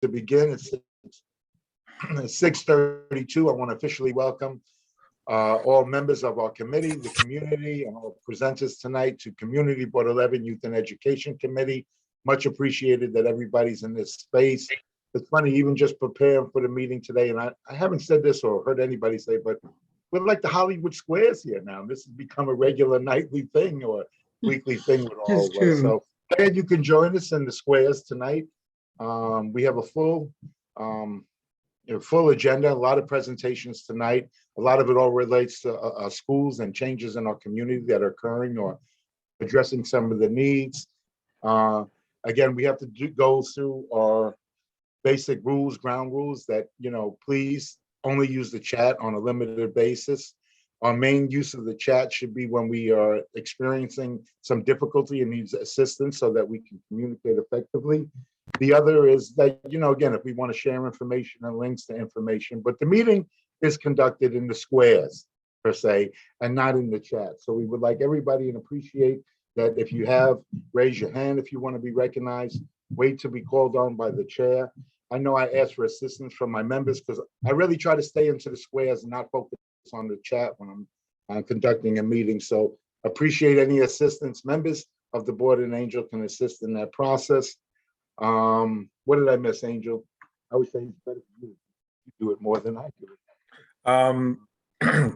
to begin. It's 6:32. I want to officially welcome all members of our committee, the community, and all presenters tonight to Community Board 11 Youth and Education Committee. Much appreciated that everybody's in this space. It's funny, even just preparing for the meeting today, and I haven't said this or heard anybody say, but we're like the Hollywood Squares here now. This has become a regular nightly thing or weekly thing with all of us. So glad you can join us in the squares tonight. We have a full agenda, a lot of presentations tonight. A lot of it all relates to schools and changes in our community that are occurring or addressing some of the needs. Again, we have to go through our basic rules, ground rules that, please only use the chat on a limited basis. Our main use of the chat should be when we are experiencing some difficulty and needs assistance so that we can communicate effectively. The other is that, again, if we want to share information and links to information, but the meeting is conducted in the squares per se, and not in the chat. So we would like everybody and appreciate that if you have, raise your hand if you want to be recognized, wait to be called on by the chair. I know I asked for assistance from my members because I really try to stay into the squares and not focus on the chat when I'm conducting a meeting. So appreciate any assistance. Members of the board and Angel can assist in that process. What did I miss, Angel? I was saying it's better for you. You do it more than I do.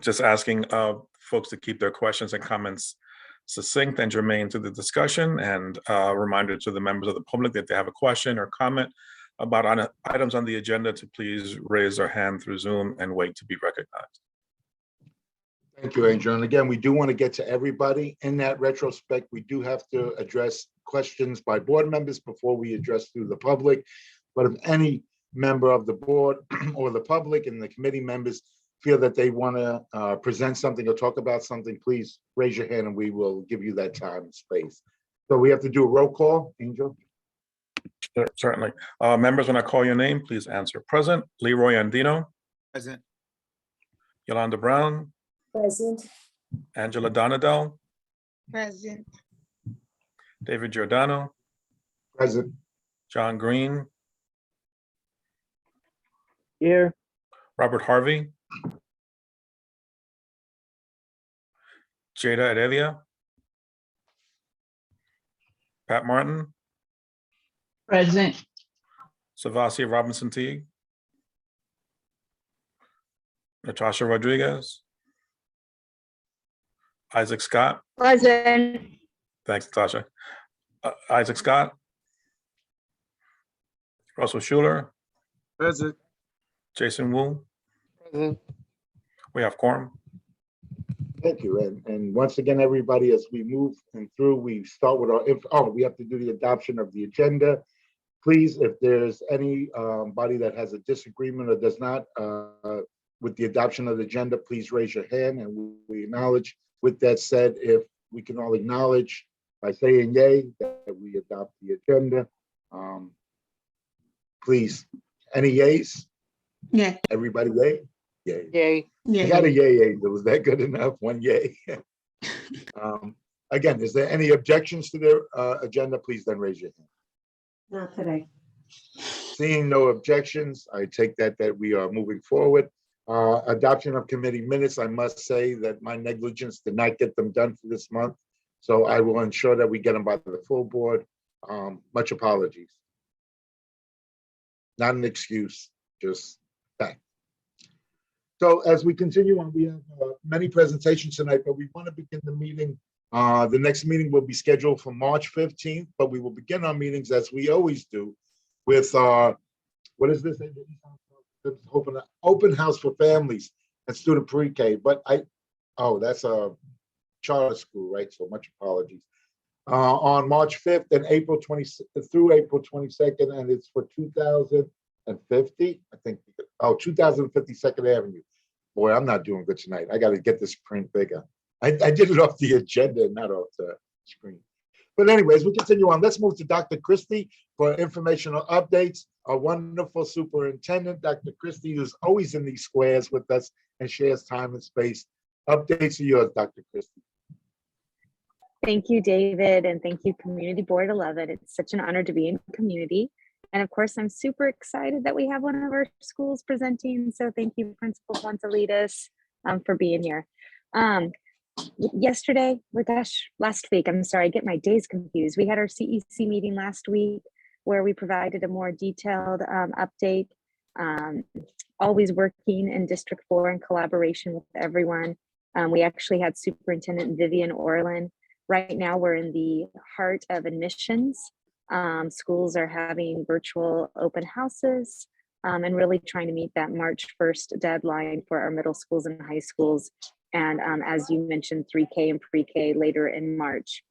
Just asking folks to keep their questions and comments succinct and germane to the discussion, and a reminder to the members of the public that they have a question or comment about items on the agenda to please raise their hand through Zoom and wait to be recognized. Thank you, Angel. And again, we do want to get to everybody. In that retrospect, we do have to address questions by board members before we address through the public. But if any member of the board or the public and the committee members feel that they want to present something or talk about something, please raise your hand and we will give you that time and space. So we have to do a roll call, Angel. Certainly. Members, when I call your name, please answer. Present. Leroy Andino. Present. Yolanda Brown. Present. Angela Donadell. Present. David Giordano. Present. John Green. Here. Robert Harvey. Jada Adelia. Pat Martin. Present. Savasia Robinson Teague. Natasha Rodriguez. Isaac Scott. Present. Thanks, Natasha. Isaac Scott. Russell Schuler. Present. Jason Wu. Present. We have quorum. Thank you. And once again, everybody, as we move through, we start with we have to do the adoption of the agenda. Please, if there's anybody that has a disagreement or does not with the adoption of the agenda, please raise your hand and we acknowledge. With that said, if we can all acknowledge by saying yay that we adopt the agenda, please. Any yays? Yeah. Everybody yay? Yay. Yay. I got a yay, Angel. Was that good enough? One yay. Again, is there any objections to the agenda? Please then raise your hand. Not today. Seeing no objections, I take that we are moving forward. Adoption of committee minutes. I must say that my negligence did not get them done for this month. So I will ensure that we get them by the full board. Much apologies. Not an excuse, just fact. So as we continue on, we have many presentations tonight, but we want to begin the meeting. The next meeting will be scheduled for March 15th, but we will begin our meetings as we always do with what is this? Open house for families and student pre-K. But that's a charter school, right? So much apologies. On March 5th and April 20th through April 22nd, and it's for 2050, I think. 2050 Second Avenue. Boy, I'm not doing good tonight. I got to get this print bigger. I did it off the agenda, not off the screen. But anyways, we continue on. Let's move to Dr. Christie for informational updates. Our wonderful superintendent, Dr. Christie, who's always in these squares with us and shares time and space. Updates are yours, Dr. Christie. Thank you, David, and thank you, Community Board 11. It's such an honor to be in community And of course, I'm super excited that we have one of our schools presenting. So thank you, Principal Fontelitas, for being here. Yesterday, well, gosh, last week, I'm sorry, I get my days confused. We had our CEC meeting last week where we provided a more detailed update. Always working in District 4 in collaboration with everyone. We actually had Superintendent Vivian Orland. Right now, we're in the heart of admissions. Schools are having virtual open houses and really trying to meet that March 1st deadline for our middle schools and high schools. And as you mentioned, 3K and pre-K later in March.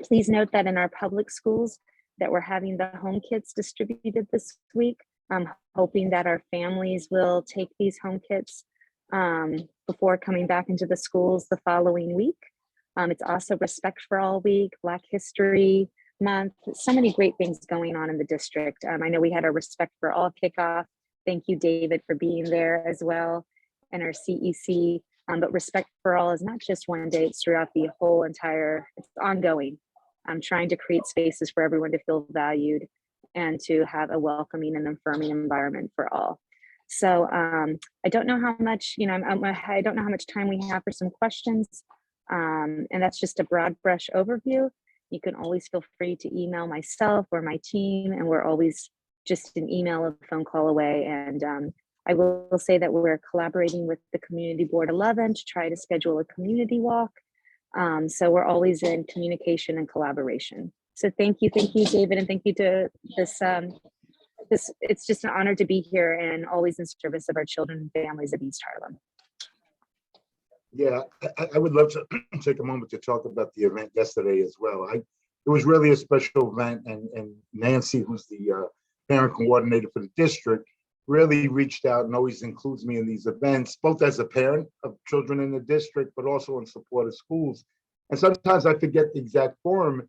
Please note that in our public schools that we're having the home kits distributed this week. I'm hoping that our families will take these home kits before coming back into the schools the following week. It's also Respect for All Week, Black History Month, so many great things going on in the district. I know we had our Respect for All kickoff. Thank you, David, for being there as well, and our CEC. But Respect for All is not just one day, it's throughout the whole entire, it's ongoing. I'm trying to create spaces for everyone to feel valued and to have a welcoming and affirming environment for all. So I don't know how much, I don't know how much time we have for some questions. And that's just a broad brush overview. You can always feel free to email myself or my team, and we're always just an email or phone call away. And I will say that we're collaborating with the Community Board 11 to try to schedule a community walk. So we're always in communication and collaboration. So thank you, David, and thank you to this. It's just an honor to be here and always in service of our children and families of East Harlem. Yeah, I would love to take a moment to talk about the event yesterday as well. It was really a special event, and Nancy, who's the parent coordinator for the district, really reached out and always includes me in these events, both as a parent of children in the district, but also in support of schools. And sometimes I forget the exact forum,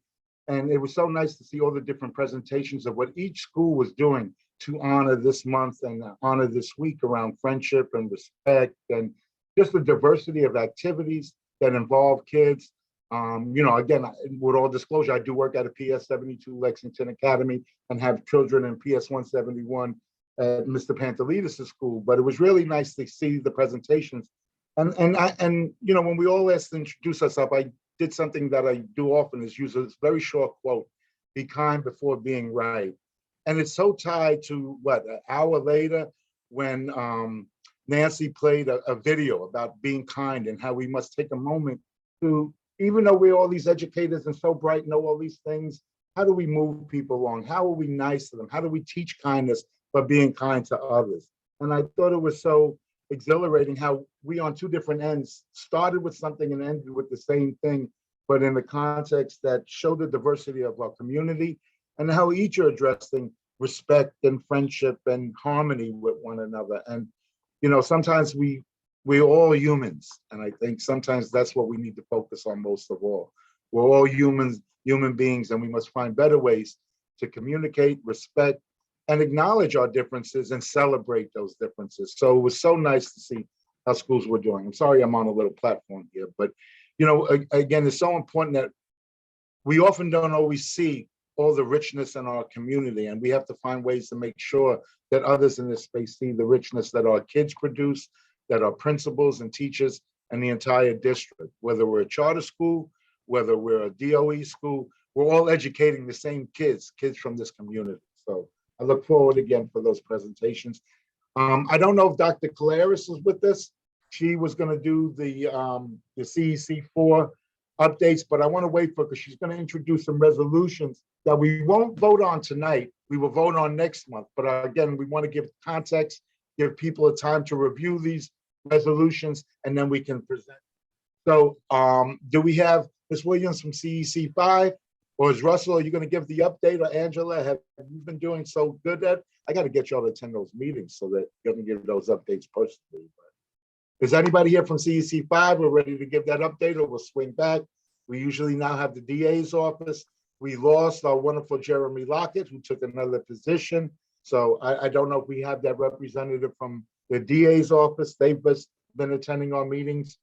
and it was so nice to see all the different presentations of what each school was doing to honor this month and honor this week around friendship and respect and just the diversity of activities that involve kids. Again, with all disclosure, I do work at a PS 72 Lexington Academy and have children in PS 171 at Mr. Pantelides' school, but it was really nice to see the presentations. And when we all asked to introduce ourselves, I did something that I do often, is use a very short quote: "Be kind before being right." And it's so tied to an hour later when Nancy played a video about being kind and how we must take a moment to, even though we're all these educators and so bright, know all these things, how do we move people along? How are we nice to them? How do we teach kindness by being kind to others? And I thought it was so exhilarating how we on two different ends started with something and ended with the same thing, but in the context that showed the diversity of our community and how each are addressing respect and friendship and harmony with one another. And sometimes we're all humans, and I think sometimes that's what we need to focus on most of all. We're all human beings, and we must find better ways to communicate, respect, and acknowledge our differences and celebrate those differences. So it was so nice to see how schools were doing. I'm sorry I'm on a little platform here, but again, it's so important that we often don't always see all the richness in our community, and we have to find ways to make sure that others in this space see the richness that our kids produce, that our principals and teachers and the entire district, whether we're a charter school, whether we're a DOE school, we're all educating the same kids from this community. So I look forward again for those presentations. I don't know if Dr. Caleris is with us. She was going to do the CEC4 updates, but I want to wait for her because she's going to introduce some resolutions that we won't vote on tonight. We will vote on next month. But again, we want to give context, give people a time to review these resolutions, and then we can present. So do we have Ms. Williams from CEC 5? Or is Russell, are you going to give the update? Or Angela, have you been doing so good at? I got to get y'all to attend those meetings so that you can give those updates personally. But is anybody here from CEC 5? We're ready to give that update, or we'll swing back. We usually now have the DA's office. We lost our wonderful Jeremy Lockett, who took another position. So I don't know if we have that representative from the DA's office. They've been attending our meetings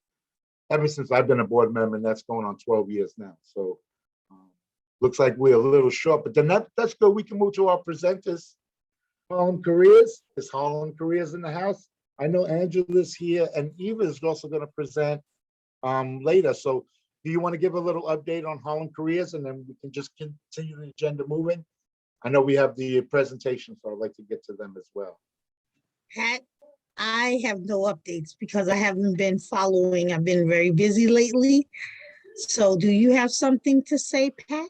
ever since I've been a board member, and that's going on 12 years now. So Looks like we're a little short, but then that's good. We can move to our presenters. Harlem Careers. Is Harlem Careers in the house? I know Angela's here and Eva is also going to present later. So do you want to give a little update on Harlem Careers and then we can just continue the agenda moving? I know we have the presentation, so I'd like to get to them as well. Pat, I have no updates because I haven't been following. I've been very busy lately. So do you have something to say, Pat?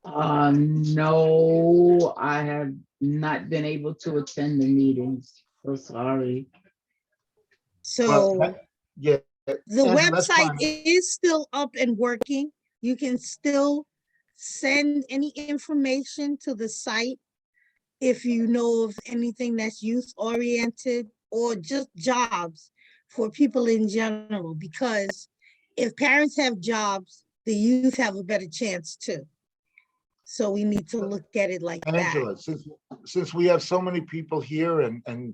No, I have not been able to attend the meetings. So sorry. So Yeah, the Angela, that's website fine. is still up and working. You can still send any information to the site if you know of anything that's youth oriented or just jobs for people in general, because if parents have jobs, the youth have a better chance too. So we need to look at it like that. Angela, since we have so many people here and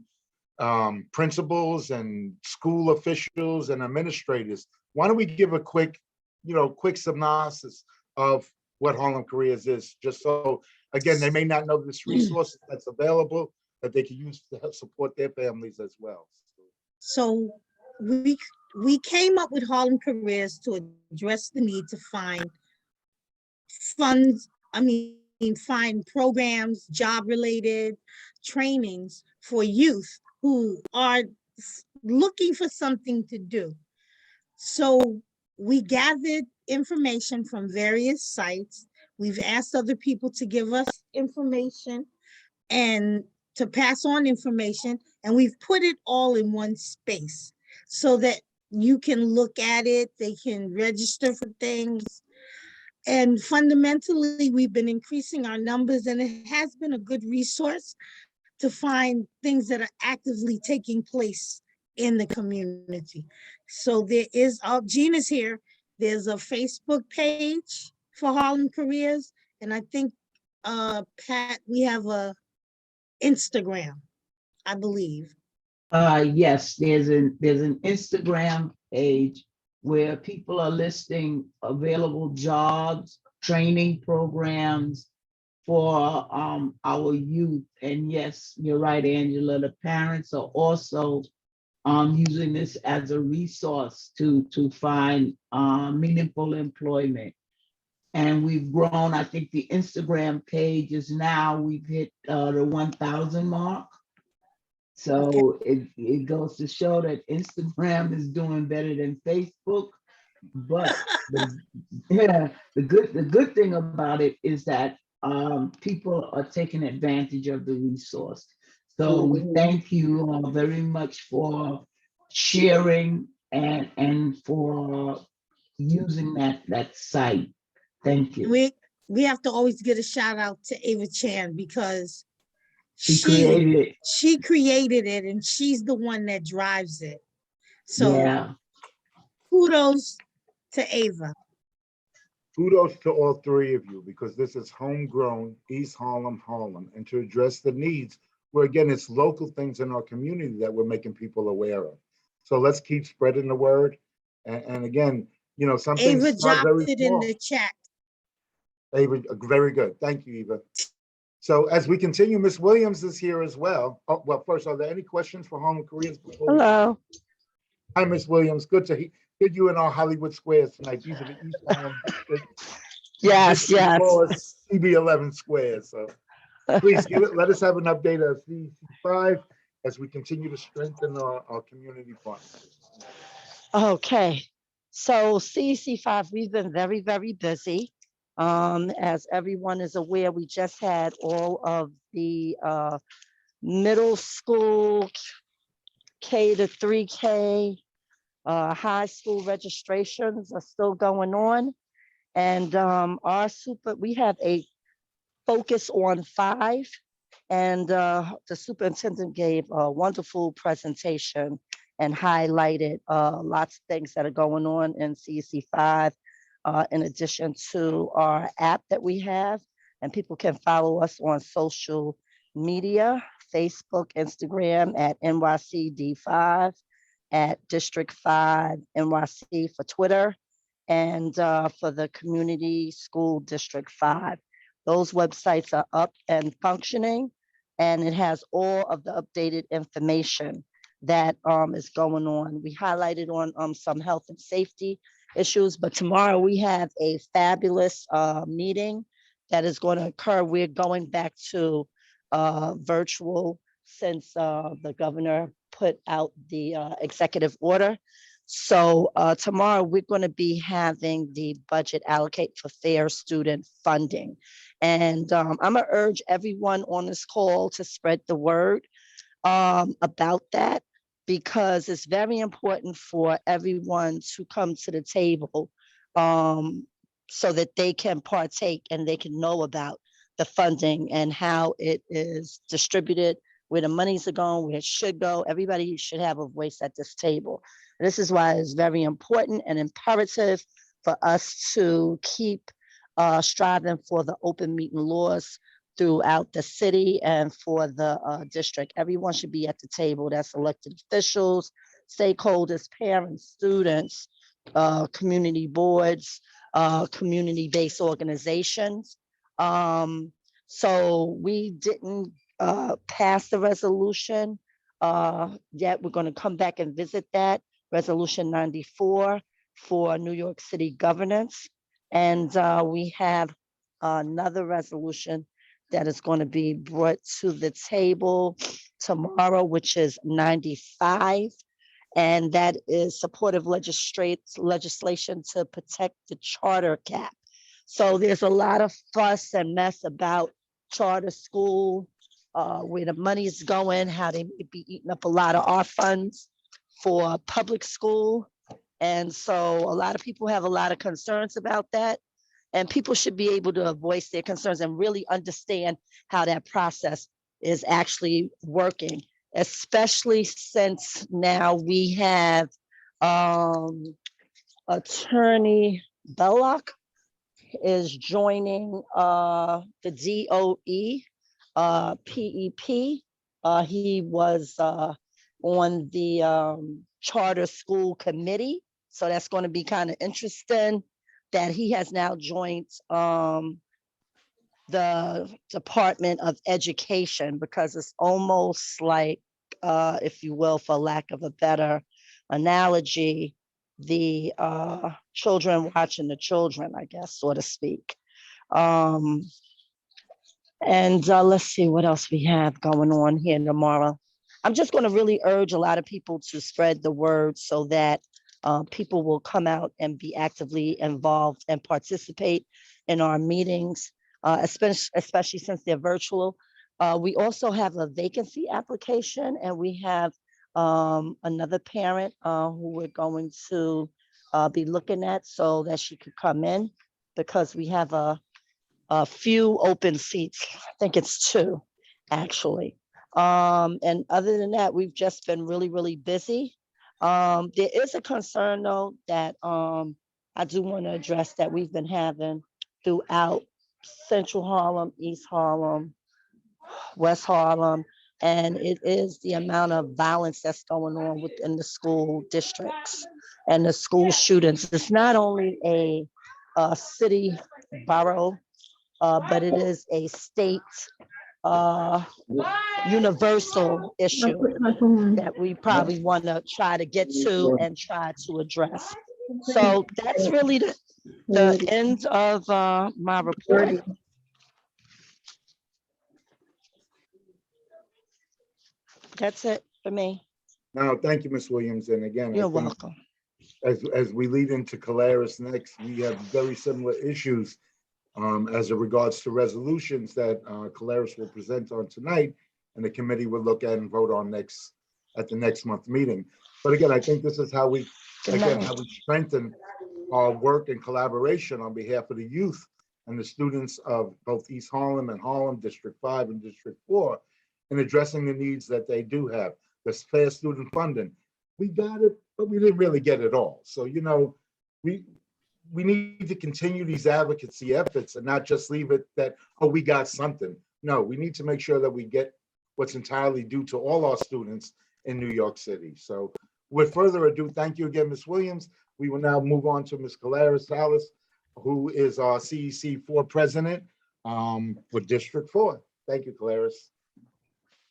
principals and school officials and administrators, why don't we give a quick synopsis of what Harlem Careers is, just so, again, they may not know this resource that's available that they can use to help support their families as well. So we came up with Harlem Careers to address the need to find funds, find programs, job-related trainings for youth who are looking for something to do. So we gathered information from various sites. We've asked other people to give us information and to pass on information, and we've put it all in one space so that you can look at it, they can register for things. And fundamentally, we've been increasing our numbers, and it has been a good resource to find things that are actively taking place in the community. So there is, Gina's here, there's a Facebook page for Harlem Careers, and I think, Pat, we have a Instagram, I believe. Yes, there's an Instagram page where people are listing available jobs, training programs for our youth. And yes, you're right, Angela, the parents are also using this as a resource to find meaningful employment. And we've grown. I think the Instagram page is now, we've hit the 1,000 mark. So it goes to show that Instagram is doing better than Facebook. But the good thing about it is that people are taking advantage of the resource. So we thank you all very much for sharing and for using that site. Thank you. We have to always get a shout out to Ava Chan because She created it. she created it and she's the one that drives it. So Yeah. kudos to Ava. Kudos to all three of you, because this is homegrown East Harlem, and to address the needs where, again, it's local things in our community that we're making people aware of. So let's keep spreading the word. And again, some things Ava start dropped very it in small. the chat. Ava, very good. Thank you, Eva. So as we continue, Ms. Williams is here as well. Oh, well, first, are there any questions for Harlem Careers? Hello. Hi, Ms. Williams. Good to hear you in our Hollywood Squares tonight. These are the East Harlem district. Yes, yes. CB11 squares. So please let us have an update of CC5 as we continue to strengthen our community partnerships. Okay. So CEC5, we've been very, very busy. As everyone is aware, we just had all of the middle school K to 3K high school registrations are still going on. And we have a focus on 5. And the superintendent gave a wonderful presentation and highlighted lots of things that are going on in CEC5, in addition to our app that we have. And people can follow us on social media, Facebook, Instagram at NYCD5, at District 5 NYC for Twitter, and for the Community School District 5. Those websites are up and functioning, and it has all of the updated information that is going on. We highlighted on some health and safety issues, but tomorrow we have a fabulous meeting that is going to occur. We're going back to virtual since the governor put out the executive order. So tomorrow we're going to be having the budget allocate for fair student funding. And I'm going to urge everyone on this call to spread the word about that, because it's very important for everyone to come to the table so that they can partake and they can know about the funding and how it is distributed, where the monies are going, where it should go. Everybody should have a voice at this table. And this is why it's very important and imperative for us to keep striving for the open meeting laws throughout the city and for the district. Everyone should be at the table. That's elected officials, stakeholders, parents, students, community boards, community-based organizations. So we didn't pass the resolution yet. We're going to come back and visit that. Resolution 94 for New York City governance. And we have another resolution that is going to be brought to the table tomorrow, which is 95. And that is supportive legislation to protect the charter cap. So there's a lot of fuss and mess about charter school, where the money's going, how they may be eating up a lot of our funds for public school. And so a lot of people have a lot of concerns about that. And people should be able to voice their concerns and really understand how that process is actually working, especially since now we have Attorney Belloc is joining the DOE PEP. He was on the charter school committee. So that's going to be kind of interesting that he has now joined the Department of Education, because it's almost like, if you will, for lack of a better analogy, the children watching the children, I guess, so to speak. And let's see what else we have going on here tomorrow. I'm just going to really urge a lot of people to spread the word so that people will come out and be actively involved and participate in our meetings, especially since they're virtual. We also have a vacancy application, and we have another parent who we're going to be looking at so that she could come in, because we have a few open seats. I think it's 2, actually. And other than that, we've just been really, really busy. There is a concern, though, that I do want to address that we've been having throughout Central Harlem, East Harlem, West Harlem, and it is the amount of violence that's going on within the school districts and the school shootings. It's not only a city borough, but it is a state universal issue that we probably want to try to get to and try to address. So that's really the end of my report. That's it for me. Now, thank you, Ms. Williams. And again, I You're think welcome. as we lead into Caleres next, we have very similar issues as it regards to resolutions that Caleres will present on tonight, and the committee will look at and vote on at the next month meeting. But again, I think this is how we strengthen our work and collaboration on behalf of the youth and the students of both East Harlem and Harlem, District 5 and District 4, in addressing the needs that they do have. This fair student funding, we got it, but we didn't really get it all. So, you know, we need to continue these advocacy efforts and not just leave it that, oh, we got something. No, we need to make sure that we get what's entirely due to all our students in New York City. So with further ado, thank you again, Ms. Williams. We will now move on to Ms. Calaris Salas, who is our CEC 4 president for District 4. Thank you, Calaris.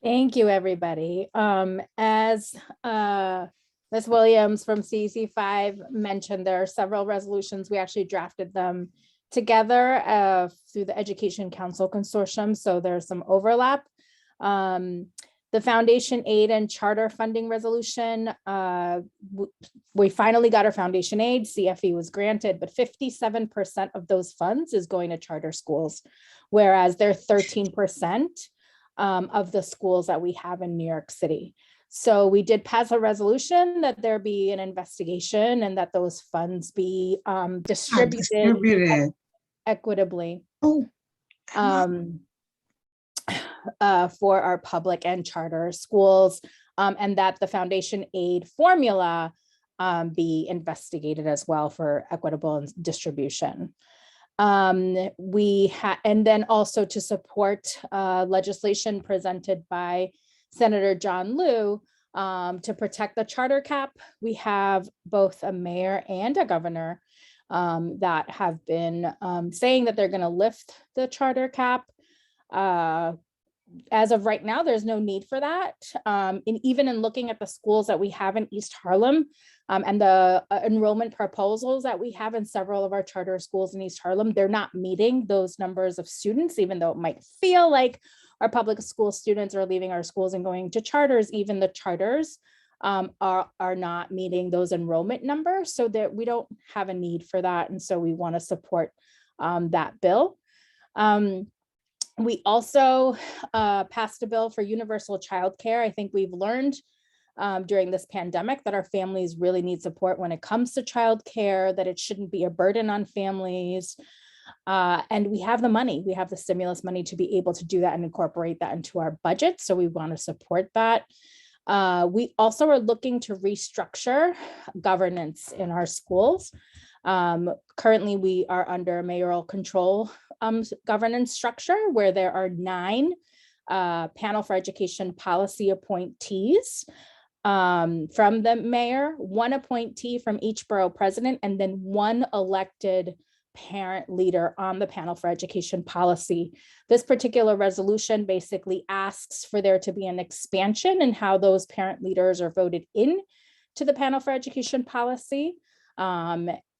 Thank you, everybody. As Ms. Williams from CEC 5 mentioned, there are several resolutions. We actually drafted them together through the Education Council Consortium, so there's some overlap. The foundation aid and charter funding resolution, we finally got our foundation aid, CFE was granted, but 57% of those funds is going to charter schools, whereas they're 13% of the schools that we have in New York City. So we did pass a resolution that there be an investigation and that those funds be distributed equitably. Oh, For our public and charter schools, and that the foundation aid formula be investigated as well for equitable distribution. And then also to support legislation presented by Senator John Liu to protect the charter cap. We have both a mayor and a governor that have been saying that they're going to lift the charter cap. As of right now, there's no need for that. And even in looking at the schools that we have in East Harlem and the enrollment proposals that we have in several of our charter schools in East Harlem, they're not meeting those numbers of students, even though it might feel like our public school students are leaving our schools and going to charters. Even the charters are not meeting those enrollment numbers, so that we don't have a need for that. And so we want to support that bill. We also passed a bill for universal childcare. I think we've learned during this pandemic that our families really need support when it comes to childcare, that it shouldn't be a burden on families. And we have the money, we have the stimulus money to be able to do that and incorporate that into our budget. So we want to support that. We also are looking to restructure governance in our schools. Currently, we are under mayoral control governance structure, where there are 9 panel for education policy appointees from the mayor, 1 appointee from each borough president, and then 1 elected parent leader on the panel for education policy. This particular resolution basically asks for there to be an expansion in how those parent leaders are voted in to the panel for education policy.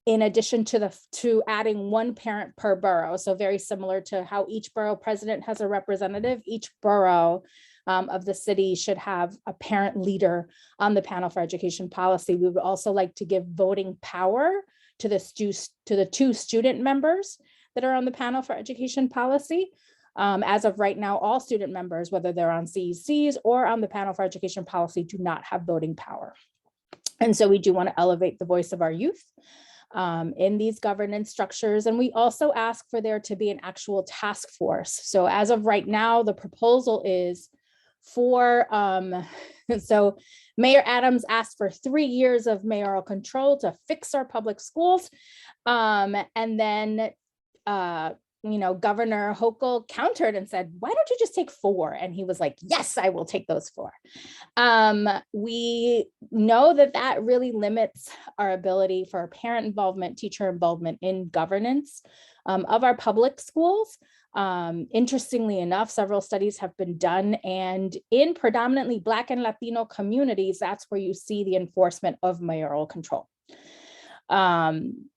In addition to adding 1 parent per borough. So very similar to how each borough president has a representative, each borough of the city should have a parent leader on the panel for education policy. We would also like to give voting power to the 2 student members that are on the panel for education policy. As of right now, all student members, whether they're on CECs or on the panel for education policy, do not have voting power. And so we do want to elevate the voice of our youth in these governance structures. And we also ask for there to be an actual task force. So as of right now, the proposal is for, so Mayor Adams asked for 3 years of mayoral control to fix our public schools. And then, Governor Hochul countered and said, why don't you just take 4? And he was like, yes, I will take those 4. We know that really limits our ability for parent involvement, teacher involvement in governance of our public schools. Interestingly enough, several studies have been done, and in predominantly Black and Latino communities, that's where you see the enforcement of mayoral control.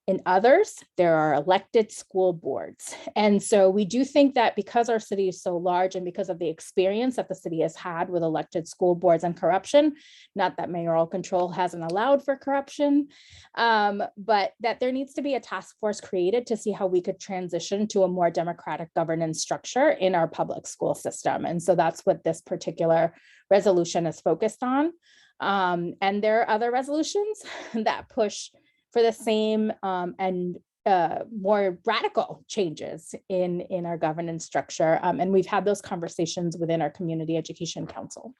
In others, there are elected school boards. And so we do think that because our city is so large and because of the experience that the city has had with elected school boards and corruption, not that mayoral control hasn't allowed for corruption, but that there needs to be a task force created to see how we could transition to a more democratic governance structure in our public school system. And so that's what this particular resolution is focused on. And there are other resolutions that push for the same and more radical changes in our governance structure. And we've had those conversations within our Community Education Council.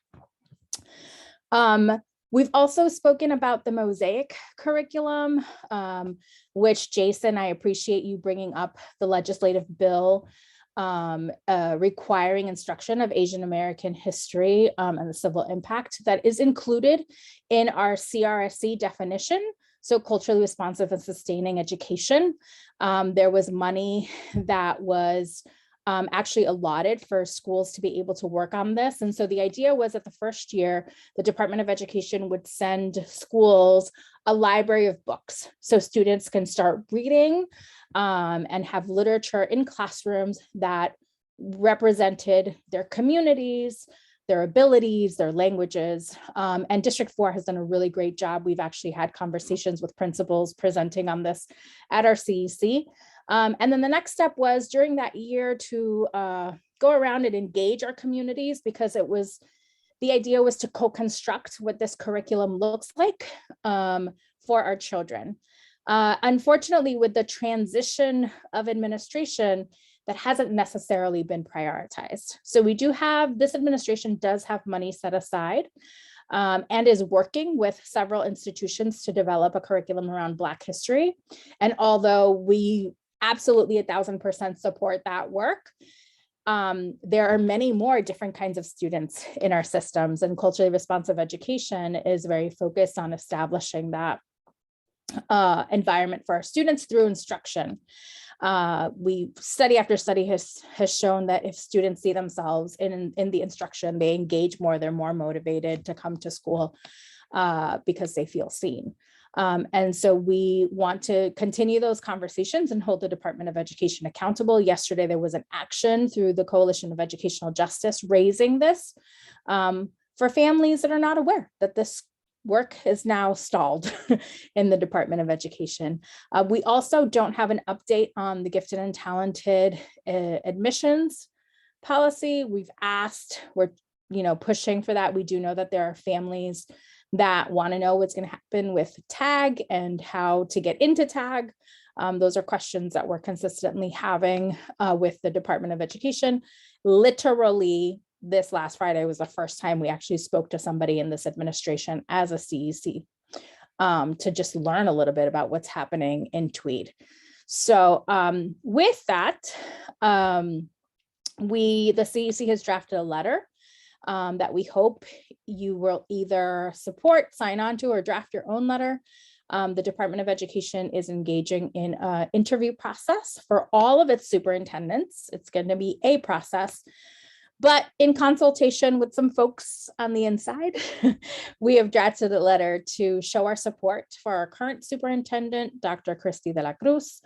We've also spoken about the Mosaic curriculum, which Jason, I appreciate you bringing up the legislative bill requiring instruction of Asian American history and the civil impact that is included in our CRSC definition. So culturally responsive and sustaining education. There was money that was actually allotted for schools to be able to work on this. And so the idea was that the first year, the Department of Education would send schools a library of books so students can start reading and have literature in classrooms that represented their communities, their abilities, their languages. And District 4 has done a really great job. We've actually had conversations with principals presenting on this at our CEC. And then the next step was during that year to go around and engage our communities, because the idea was to co-construct what this curriculum looks like for our children. Unfortunately, with the transition of administration, that hasn't necessarily been prioritized. So we do have, this administration does have money set aside and is working with several institutions to develop a curriculum around Black history. And although we absolutely 1000% support that work, there are many more different kinds of students in our systems, and culturally responsive education is very focused on establishing that environment for our students through instruction. Study after study has shown that if students see themselves in the instruction, they engage more, they're more motivated to come to school because they feel seen. And so we want to continue those conversations and hold the Department of Education accountable. Yesterday, there was an action through the Coalition of Educational Justice raising this for families that are not aware that this work is now stalled in the Department of Education. We also don't have an update on the gifted and talented admissions policy. We've asked, we're pushing for that. We do know that there are families that want to know what's going to happen with TAG and how to get into TAG. Those are questions that we're consistently having with the Department of Education. Literally, this last Friday was the first time we actually spoke to somebody in this administration as a CEC to just learn a little bit about what's happening in Tweed. So with that, the CEC has drafted a letter that we hope you will either support, sign on to, or draft your own letter. The Department of Education is engaging in an interview process for all of its superintendents. It's going to be a process, but in consultation with some folks on the inside, we have drafted a letter to show our support for our current superintendent, Dr. Christy de la Cruz.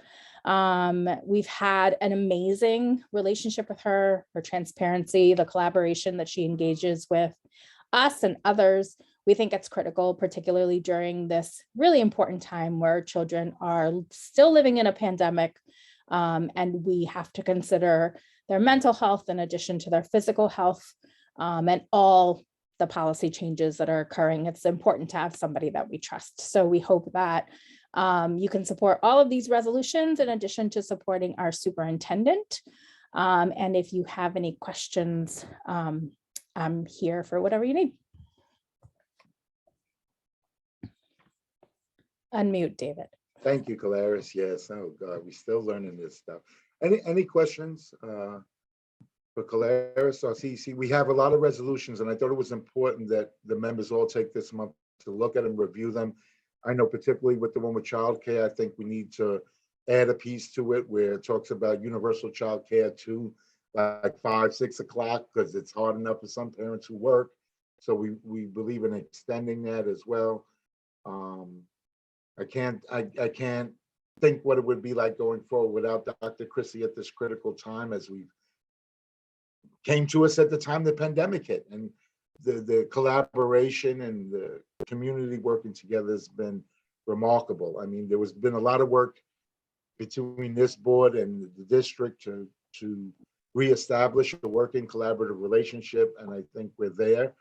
We've had an amazing relationship with her transparency, the collaboration that she engages with us and others. We think it's critical, particularly during this really important time where children are still living in a pandemic, and we have to consider their mental health in addition to their physical health, and all the policy changes that are occurring. It's important to have somebody that we trust. So we hope that you can support all of these resolutions in addition to supporting our superintendent. And if you have any questions, I'm here for whatever you need. Unmute, David. Thank you, Calaris. Yes. Oh God, we're still learning this stuff. Any questions for Calaris or CEC? We have a lot of resolutions, and I thought it was important that the members all take this month to look at and review them. I know particularly with the one with childcare, I think we need to add a piece to it where it talks about universal childcare to like 5, 6 o'clock, because it's hard enough for some parents who work. So we believe in extending that as well. I can't think what it would be like going forward without Dr. Chrissy at this critical time, as we came to us at the time the pandemic hit, and the collaboration and the community working together has been remarkable. I mean, there has been a lot of work between this board and the district to reestablish a working collaborative relationship, and I think we're there.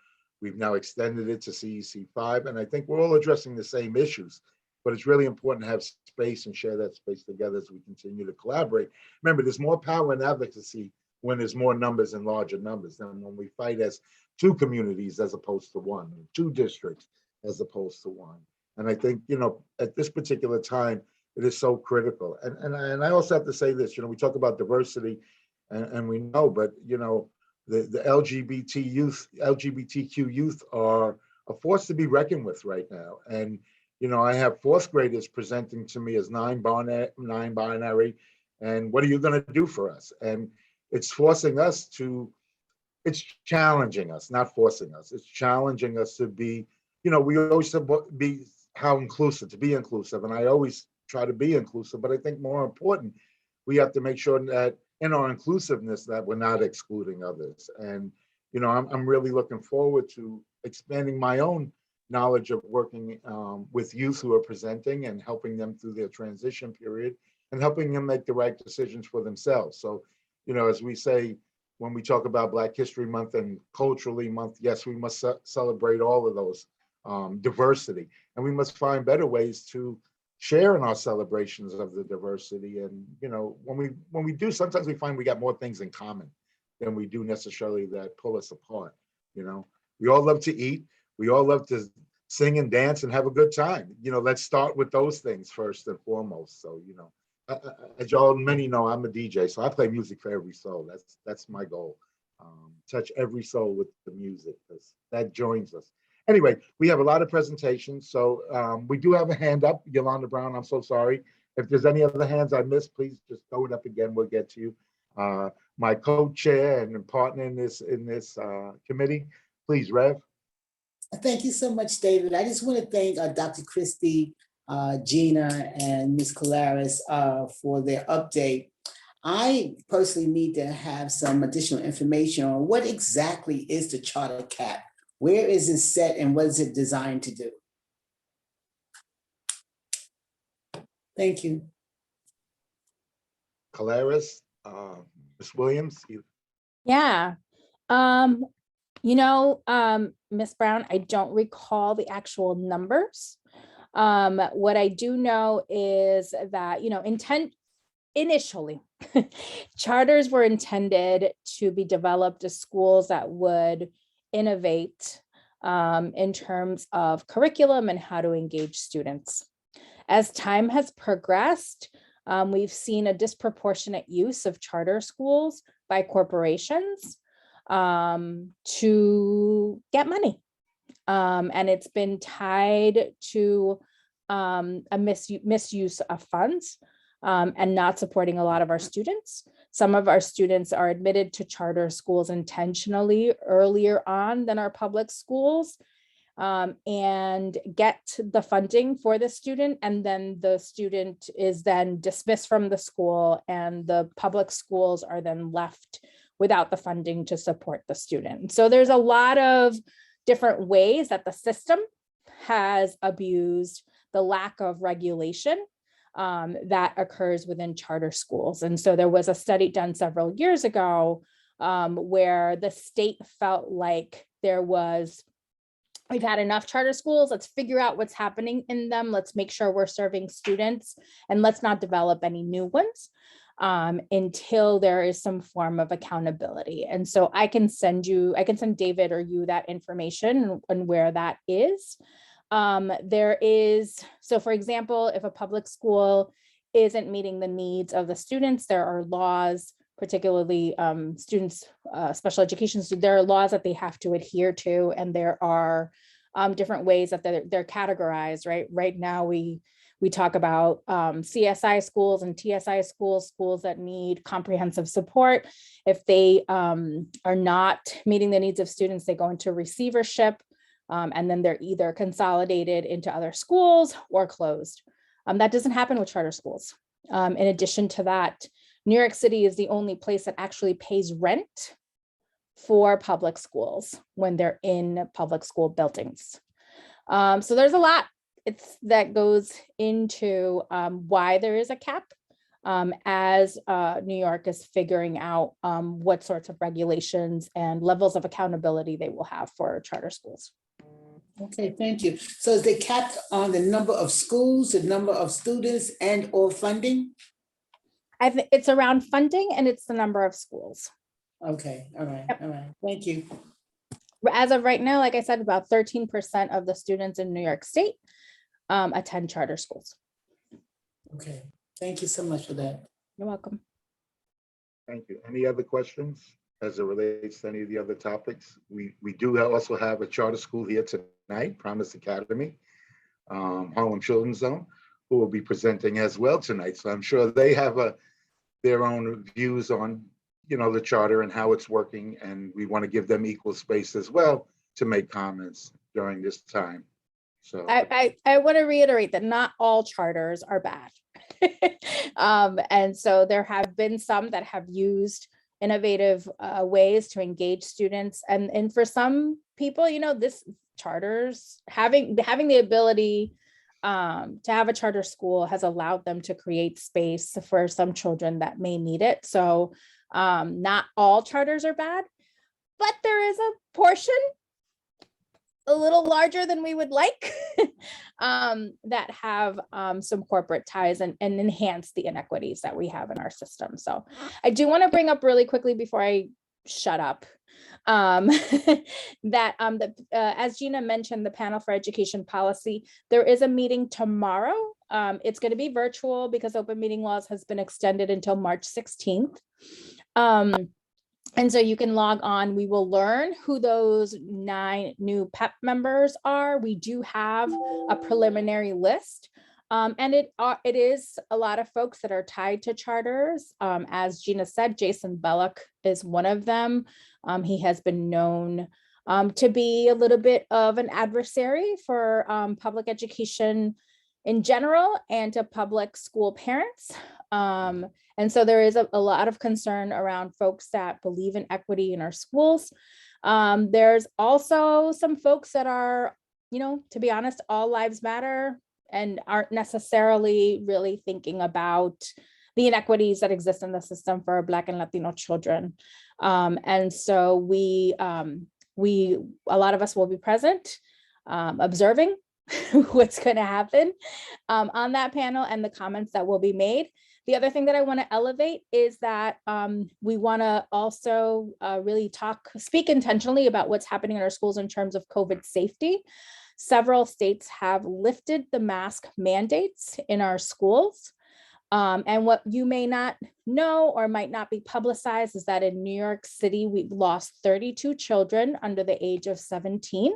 We've now extended it to CEC 5, and I think we're all addressing the same issues, but it's really important to have space and share that space together as we continue to collaborate. Remember, there's more power in advocacy when there's more numbers and larger numbers than when we fight as 2 communities as opposed to 1, 2 districts as opposed to 1. And I think, at this particular time, it is so critical. And I also have to say this, we talk about diversity and we know, but, the LGBTQ youth are a force to be reckoned with right now. And, You know, I have fourth graders presenting to me as non-binary, and what are you going to do for us? And it's forcing us to, it's challenging us, not forcing us. It's challenging us to be, you know, we always say be how inclusive, to be inclusive. And I always try to be inclusive, but I think more important, we have to make sure that in our inclusiveness that we're not excluding others. And, you know, I'm really looking forward to expanding my own knowledge of working with youth who are presenting and helping them through their transition period and helping them make the right decisions for themselves. So, you know, as we say, when we talk about Black History Month and Culturally Month, yes, we must celebrate all of those diversity, and we must find better ways to share in our celebrations of the diversity. And, you know, when we do, sometimes we find we got more things in common than we do necessarily that pull us apart. You know, we all love to eat. We all love to sing and dance and have a good time. You know, let's start with those things first and foremost. So, you know, as y'all many know, I'm a DJ, so I play music for every soul. That's my goal. Touch every soul with the music, because that joins us. Anyway, we have a lot of presentations, so we do have a hand up. Yolanda Brown, I'm so sorry. If there's any other hands I missed, please just throw it up again. We'll get to you. My co-chair and partner in this committee, please, Rev. Thank you so much, David. I just want to thank Dr. Christie, Gina, and Ms. Colares for their update. I personally need to have some additional information on what exactly is the charter cap? Where is it set and what is it designed to do? Thank you. Colares, Ms. Williams. Yeah. You know, Ms. Brown, I don't recall the actual numbers. What I do know is that, you know, initially, charters were intended to be developed as schools that would innovate in terms of curriculum and how to engage students. As time has progressed, we've seen a disproportionate use of charter schools by corporations to get money. And it's been tied to a misuse of funds and not supporting a lot of our students. Some of our students are admitted to charter schools intentionally earlier on than our public schools and get the funding for the student, and then the student is then dismissed from the school and the public schools are then left without the funding to support the student. So there's a lot of different ways that the system has abused the lack of regulation that occurs within charter schools. And so there was a study done several years ago where the state felt like we've had enough charter schools, let's figure out what's happening in them, let's make sure we're serving students, and let's not develop any new ones until there is some form of accountability. And so I can send David or you that information and where that is. So for example, if a public school isn't meeting the needs of the students, there are laws, particularly students, special education students, there are laws that they have to adhere to, and there are different ways that they're categorized, right? Right now, we talk about CSI schools and TSI schools that need comprehensive support. If they are not meeting the needs of students, they go into receivership, and then they're either consolidated into other schools or closed. That doesn't happen with charter schools. In addition to that, New York City is the only place that actually pays rent for public schools when they're in public school buildings. So there's a lot that goes into why there is a cap as New York is figuring out what sorts of regulations and levels of accountability they will have for charter schools. Okay, thank you. So is it capped on the number of schools, the number of students, and or funding? I think it's around funding and it's the number of schools. Okay, all right, all right. Thank you. As of right now, like I said, about 13% of the students in New York State attend charter schools. Okay, thank you so much for that. You're welcome. Thank you. Any other questions as it relates to any of the other topics? We do also have a charter school here tonight, Promise Academy. Harlem Children's Zone, who will be presenting as well tonight. So I'm sure they have their own views on, the charter and how it's working. And we want to give them equal space as well to make comments during this time. So I want to reiterate that not all charters are bad. And so there have been some that have used innovative ways to engage students. And for some people, this charters, having the ability to have a charter school has allowed them to create space for some children that may need it. So not all charters are bad, but there is a portion a little larger than we would like that have some corporate ties and enhance the inequities that we have in our system. So I do want to bring up really quickly before I shut up that as Gina mentioned, the panel for education policy, there is a meeting tomorrow. It's going to be virtual because open meeting laws has been extended until March 16th. And so you can log on. We will learn who those 9 new PEP members are. We do have a preliminary list. And it is a lot of folks that are tied to charters. As Gina said, Jason Belloc is one of them. He has been known to be a little bit of an adversary for public education in general and to public school parents. And so there is a lot of concern around folks that believe in equity in our schools. There's also some folks that are, to be honest, all lives matter and aren't necessarily really thinking about the inequities that exist in the system for Black and Latino children. And so a lot of us will be present, observing what's going to happen on that panel and the comments that will be made. The other thing that I want to elevate is that we want to also really speak intentionally about what's happening in our schools in terms of COVID safety. Several states have lifted the mask mandates in our schools. And what you may not know or might not be publicized is that in New York City, we've lost 32 children under the age of 17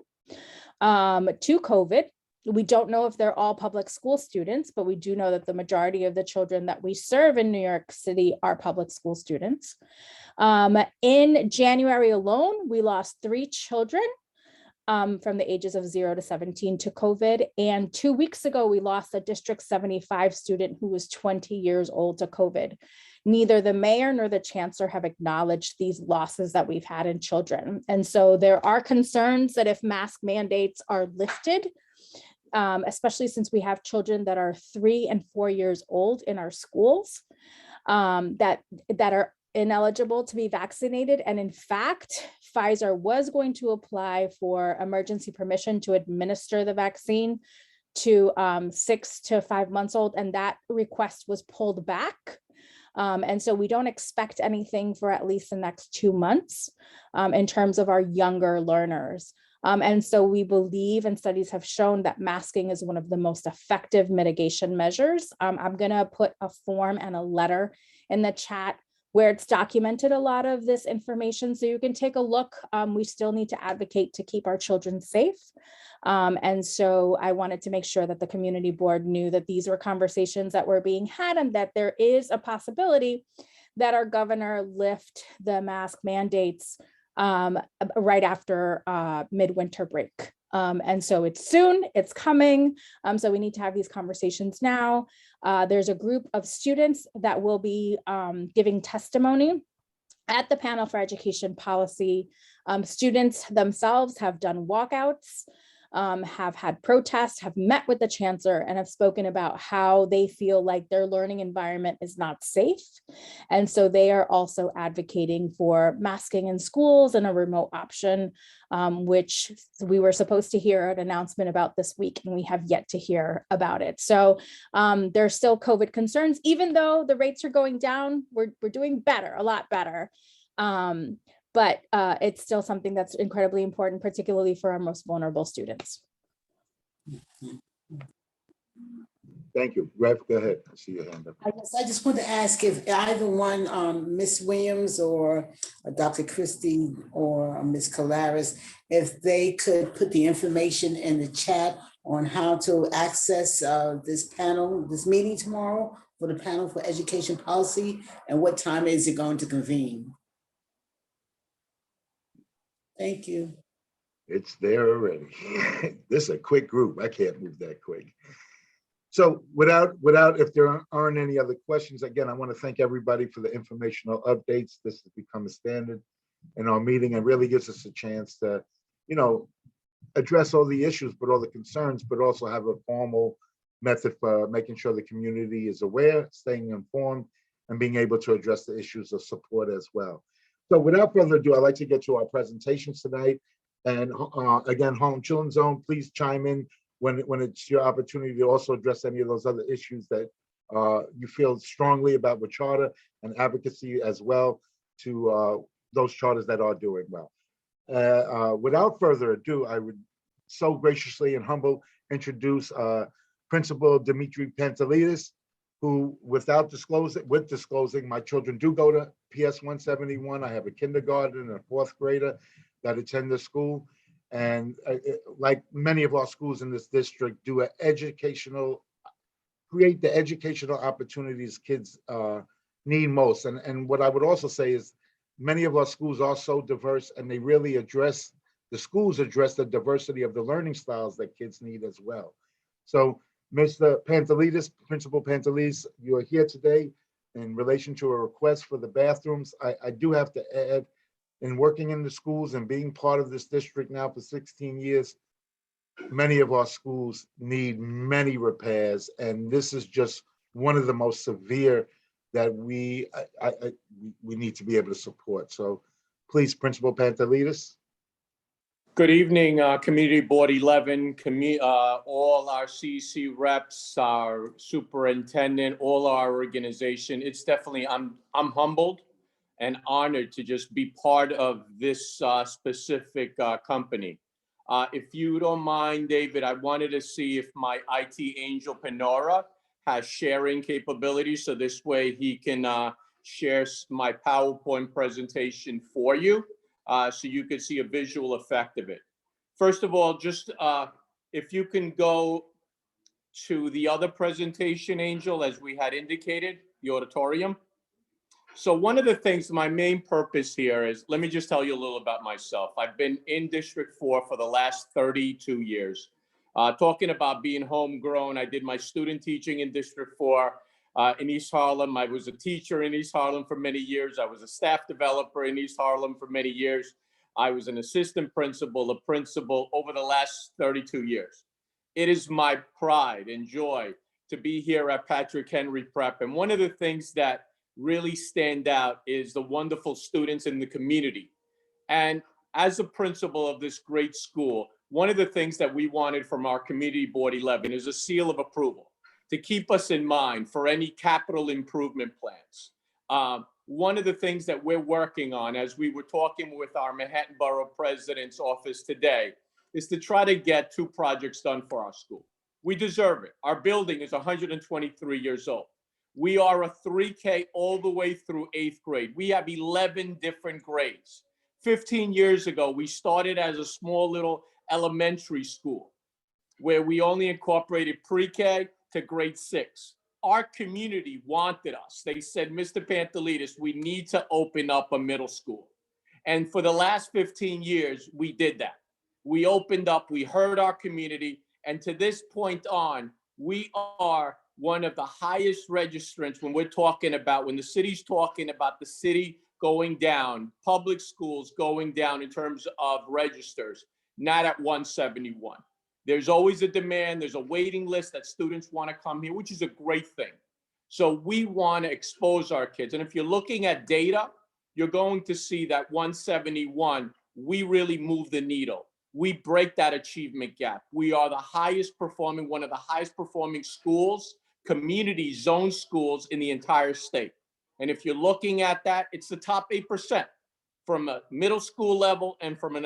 to COVID. We don't know if they're all public school students, but we do know that the majority of the children that we serve in New York City are public school students. In January alone, we lost 3 children from the ages of 0 to 17 to COVID. And 2 weeks ago, we lost a District 75 student who was 20 years old to COVID. Neither the mayor nor the chancellor have acknowledged these losses that we've had in children. And so there are concerns that if mask mandates are lifted, especially since we have children that are 3 and 4 years old in our schools that are ineligible to be vaccinated. And in fact, Pfizer was going to apply for emergency permission to administer the vaccine to 6 to 5 months old, and that request was pulled back. And so we don't expect anything for at least the next 2 months in terms of our younger learners. And so we believe, and studies have shown, that masking is one of the most effective mitigation measures. I'm going to put a form and a letter in the chat where it's documented a lot of this information, so you can take a look. We still need to advocate to keep our children safe. And so I wanted to make sure that the community board knew that these were conversations that were being had and that there is a possibility that our governor lift the mask mandates right after midwinter break. And so it's soon, it's coming. So we need to have these conversations now. There's a group of students that will be giving testimony at the panel for education policy. Students themselves have done walkouts, have had protests, have met with the chancellor, and have spoken about how they feel like their learning environment is not safe. And so they are also advocating for masking in schools and a remote option, which we were supposed to hear an announcement about this week, and we have yet to hear about it. So there's still COVID concerns, even though the rates are going down, we're doing better, a lot better. But it's still something that's incredibly important, particularly for our most vulnerable students. Thank you. Rev, go ahead. I see your hand up. I just want to ask if either one, Ms. Williams or Dr. Christie or Ms. Colares, if they could put the information in the chat on how to access this meeting tomorrow for the panel for education policy, and what time is it going to convene? Thank you. It's there already. This is a quick group. I can't move that quick. So without, if there aren't any other questions, again, I want to thank everybody for the informational updates. This has become a standard in our meeting and really gives us a chance to, you know, address all the issues, but all the concerns, but also have a formal method for making sure the community is aware, staying informed, and being able to address the issues of support as well. So without further ado, I'd like to get to our presentations tonight. And again, Home Children's Zone, please chime in when it's your opportunity to also address any of those other issues that you feel strongly about with charter and advocacy as well to those charters that are doing well. Without further ado, I would so graciously and humble introduce Principal Dimitri Pantelidis, who without disclosing, my children do go to PS 171. I have a kindergarten and a fourth grader that attend the school. And like many of our schools in this district, do create the educational opportunities kids need most. And what I would also say is many of our schools are so diverse, and they really address the diversity of the learning styles that kids need as well. So Mr. Pantelidis, Principal Pantelidis, you are here today in relation to a request for the bathrooms. I do have to add, in working in the schools and being part of this district now for 16 years, many of our schools need many repairs, and this is just one of the most severe that we need to be able to support. So please, Principal Pantelidis. Good evening, Community Board 11, all our CEC reps, our superintendent, all our organization. It's definitely, I'm humbled and honored to just be part of this specific company. If you don't mind, David, I wanted to see if my IT angel Penora has sharing capabilities, so this way he can share my PowerPoint presentation for you. So you could see a visual effect of it. First of all, just if you can go to the other presentation, Angel, as we had indicated, the auditorium. So one of the things, my main purpose here is, let me just tell you a little about myself. I've been in District 4 for the last 32 years. Talking about being homegrown, I did my student teaching in District 4. In East Harlem. I was a teacher in East Harlem for many years. I was a staff developer in East Harlem for many years. I was an assistant principal, a principal over the last 32 years. It is my pride and joy to be here at Patrick Henry Prep. And one of the things that really stand out is the wonderful students in the community. And as a principal of this great school, one of the things that we wanted from our Community Board 11 is a seal of approval to keep us in mind for any capital improvement plans. One of the things that we're working on, as we were talking with our Manhattan Borough President's office today, is to try to get 2 projects done for our school. We deserve it. Our building is 123 years old. We are a 3K all the way through 8th grade. We have 11 different grades. 15 years ago, we started as a small little elementary school where we only incorporated pre-K to grade 6. Our community wanted us. They said, Mr. Pantelidis, we need to open up a middle school. And for the last 15 years, we did that. We opened up, we heard our community, and to this point on, we are one of the highest registrants when we're talking about, when the city's talking about the city going down, public schools going down in terms of registers, not at 171. There's always a demand. There's a waiting list that students want to come here, which is a great thing. So we want to expose our kids. And if you're looking at data, you're going to see that 171, we really move the needle. We break that achievement gap. We are the highest performing, one of the highest performing schools, community zone schools in the entire state. And if you're looking at that, it's the top 8% from a middle school level and from an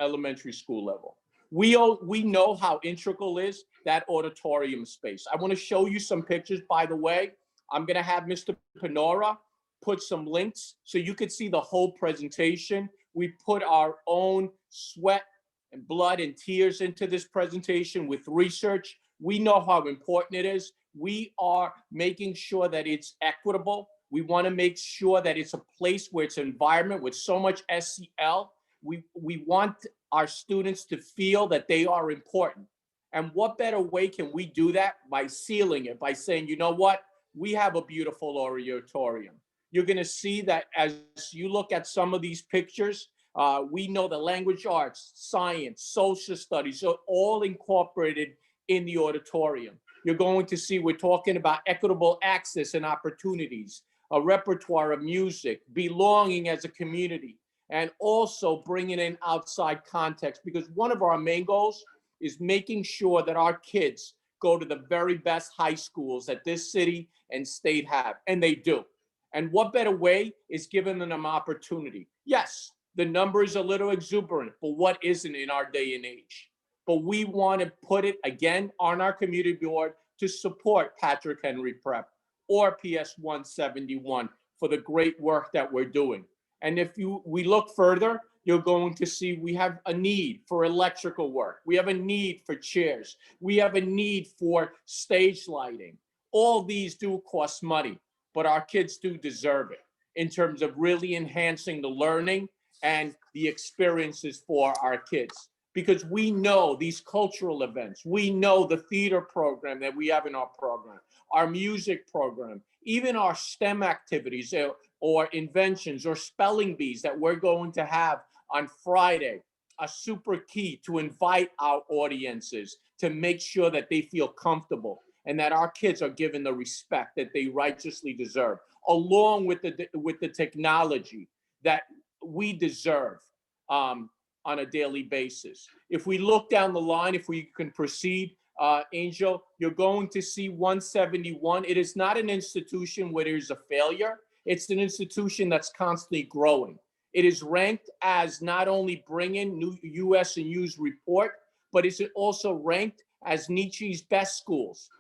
elementary school level. We know how integral is that auditorium space. I want to show you some pictures, by the way. I'm going to have Mr. Penora put some links so you could see the whole presentation. We put our own sweat and blood and tears into this presentation with research. We know how important it is. We are making sure that it's equitable. We want to make sure that it's a place where it's an environment with so much SEL. We want our students to feel that they are important. And what better way can we do that? By sealing it, by saying, you know what? We have a beautiful auditorium. You're going to see that as you look at some of these pictures, we know the language arts, science, social studies are all incorporated in the auditorium. You're going to see we're talking about equitable access and opportunities, a repertoire of music, belonging as a community, and also bringing in outside context, because one of our main goals is making sure that our kids go to the very best high schools that this city and state have, and they do. And what better way is giving them opportunity? Yes, the number is a little exuberant, but what isn't in our day and age? But we want to put it again on our community board to support Patrick Henry Prep or PS 171 for the great work that we're doing. And if we look further, you're going to see we have a need for electrical work. We have a need for chairs. We have a need for stage lighting. All these do cost money, but our kids do deserve it in terms of really enhancing the learning and the experiences for our kids. Because we know these cultural events, we know the theater program that we have in our program, our music program, even our STEM activities or inventions or spelling bees that we're going to have on Friday are super key to invite our audiences to make sure that they feel comfortable and that our kids are given the respect that they righteously deserve, along with the technology that we deserve on a daily basis. If we look down the line, if we can proceed, Angel, you're going to see 171. It is not an institution where there's a failure. It's an institution that's constantly growing. It is ranked as not only bringing new US and U's report, but it's also ranked as Nietzsche's best schools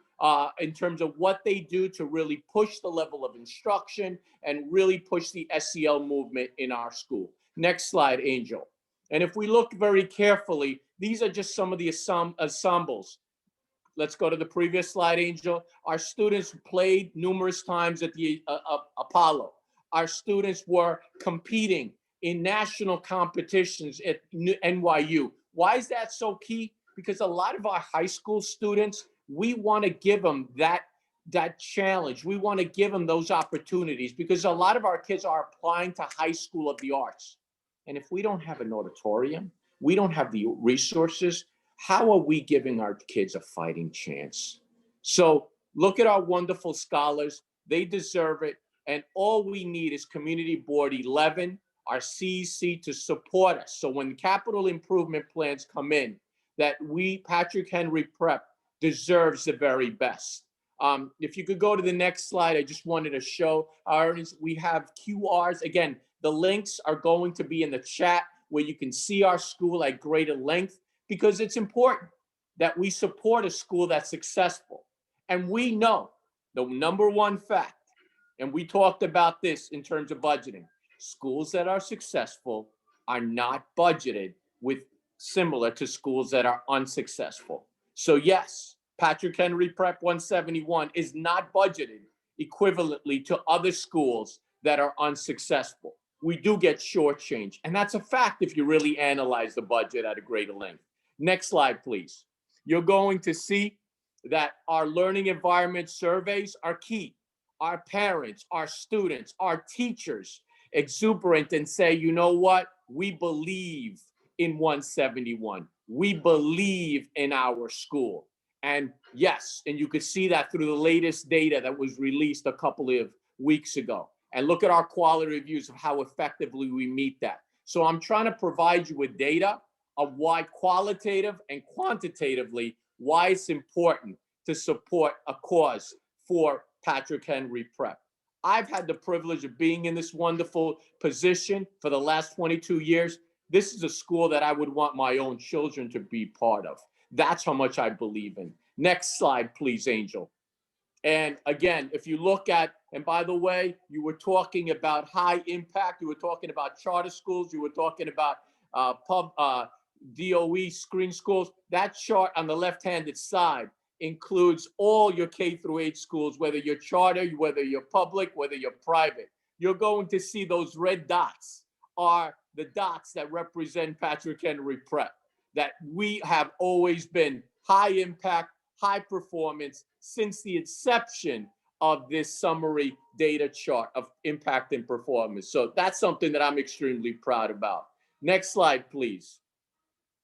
in terms of what they do to really push the level of instruction and really push the SEL movement in our school. Next slide, Angel. And if we look very carefully, these are just some of the ensembles. Let's go to the previous slide, Angel. Our students played numerous times at the Apollo. Our students were competing in national competitions at NYU. Why is that so key? Because a lot of our high school students, we want to give them that challenge. We want to give them those opportunities because a lot of our kids are applying to high school of the arts. And if we don't have an auditorium, we don't have the resources, how are we giving our kids a fighting chance? So look at our wonderful scholars. They deserve it. And all we need is Community Board 11, our CEC, to support us. So when capital improvement plans come in, that we, Patrick Henry Prep, deserves the very best. If you could go to the next slide, I just wanted to show we have QRs. Again, the links are going to be in the chat where you can see our school at greater length, because it's important that we support a school that's successful. And we know the number one fact, and we talked about this in terms of budgeting, schools that are successful are not budgeted with similar to schools that are unsuccessful. So yes, Patrick Henry Prep 171 is not budgeted equivalently to other schools that are unsuccessful. We do get shortchanged, and that's a fact if you really analyze the budget at a greater length. Next slide, please. You're going to see that our learning environment surveys are key. Our parents, our students, our teachers exuberant and say, you know what? We believe in 171. We believe in our school. And yes, and you could see that through the latest data that was released a couple of weeks ago. And look at our quality reviews of how effectively we meet that. So I'm trying to provide you with data of why qualitative and quantitatively, why it's important to support a cause for Patrick Henry Prep. I've had the privilege of being in this wonderful position for the last 22 years. This is a school that I would want my own children to be part of. That's how much I believe in. Next slide, please, Angel. And again, if you look at, and by the way, you were talking about high impact, you were talking about charter schools, you were talking about DOE screen schools, that chart on the left-handed side includes all your K through 8 schools, whether you're charter, whether you're public, whether you're private. You're going to see those red dots are the dots that represent Patrick Henry Prep, that we have always been high impact, high performance since the inception of this summary data chart of impact and performance. So that's something that I'm extremely proud about. Next slide, please.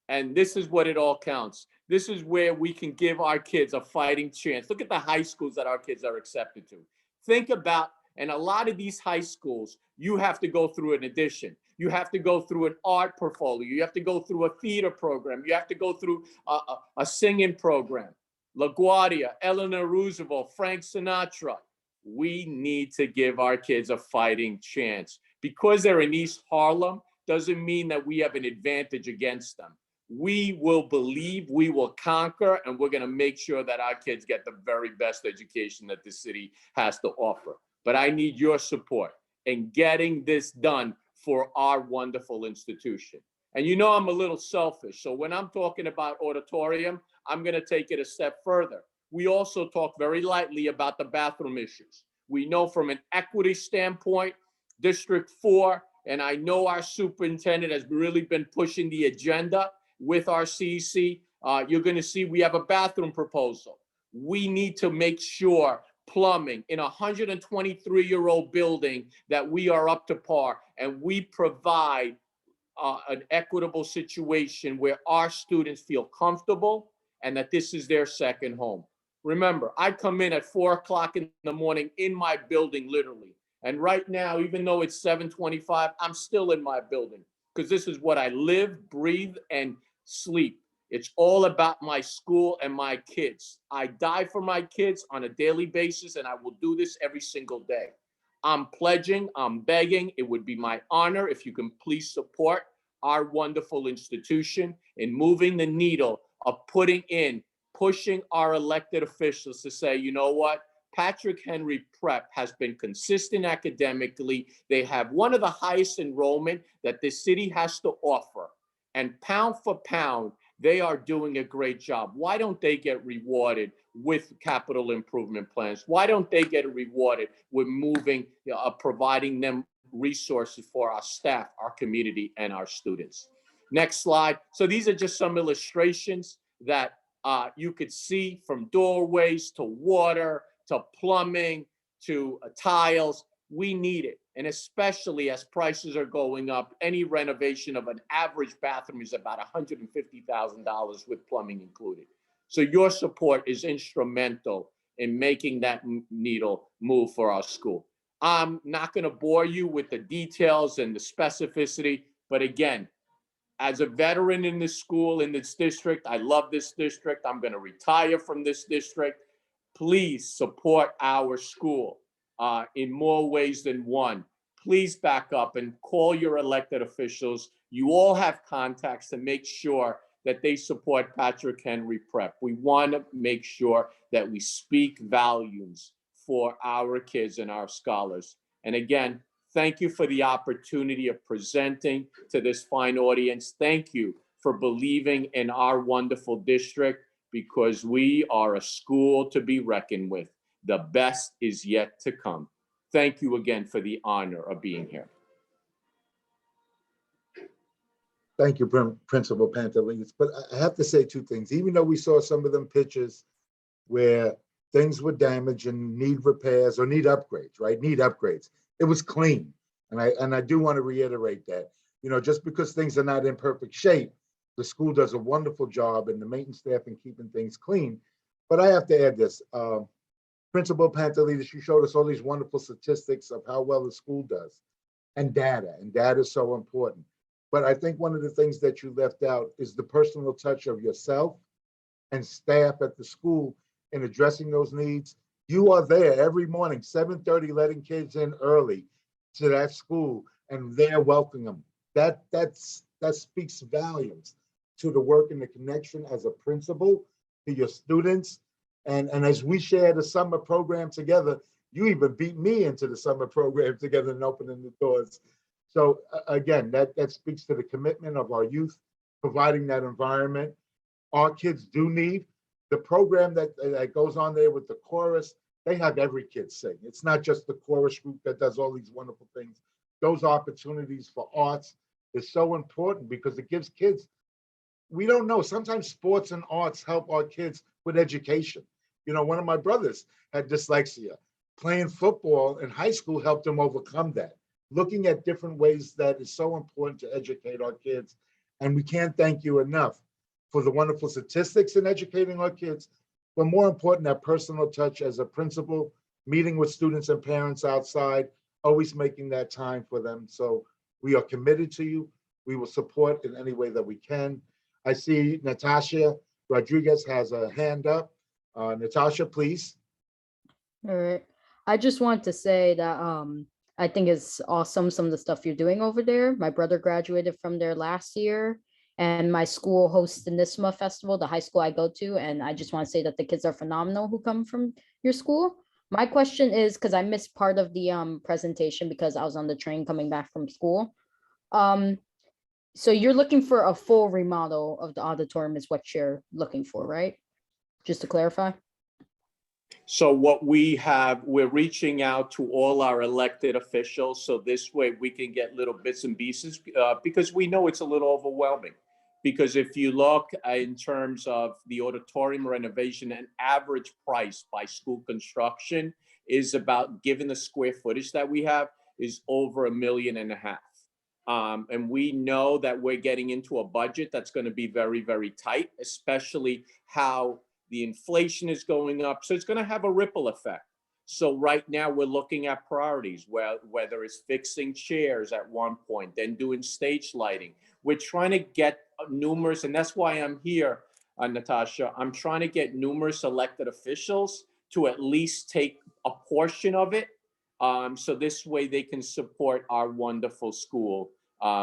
And this is what it all counts. This is where we can give our kids a fighting chance. Look at the high schools that our kids are accepted to. Think about, and a lot of these high schools, you have to go through an addition. You have to go through an art portfolio. You have to go through a theater program. You have to go through a singing program. LaGuardia, Eleanor Roosevelt, Frank Sinatra. We need to give our kids a fighting chance. Because they're in East Harlem doesn't mean that we have an advantage against them. We will believe, we will conquer, and we're going to make sure that our kids get the very best education that the city has to offer. But I need your support in getting this done for our wonderful institution. And you know I'm a little selfish, so when I'm talking about auditorium, I'm going to take it a step further. We also talk very lightly about the bathroom issues. We know from an equity standpoint, District 4, and I know our superintendent has really been pushing the agenda with our CEC. You're going to see we have a bathroom proposal. We need to make sure plumbing in a 123-year-old building that we are up to par, and we provide an equitable situation where our students feel comfortable and that this is their second home. Remember, I come in at 4 o'clock in the morning in my building, literally. And right now, even though it's 7:25, I'm still in my building because this is what I live, breathe, and sleep. It's all about my school and my kids. I die for my kids on a daily basis, and I will do this every single day. I'm pledging, I'm begging. It would be my honor if you can please support our wonderful institution in moving the needle of pushing our elected officials to say, you know what? Patrick Henry Prep has been consistent academically. They have one of the highest enrollment that the city has to offer. And pound for pound, they are doing a great job. Why don't they get rewarded with capital improvement plans? Why don't they get rewarded with providing them resources for our staff, our community, and our students? Next slide. So these are just some illustrations that you could see, from doorways to water, to plumbing, to tiles. We need it. And especially as prices are going up, any renovation of an average bathroom is about $150,000 with plumbing included. So your support is instrumental in making that needle move for our school. I'm not going to bore you with the details and the specificity, but again, as a veteran in this school, in this district, I love this district. I'm going to retire from this district. Please support our school in more ways than one. Please back up and call your elected officials. You all have contacts to make sure that they support Patrick Henry Prep. We want to make sure that we speak volumes for our kids and our scholars. And again, thank you for the opportunity of presenting to this fine audience. Thank you for believing in our wonderful district, because we are a school to be reckoned with. The best is yet to come. Thank you again for the honor of being here. Thank you, Principal Pantelis. But I have to say two things. Even though we saw some of them pictures where things were damaged and need repairs or need upgrades, right? Need upgrades. It was clean. And I do want to reiterate that, you know, just because things are not in perfect shape, the school does a wonderful job and the maintenance staff in keeping things clean. But I have to add this. Principal Pantelis, you showed us all these wonderful statistics of how well the school does, and data is so important. But I think one of the things that you left out is the personal touch of yourself and staff at the school in addressing those needs. You are there every morning, 7:30, letting kids in early to that school, and they're welcoming them. That speaks volumes to the work and the connection as a principal to your students. And as we share the summer program together, you even beat me into the summer program together and opening the doors. So again, that speaks to the commitment of our youth providing that environment. Our kids do need the program that goes on there with the chorus. They have every kid sing. It's not just the chorus group that does all these wonderful things. Those opportunities for arts is so important because it gives kids, we don't know, sometimes sports and arts help our kids with education. You know, one of my brothers had dyslexia. Playing football in high school helped him overcome that. Looking at different ways that is so important to educate our kids. And we can't thank you enough for the wonderful statistics in educating our kids, but more important, that personal touch as a principal, meeting with students and parents outside, always making that time for them. So we are committed to you. We will support in any way that we can. I see Natasha Rodriguez has a hand up. Natasha, please. All right. I just want to say that I think it's awesome some of the stuff you're doing over there. My brother graduated from there last year, and my school hosts the NISMA festival, the high school I go to, and I just want to say that the kids are phenomenal who come from your school. My question is, because I missed part of the presentation because I was on the train coming back from school. So you're looking for a full remodel of the auditorium is what you're looking for, right? Just to clarify. So what we have, we're reaching out to all our elected officials. So this way we can get little bits and pieces because we know it's a little overwhelming. Because if you look in terms of the auditorium renovation, an average price by school construction is about, given the square footage that we have, is over $1.5 million. And we know that we're getting into a budget that's going to be very, very tight, especially how the inflation is going up. So it's going to have a ripple effect. So right now we're looking at priorities, whether it's fixing chairs at one point, then doing stage lighting. We're trying to get numerous, and that's why I'm here, Natasha. I'm trying to get numerous elected officials to at least take a portion of it. So this way they can support our wonderful school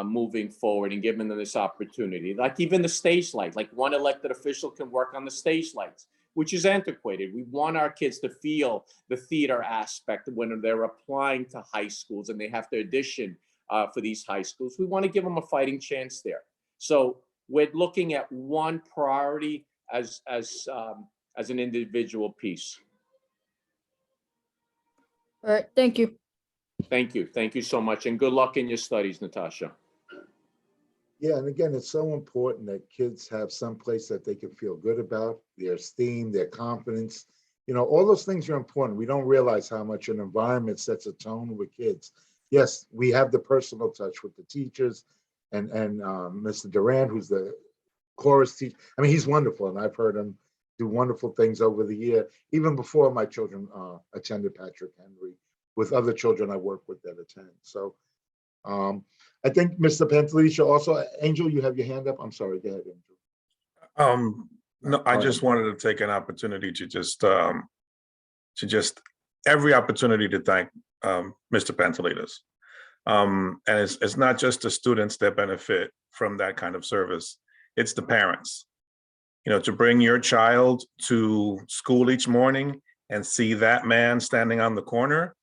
moving forward and giving them this opportunity. Like even the stage light, like one elected official can work on the stage lights, which is antiquated. We want our kids to feel the theater aspect when they're applying to high schools and they have to audition for these high schools. We want to give them a fighting chance there. So we're looking at one priority as an individual piece. All right, thank you. Thank you. Thank you so much. And good luck in your studies, Natasha. Yeah, and again, it's so important that kids have some place that they can feel good about, their esteem, their confidence. You know, all those things are important. We don't realize how much an environment sets a tone with kids. Yes, we have the personal touch with the teachers and Mr. Durant, who's the chorus teacher. I mean, he's wonderful, and I've heard him do wonderful things over the year, even before my children attended Patrick Henry, with other children I work with that attend. So I think Mr. Pantelicia also, Angel, you have your hand up. I'm sorry, go ahead, Angel. No, I just wanted to take an opportunity to just every opportunity to thank Mr. Pantelides. And it's not just the students that benefit from that kind of service, it's the parents. You know, to bring your child to school each morning and see that man standing on the corner.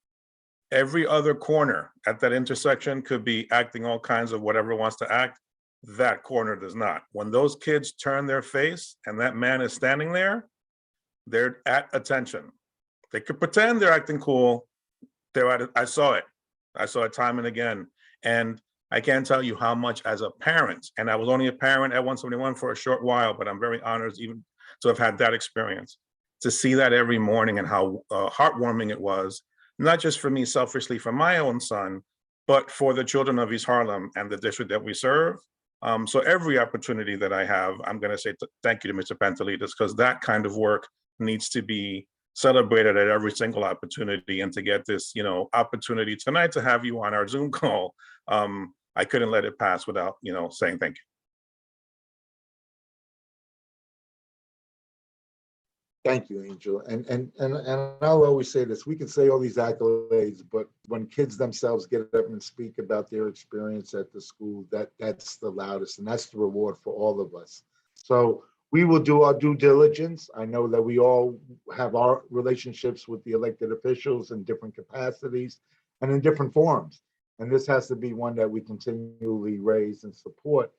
Every other corner at that intersection could be acting all kinds of whatever it wants to act. That corner does not. When those kids turn their face and that man is standing there, they're at attention. They could pretend they're acting cool. I saw it time and again. And I can't tell you how much as a parent, and I was only a parent at 171 for a short while, but I'm very honored even to have had that experience, to see that every morning and how heartwarming it was. Not just for me selfishly for my own son, but for the children of East Harlem and the district that we serve. So every opportunity that I have, I'm going to say thank you to Mr. Pantelides, because that kind of work needs to be celebrated at every single opportunity. And to get this, you know, opportunity tonight to have you on our Zoom call, I couldn't let it pass without, you know, saying thank you. Thank you, Angel. And I'll always say this, we can say all these accolades, but when kids themselves get up and speak about their experience at the school, that's the loudest, and that's the reward for all of us. So we will do our due diligence. I know that we all have our relationships with the elected officials in different capacities and in different forms. And this has to be one that we continually raise and support.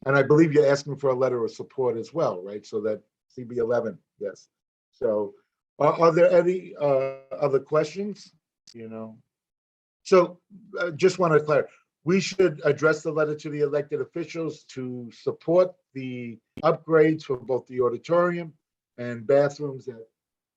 And I believe you're asking for a letter of support as well, right? So that CB11, yes. So are there any other questions? You know, so just want to clarify, we should address the letter to the elected officials to support the upgrades for both the auditorium and bathrooms at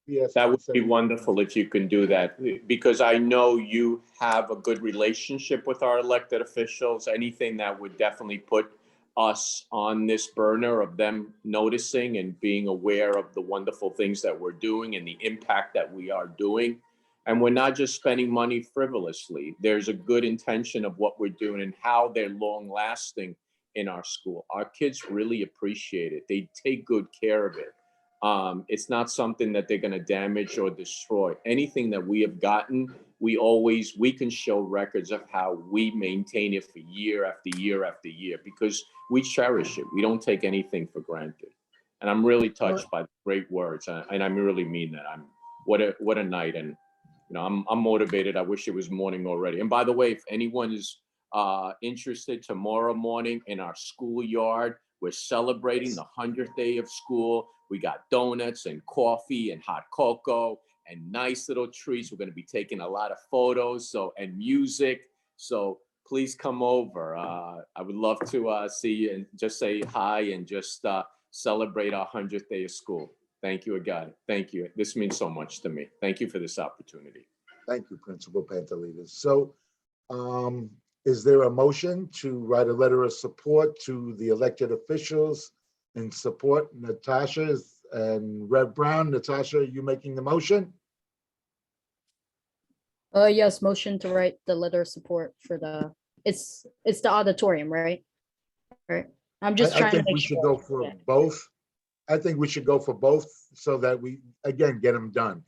PS. That would be wonderful if you can do that, because I know you have a good relationship with our elected officials. Anything that would definitely put us on this burner of them noticing and being aware of the wonderful things that we're doing and the impact that we are doing. And we're not just spending money frivolously. There's a good intention of what we're doing and how they're long lasting in our school. Our kids really appreciate it. They take good care of it. It's not something that they're going to damage or destroy. Anything that we have gotten, we can show records of how we maintain it for year after year after year, because we cherish it. We don't take anything for granted. And I'm really touched by the great words, and I really mean that. What a night, and I'm motivated. I wish it was morning already. And by the way, if anyone is interested, tomorrow morning in our schoolyard, we're celebrating the 100th day of school. We got donuts and coffee and hot cocoa and nice little treats. We're going to be taking a lot of photos, and music. So please come over. I would love to see you and just say hi and just celebrate our 100th day of school. Thank you again. Thank you. This means so much to me. Thank you for this opportunity. Thank you, Principal Pantelides. So is there a motion to write a letter of support to the elected officials and support Natasha and Rev Brown? Natasha, are you making the motion? Yes, motion to write the letter of support for it's the auditorium, right? Right. I'm just I trying to think make we should sure. go for Yeah. both. I think we should go for both so that we, again, get them done.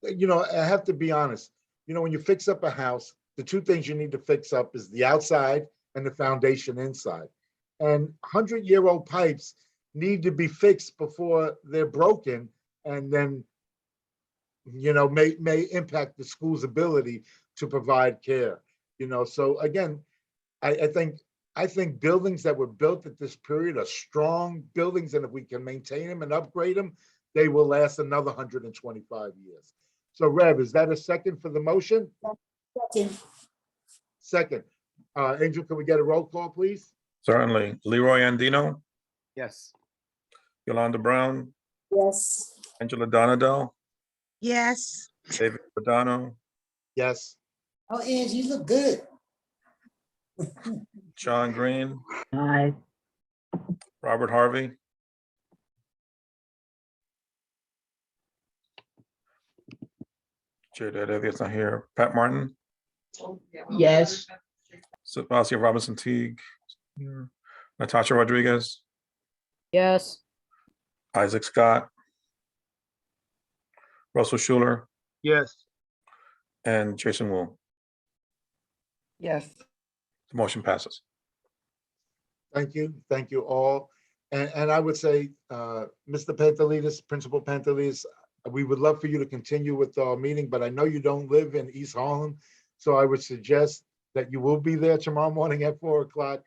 I have to be honest, when you fix up a house, the two things you need to fix up is the outside and the foundation inside. And 100-year-old pipes need to be fixed before they're broken, and then, may impact the school's ability to provide care. So again, I think buildings that were built at this period are strong buildings, and if we can maintain them and upgrade them, they will last another 125 years. So Rev, is that a second for the motion? Second. Angel, can we get a roll call, please? Certainly. Leroy Andino, Yes. Yolanda Brown, Yes. Angela Donadell, Yes. David Padano, Yes. Oh, Angie, you look good. Sean Green, Aye. Robert Harvey, Chair Dadevia not here, Pat Martin, Yes. Sebastian Robinson Teague, here. Natasha Rodriguez, Yes. Isaac Scott, Russell Schuler, Yes. and Jason Wu. Yes. The motion passes. Thank you. Thank you all. And I would say, Mr. Pantelides, Principal Pantelides, we would love for you to continue with our meeting, but I know you don't live in East Harlem. So I would suggest that you will be there tomorrow morning at 4 o'clock.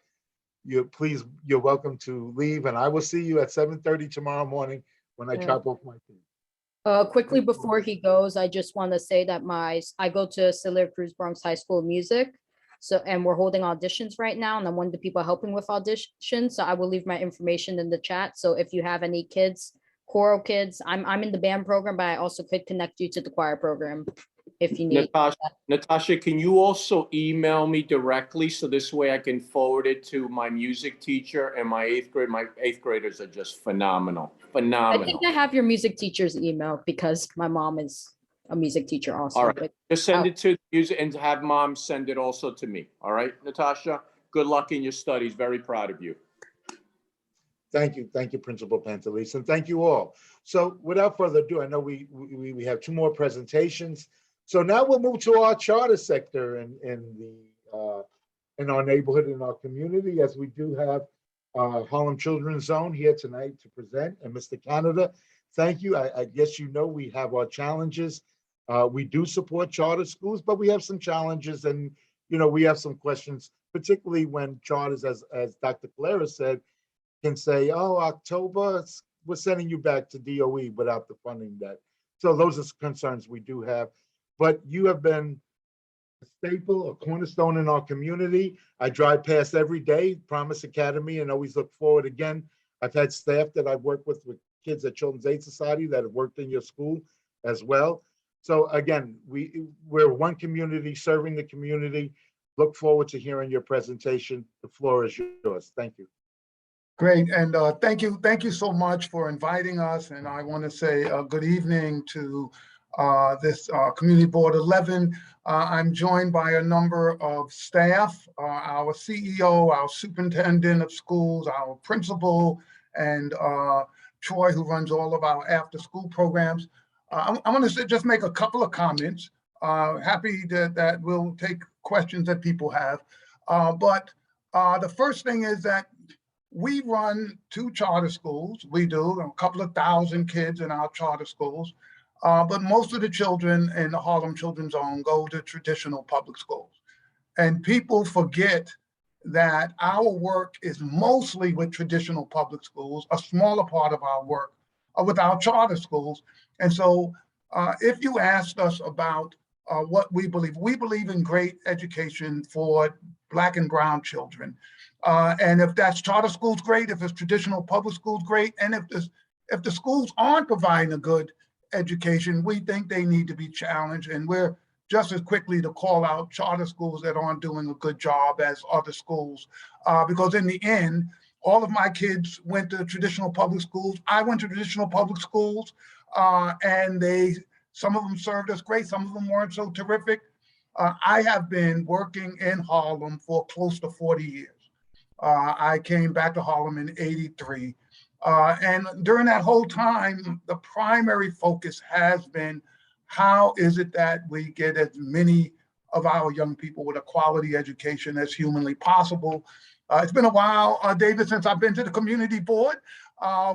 You're welcome to leave, and I will see you at 7:30 tomorrow morning when I Yeah. drop off my team. Quickly before he goes, I just want to say that I go to Celia Cruz Bronx High School of Music. So, and we're holding auditions right now, and I'm one of the people helping with auditions. So I will leave my information in the chat. So if you have any kids, choral kids, I'm in the band program, but I also could connect you to the choir program if you need. Natasha, can you also email me directly so this way I can forward it to my music teacher and my 8th grade? My 8th graders are just phenomenal. I think I have your music teacher's email because my mom is a music teacher also. All right, but- just send it to music and have mom send it also to me. All right, Natasha, good luck in your studies. Very proud of you. Thank you, Principal Pantelides, and thank you all. So without further ado, I know we have 2 more presentations. So now we'll move to our charter sector in our neighborhood, in our community, as we do have Harlem Children's Zone here tonight to present. And Mr. Canada, thank you. I guess we have our challenges. We do support charter schools, but we have some challenges, and we have some questions, particularly when charters, as Dr. Calera said, can say, oh, October, we're sending you back to DOE without the funding that. So those are concerns we do have. But you have been a staple, a cornerstone in our community. I drive past every day, Promise Academy, and always look forward again. I've had staff that I've worked with kids at Children's Aid Society that have worked in your school as well. So again, we're one community serving the community. Look forward to hearing your presentation. The floor is yours. Thank you. Great, and thank you so much for inviting us. And I want to say good evening to this Community Board 11. I'm joined by a number of staff, our CEO, our superintendent of schools, our principal, and Troy, who runs all of our after-school programs. I want to just make a couple of comments. Happy that we'll take questions that people have. But the first thing is that we run 2 charter schools. We do a couple of thousand kids in our charter schools, but most of the children in the Harlem Children's Zone go to traditional public schools. And people forget that our work is mostly with traditional public schools. A smaller part of our work are with our charter schools. And so if you asked us about what we believe in great education for Black and brown children. And if that's charter schools, great. If it's traditional public schools, great. And if the schools aren't providing a good education, we think they need to be challenged. And we're just as quickly to call out charter schools that aren't doing a good job as other schools. Because in the end, all of my kids went to traditional public schools. I went to traditional public schools, and some of them served us great. Some of them weren't so terrific. I have been working in Harlem for close to 40 years. I came back to Harlem in '83. And during that whole time, the primary focus has been, how is it that we get as many of our young people with a quality education as humanly possible? It's been a while, David, since I've been to the community board.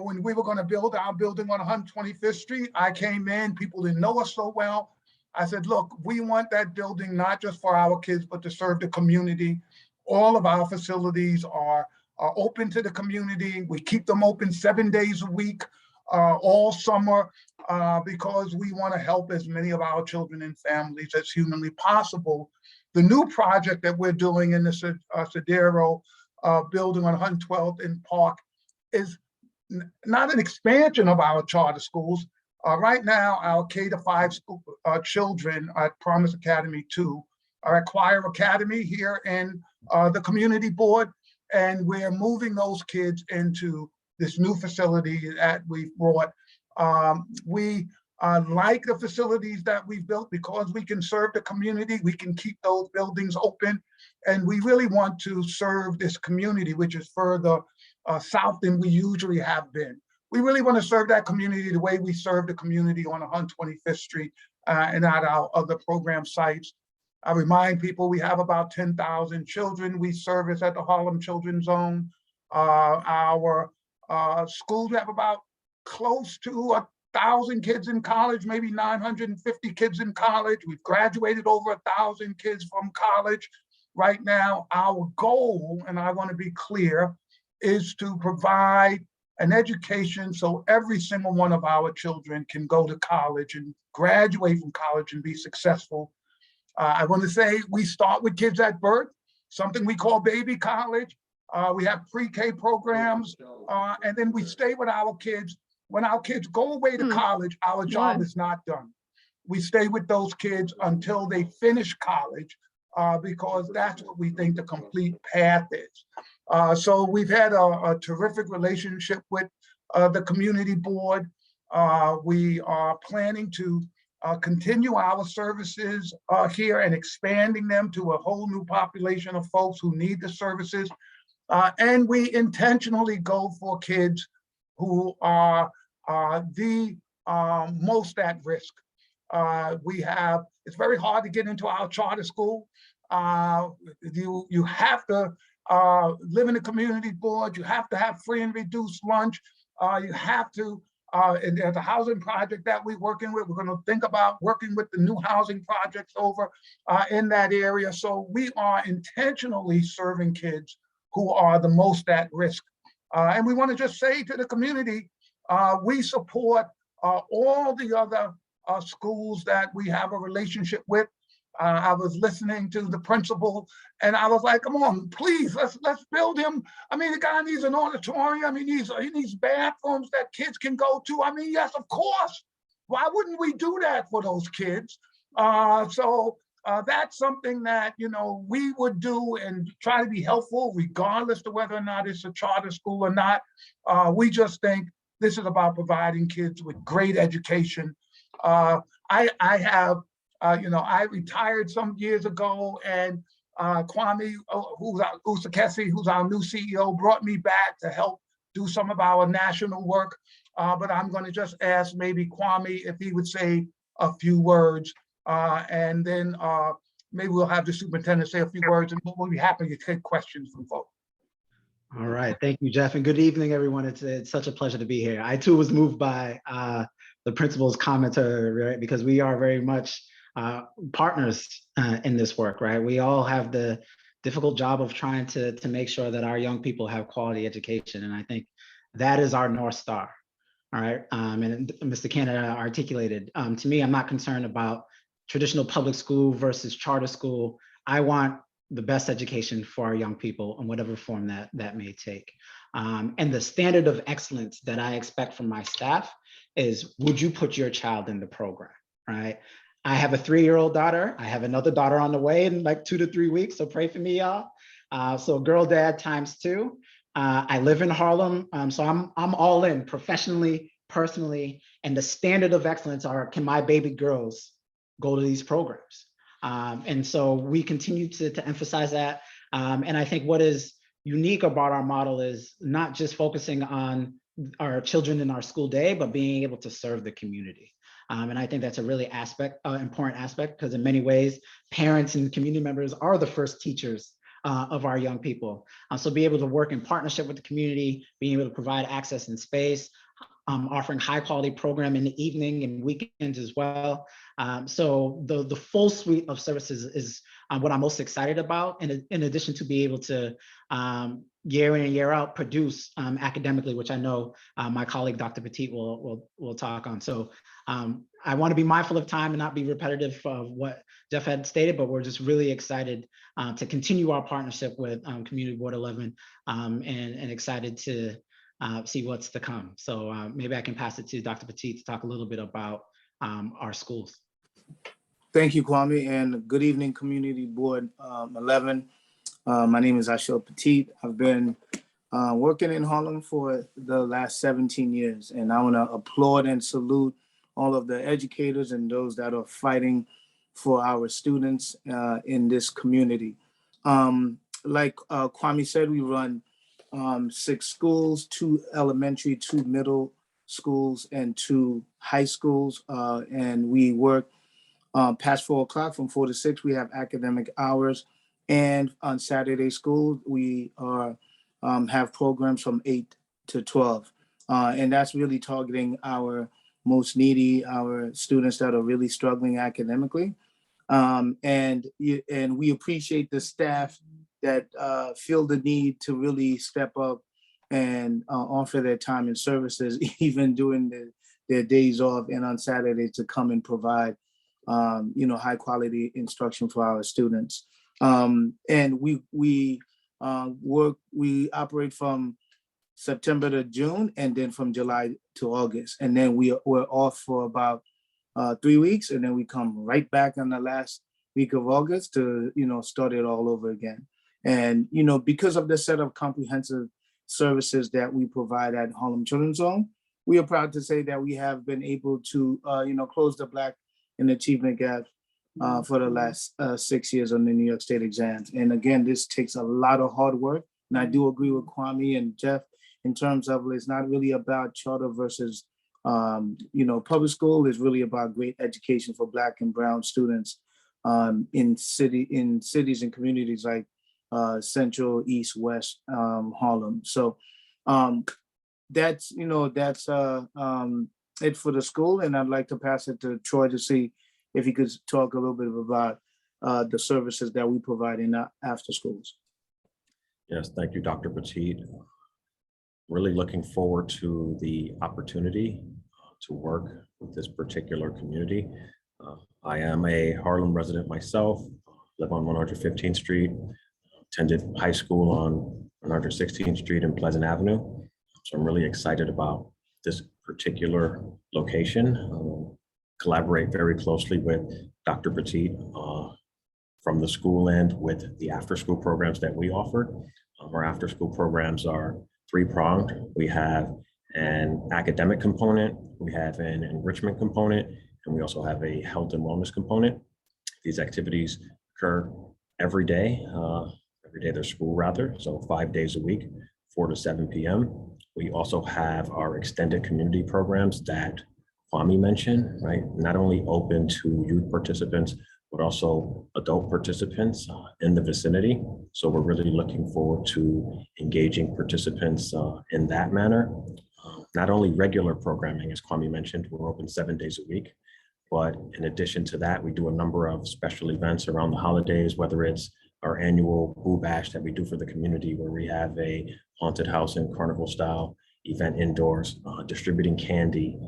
When we were going to build our building on 125th Street, I came in, people didn't know us so well. I said, look, we want that building not just for our kids, but to serve the community. All of our facilities are open to the community. We keep them open 7 days a week, all summer, because we want to help as many of our children and families as humanly possible. The new project that we're doing in the Sodero building on 112th and Park is not an expansion of our charter schools. Right now, our K-5 school children at Promise Academy 2 are at Choir Academy here in the community board, and we're moving those kids into this new facility that we've brought. We like the facilities that we've built because we can serve the community, we can keep those buildings open, and we really want to serve this community, which is further south than we usually have been. We really want to serve that community the way we serve the community on 125th Street and at our other program sites. I remind people we have about 10,000 children we service at the Harlem Children's Zone. Our schools have about close to 1,000 kids in college, maybe 950 kids in college. We've graduated over 1,000 kids from college. Right now, our goal, and I want to be clear, is to provide an education so every single one of our children can go to college and graduate from college and be successful. I want to say we start with kids at birth, something we call baby college. We have pre-K programs, and then we stay with our kids. When our kids go away to college, our job is not done. We stay with those kids until they finish college, because that's what we think the complete path is. So we've had a terrific relationship with the community board. We are planning to continue our services here and expanding them to a whole new population of folks who need the services. And we intentionally go for kids who are the most at risk. It's very hard to get into our charter school. You have to live in a community board. You have to have free and reduced lunch. You have to, and there's a housing project that we're working with. We're going to think about working with the new housing projects over in that area. So we are intentionally serving kids who are the most at risk. And we want to just say to the community, we support all the other schools that we have a relationship with. I was listening to the principal and I was like, come on, please, let's build him. I mean, the guy needs an auditorium. He needs bathrooms that kids can go to. I mean, yes, of course. Why wouldn't we do that for those kids? So that's something that, you know, we would do and try to be helpful regardless of whether or not it's a charter school or not. We just think this is about providing kids with great education. I have, you know, I retired some years ago, and Kwame Usakesi, who's our new CEO, brought me back to help do some of our national work. But I'm going to just ask maybe Kwame if he would say a few words, and then maybe we'll have the superintendent say a few words, and we'll be happy to take questions from folks. All right, thank you, Jeff, and good evening, everyone. It's such a pleasure to be here. I too was moved by the principal's commentary, right? Because we are very much partners in this work, right? We all have the difficult job of trying to make sure that our young people have quality education, and I think that is our North Star. All right, and Mr. Canada articulated. To me, I'm not concerned about traditional public school versus charter school. I want the best education for our young people in whatever form that may take. And the standard of excellence that I expect from my staff is, would you put your child in the program, right? I have a 3-year-old daughter. I have another daughter on the way in like 2 to 3 weeks, so pray for me, y'all. So girl dad ×2. I live in Harlem, so I'm all in professionally, personally, and the standard of excellence are, can my baby girls go to these programs? And so we continue to emphasize that. And I think what is unique about our model is not just focusing on our children in our school day, but being able to serve the community. And I think that's a really important aspect, because in many ways, parents and community members are the first teachers of our young people. So be able to work in partnership with the community, being able to provide access and space, offering high quality program in the evening and weekends as well. So the full suite of services is what I'm most excited about, in addition to be able to year in and year out produce academically, which I know my colleague Dr. Petit will talk on. So I want to be mindful of time and not be repetitive of what Jeff had stated, but we're just really excited to continue our partnership with Community Board 11 and excited to see what's to come. So maybe I can pass it to Dr. Petit to talk a little bit about our schools. Thank you, Kwame, and good evening, Community Board 11. My name is Ashil Petit. I've been working in Harlem for the last 17 years, and I want to applaud and salute all of the educators and those that are fighting for our students in this community. Like Kwame said, we run 6 schools, 2 elementary, 2 middle schools, and 2 high schools. And we work past 4 o'clock from 4 to 6. We have academic hours. And on Saturday school, we are have programs from 8 to 12. And that's really targeting our most needy, our students that are really struggling academically. And we appreciate the staff that feel the need to really step up and offer their time and services, even during their days off and on Saturday, to come and provide, high quality instruction for our students. And we operate from September to June, and then from July to August. And then we're off for about 3 weeks, and then we come right back on the last week of August to, start it all over again. And, because of the set of comprehensive services that we provide at Harlem Children's Home, we are proud to say that we have been able to, close the Black and Achievement Gap for the last 6 years on the New York State exams. And again, this takes a lot of hard work. And I do agree with Kwame and Jeff in terms of, it's not really about charter versus, public school. Is really about great education for Black and Brown students in cities and communities like Central, East, West Harlem. So that's it for the school. And I'd like to pass it to Troy to see if he could talk a little bit about the services that we provide in after schools. Yes, thank you, Dr. Petit. really looking forward to the opportunity to work with this particular community. I am a Harlem resident myself, live on 115th Street, attended high school on 116th Street and Pleasant Avenue. So I'm really excited about this particular location. Collaborate very closely with Dr. Petit from the school end with the after-school programs that we offer. Our after-school programs are three-pronged. We have an academic component, we have an enrichment component, and we also have a health and wellness component. These activities occur every day there's school rather, so 5 days a week, 4 to 7 p.m. We also have our extended community programs that Kwame mentioned, right? Not only open to youth participants, but also adult participants in the vicinity. So we're really looking forward to engaging participants in that manner. Not only regular programming, as Kwame mentioned, we're open 7 days a week, but in addition to that, we do a number of special events around the holidays, whether it's our annual Boo Bash that we do for the community, where we have a haunted house and carnival style event indoors, distributing candy,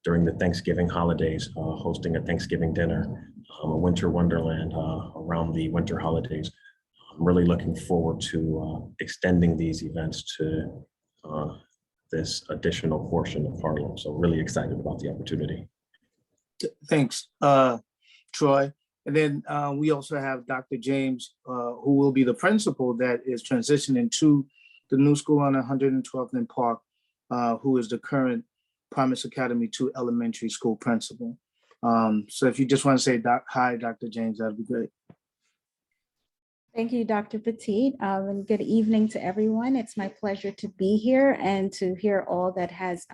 during the Thanksgiving holidays, hosting a Thanksgiving dinner, a winter wonderland around the winter holidays. I'm really looking forward to extending these events to this additional portion of Harlem. So really excited about the opportunity. Thanks, Troy. And then we also have Dr. James, who will be the principal that is transitioning to the new school on 112th and Park, who is the current Promise Academy 2 elementary school principal. So if you just want to say hi, Dr. James, that'd be great. Thank you, Dr. Petit, and good evening to everyone. It's my pleasure to be here and to hear all that has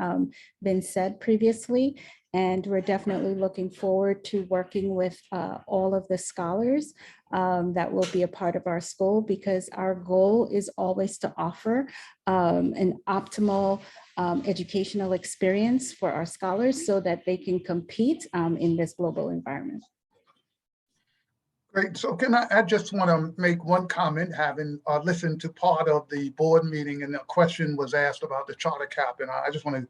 been said previously. And we're definitely looking forward to working with all of the scholars that will be a part of our school, because our goal is always to offer an optimal educational experience for our scholars so that they can compete in this global environment. Great. So I just want to make one comment, having listened to part of the board meeting, and a question was asked about the charter cap, and I just want to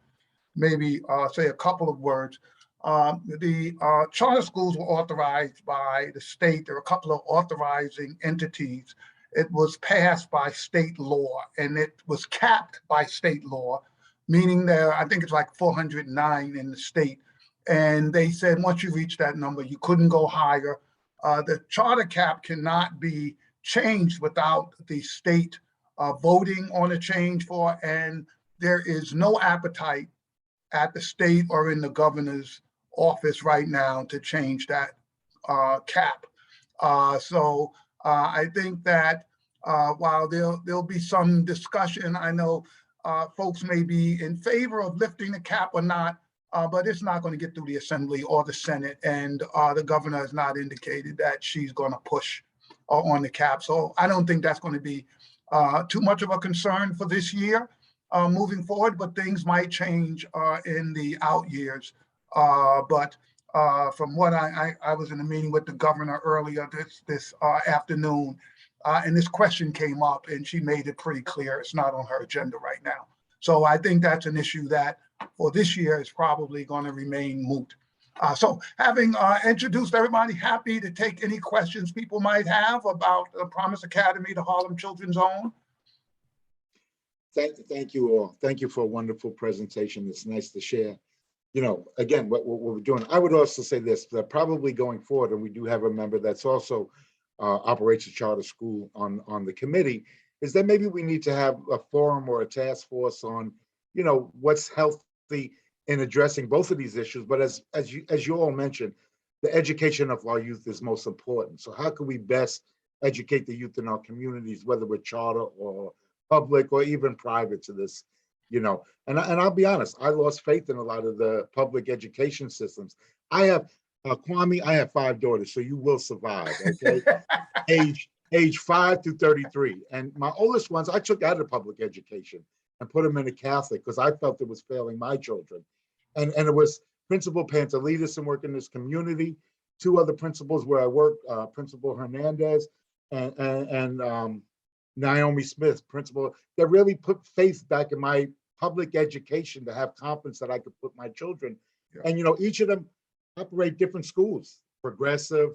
maybe say a couple of words. The charter schools were authorized by the state. There are a couple of authorizing entities. It was passed by state law, and it was capped by state law, meaning there, I think it's like 409 in the state. And they said, once you reach that number, you couldn't go higher. The charter cap cannot be changed without the state voting on a change for, and there is no appetite at the state or in the governor's office right now to change that cap. So I think that while there'll be some discussion, I know folks may be in favor of lifting the cap or not, but it's not going to get through the Assembly or the Senate, and the governor has not indicated that she's going to push on the cap. So I don't think that's going to be too much of a concern for this year moving forward, but things might change in the out years. But from what I was in a meeting with the governor earlier this afternoon, and this question came up, and she made it pretty clear it's not on her agenda right now. So I think that's an issue that for this year is probably going to remain moot. So having introduced everybody, happy to take any questions people might have about the Promise Academy, the Harlem Children's Own. Thank you all. Thank you for a wonderful presentation. It's nice to share, you know, again, what we're doing. I would also say this, that probably going forward, and we do have a member that's also operates a charter school on the committee, is that maybe we need to have a forum or a task force on, you know, what's healthy in addressing both of these issues. But as you all mentioned, the education of our youth is most important. So how can we best educate the youth in our communities, whether we're charter or public or even private to this, you know? And I'll be honest, I lost faith in a lot of the public education systems. I have, Kwame, I have 5 daughters, so you will survive, okay? age 5 through 33. And my oldest ones, I took out of public education and put them in a Catholic because I felt it was failing my children. And it was Principal Pantelides and work in this community, 2 other principals where I work, Principal Hernandez and Naomi Smith, principal, that really put faith back in my public education to have confidence that I could put my children. And, each of them operate different schools, progressive,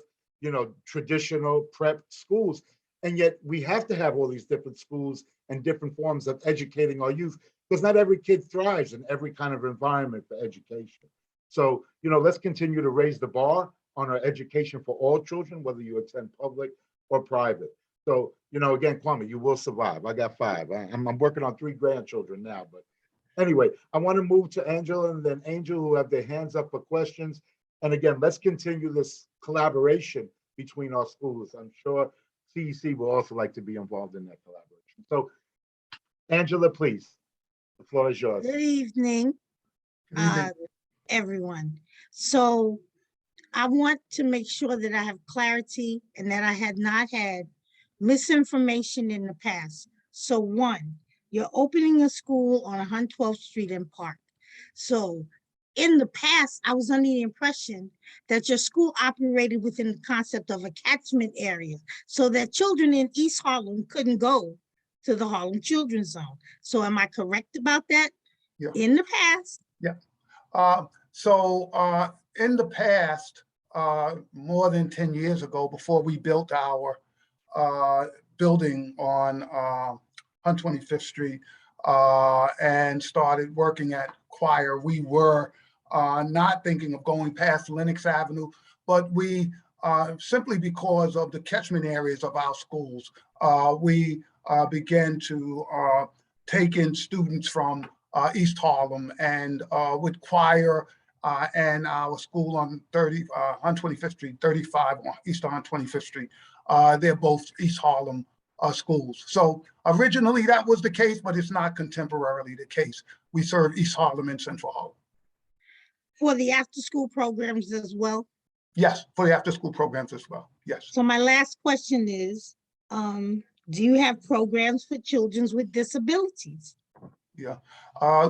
traditional prep schools. And yet we have to have all these different schools and different forms of educating our youth, because not every kid thrives in every kind of environment for education. So, let's continue to raise the bar on our education for all children, whether you attend public or private. So, again, Kwame, you will survive. I got 5. I'm working on 3 grandchildren now. But anyway, I want to move to Angela and then Angel, who have their hands up for questions. And again, let's continue this collaboration between our schools. I'm sure CEC will also like to be involved in that collaboration. So, Angela, please, the floor is yours. Good evening, everyone. So I want to make sure that I have clarity and that I had not had misinformation in the past. So 1, you're opening a school on 112th Street in Park. So in the past, I was under the impression that your school operated within the concept of a catchment area so that children in East Harlem couldn't go to the Harlem Children's Zone. So am I correct about that? Yeah. In the past? Yeah. In the past, more than 10 years ago, before we built our building on 125th Street and started working at Choir, we were not thinking of going past Lenox Avenue, but we simply because of the catchment areas of our schools, we began to take in students from East Harlem, and with Choir and our school on 125th Street, 35 on East 125th Street, they're both East Harlem schools. So originally that was the case, but it's not contemporarily the case. We serve East Harlem and Central Harlem. For the after-school programs as well? Yes, for the after-school programs as well, yes. So my last question is, do you have programs for children with disabilities? Yeah,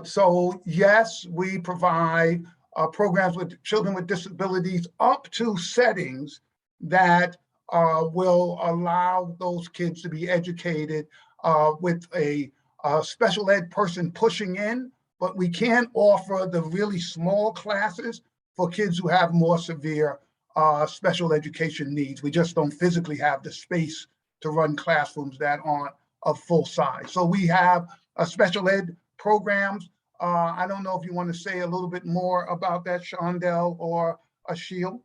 so yes, we provide programs with children with disabilities up to settings that will allow those kids to be educated with a special ed person pushing in, but we can't offer the really small classes for kids who have more severe special education needs. We just don't physically have the space to run classrooms that aren't of full size. So we have special ed programs. I don't know if you want to say a little bit more about that, Shondell or Ashil.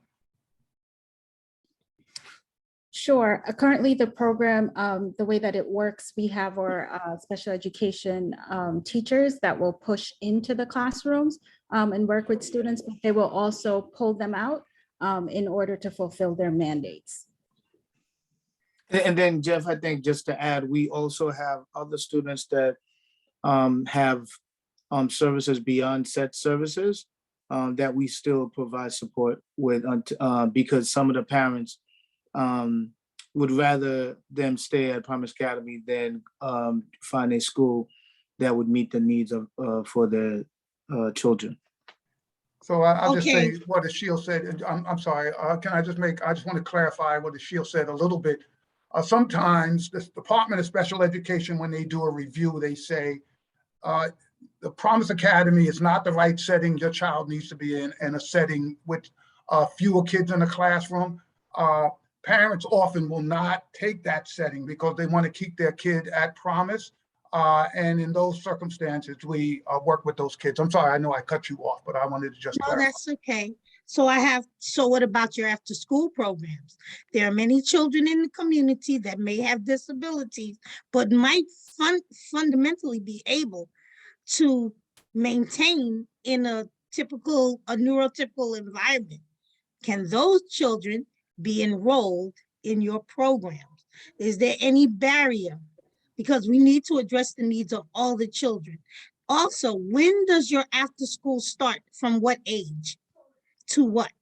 Sure. Currently, the program, the way that it works, we have our special education teachers that will push into the classrooms and work with students, but they will also pull them out in order to fulfill their mandates. And then Jeff, I think just to add, we also have other students that have services beyond set services that we still provide support with because some of the parents would rather them stay at Promise Academy than find a school that would meet the needs of for their children. So I'll just say what Ashil said. I'm sorry. Can I just want to clarify what Ashil said a little bit. Sometimes the Department of Special Education, when they do a review, they say the Promise Academy is not the right setting your child needs to be in, and a setting with fewer kids in the classroom. Parents often will not take that setting because they want to keep their kid at Promise. And in those circumstances, we work with those kids. I'm sorry, I know I cut you off, but I wanted to just clarify. No, that's okay. So what about your after school programs? There are many children in the community that may have disabilities, but might fundamentally be able to maintain in a neurotypical environment. Can those children be enrolled in your programs? Is there any barrier? Because we need to address the needs of all the children. Also, when does your after school start? From what age to what?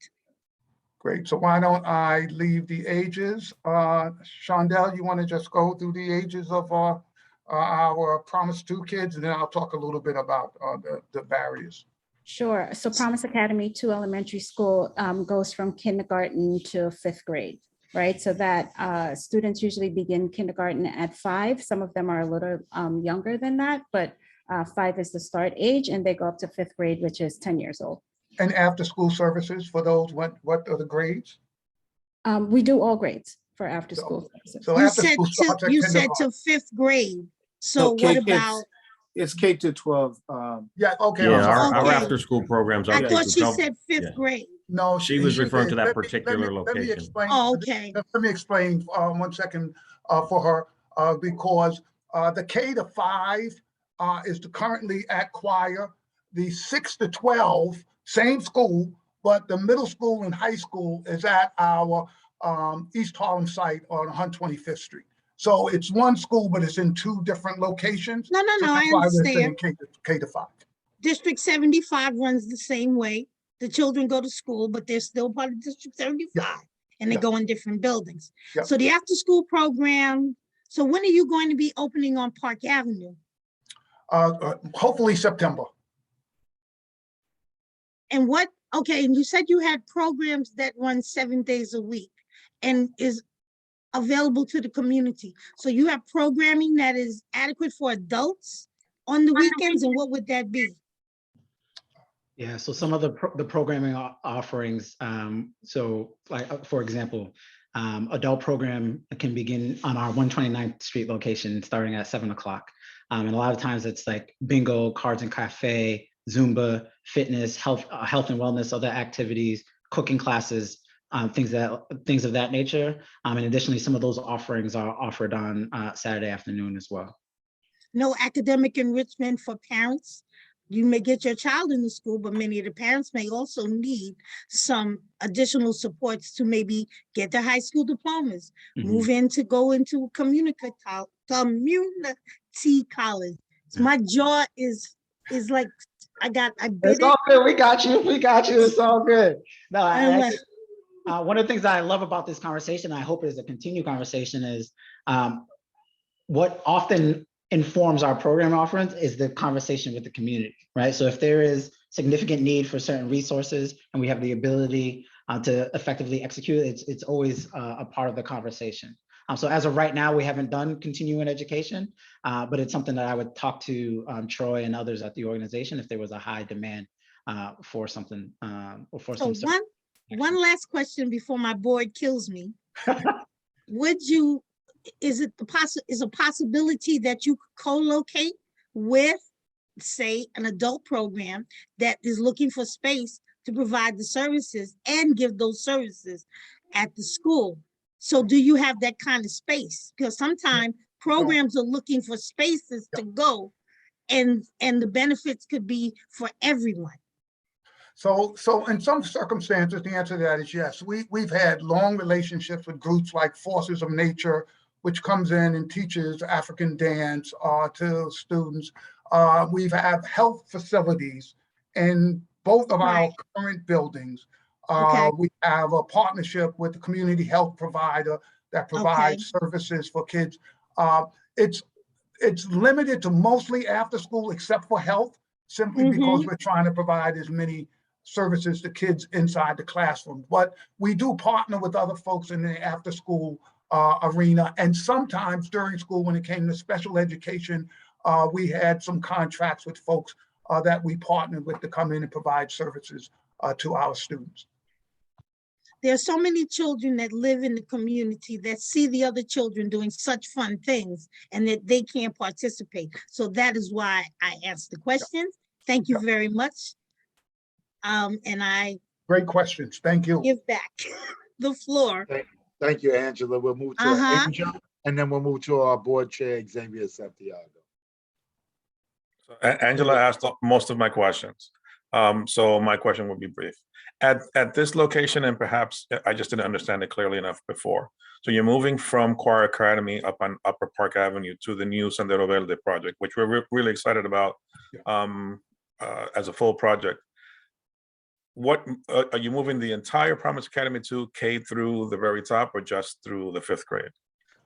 Great. So why don't I leave the ages? Shondell, you want to just go through the ages of our Promise 2 kids, and then I'll talk a little bit about the barriers. Sure. So Promise Academy 2 elementary school goes from kindergarten to 5th grade. right? So that students usually begin kindergarten at 5. Some of them are a little younger than that, but 5 is the start age, and they go up to 5th grade, which is 10 years old. And after-school services for those, what are the grades? We do all grades for after-school services. So You said after-school to, starts at you said kindergarten. to 5th grade. So No, what K- about, It's K to 12. Yeah, okay. I'm Yeah, sorry. our Okay. after-school programs are I K thought through she 12. said 5th Yeah. grade. No, She was referring to that let me- particular let me location. explain. Oh, okay. Let me explain 1 second for her, because the K to 5 is currently at choir. The 6 to 12, same school, but the middle school and high school is at our East Harlem site on 125th Street. So it's one school, but it's in 2 different locations. No, So I that's why we're saying understand. K to 5. District 75 runs the same way. The children go to school, but they're still part of District 75. And they Yeah. go in different buildings. Yeah. So the after-school program, so when are you going to be opening on Park Avenue? Hopefully September. And what, okay, and you said you had programs that run 7 days a week and is available to the community. So you have programming that is adequate for adults on the weekends, and what would that be? Yeah, so some of the programming offerings, so like, for example, adult program can begin on our 129th Street location, starting at 7 o'clock. And a lot of times it's like bingo, cards and cafe, Zumba, fitness, health and wellness, other activities, cooking classes, things of that nature. And additionally, some of those offerings are offered on Saturday afternoon as well. No academic enrichment for parents? You may get your child in the school, but many of the parents may also need some additional supports to maybe get their high school diplomas, move in to go into community college. So my jaw is like, I bit It's it. all good. We got you. It's all good. No, I'm like, one of the things that I love about this conversation, I hope it is a continued conversation, is what often informs our program offerings is the conversation with the community, right? So if there is significant need for certain resources and we have the ability to effectively execute, it's always a part of the conversation. So as of right now, we haven't done continuing education, but it's something that I would talk to Troy and others at the organization if there was a high demand for something or for so some. one last question before my board kills me. Is a possibility that you could co-locate with, say, an adult program that is looking for space to provide the services and give those services at the school? So do you have that kind of space? Because sometimes programs are looking for spaces to go, and the benefits could be for everyone. So in some circumstances, the answer to that is yes. We've had long relationships with groups like Forces of Nature, which comes in and teaches African dance to students. We've had health facilities in both of our current buildings. We have a partnership with the community health provider that provides services for kids. It's limited to mostly after school, except for health, simply because we're trying to provide as many services to kids inside the classroom. But we do partner with other folks in the after school arena. And sometimes during school, when it came to special education, we had some contracts with folks that we partnered with to come in and provide services to our students. There are so many children that live in the community that see the other children doing such fun things and that they can't participate. So that is why I asked the questions. Thank you very much. And I Great questions. Thank you. give back the floor. Thank you, Angela. We'll move to Angel, and then we'll move to our board chair, Xavier Santiago. Angela asked most of my questions. So my question would be brief. At this location, and perhaps I just didn't understand it clearly enough before. So you're moving from Choir Academy up on Upper Park Avenue to the new Sendero Verde project, which we're really excited about as a full project. What are you moving the entire Promise Academy to K through the very top, or just through the 5th grade?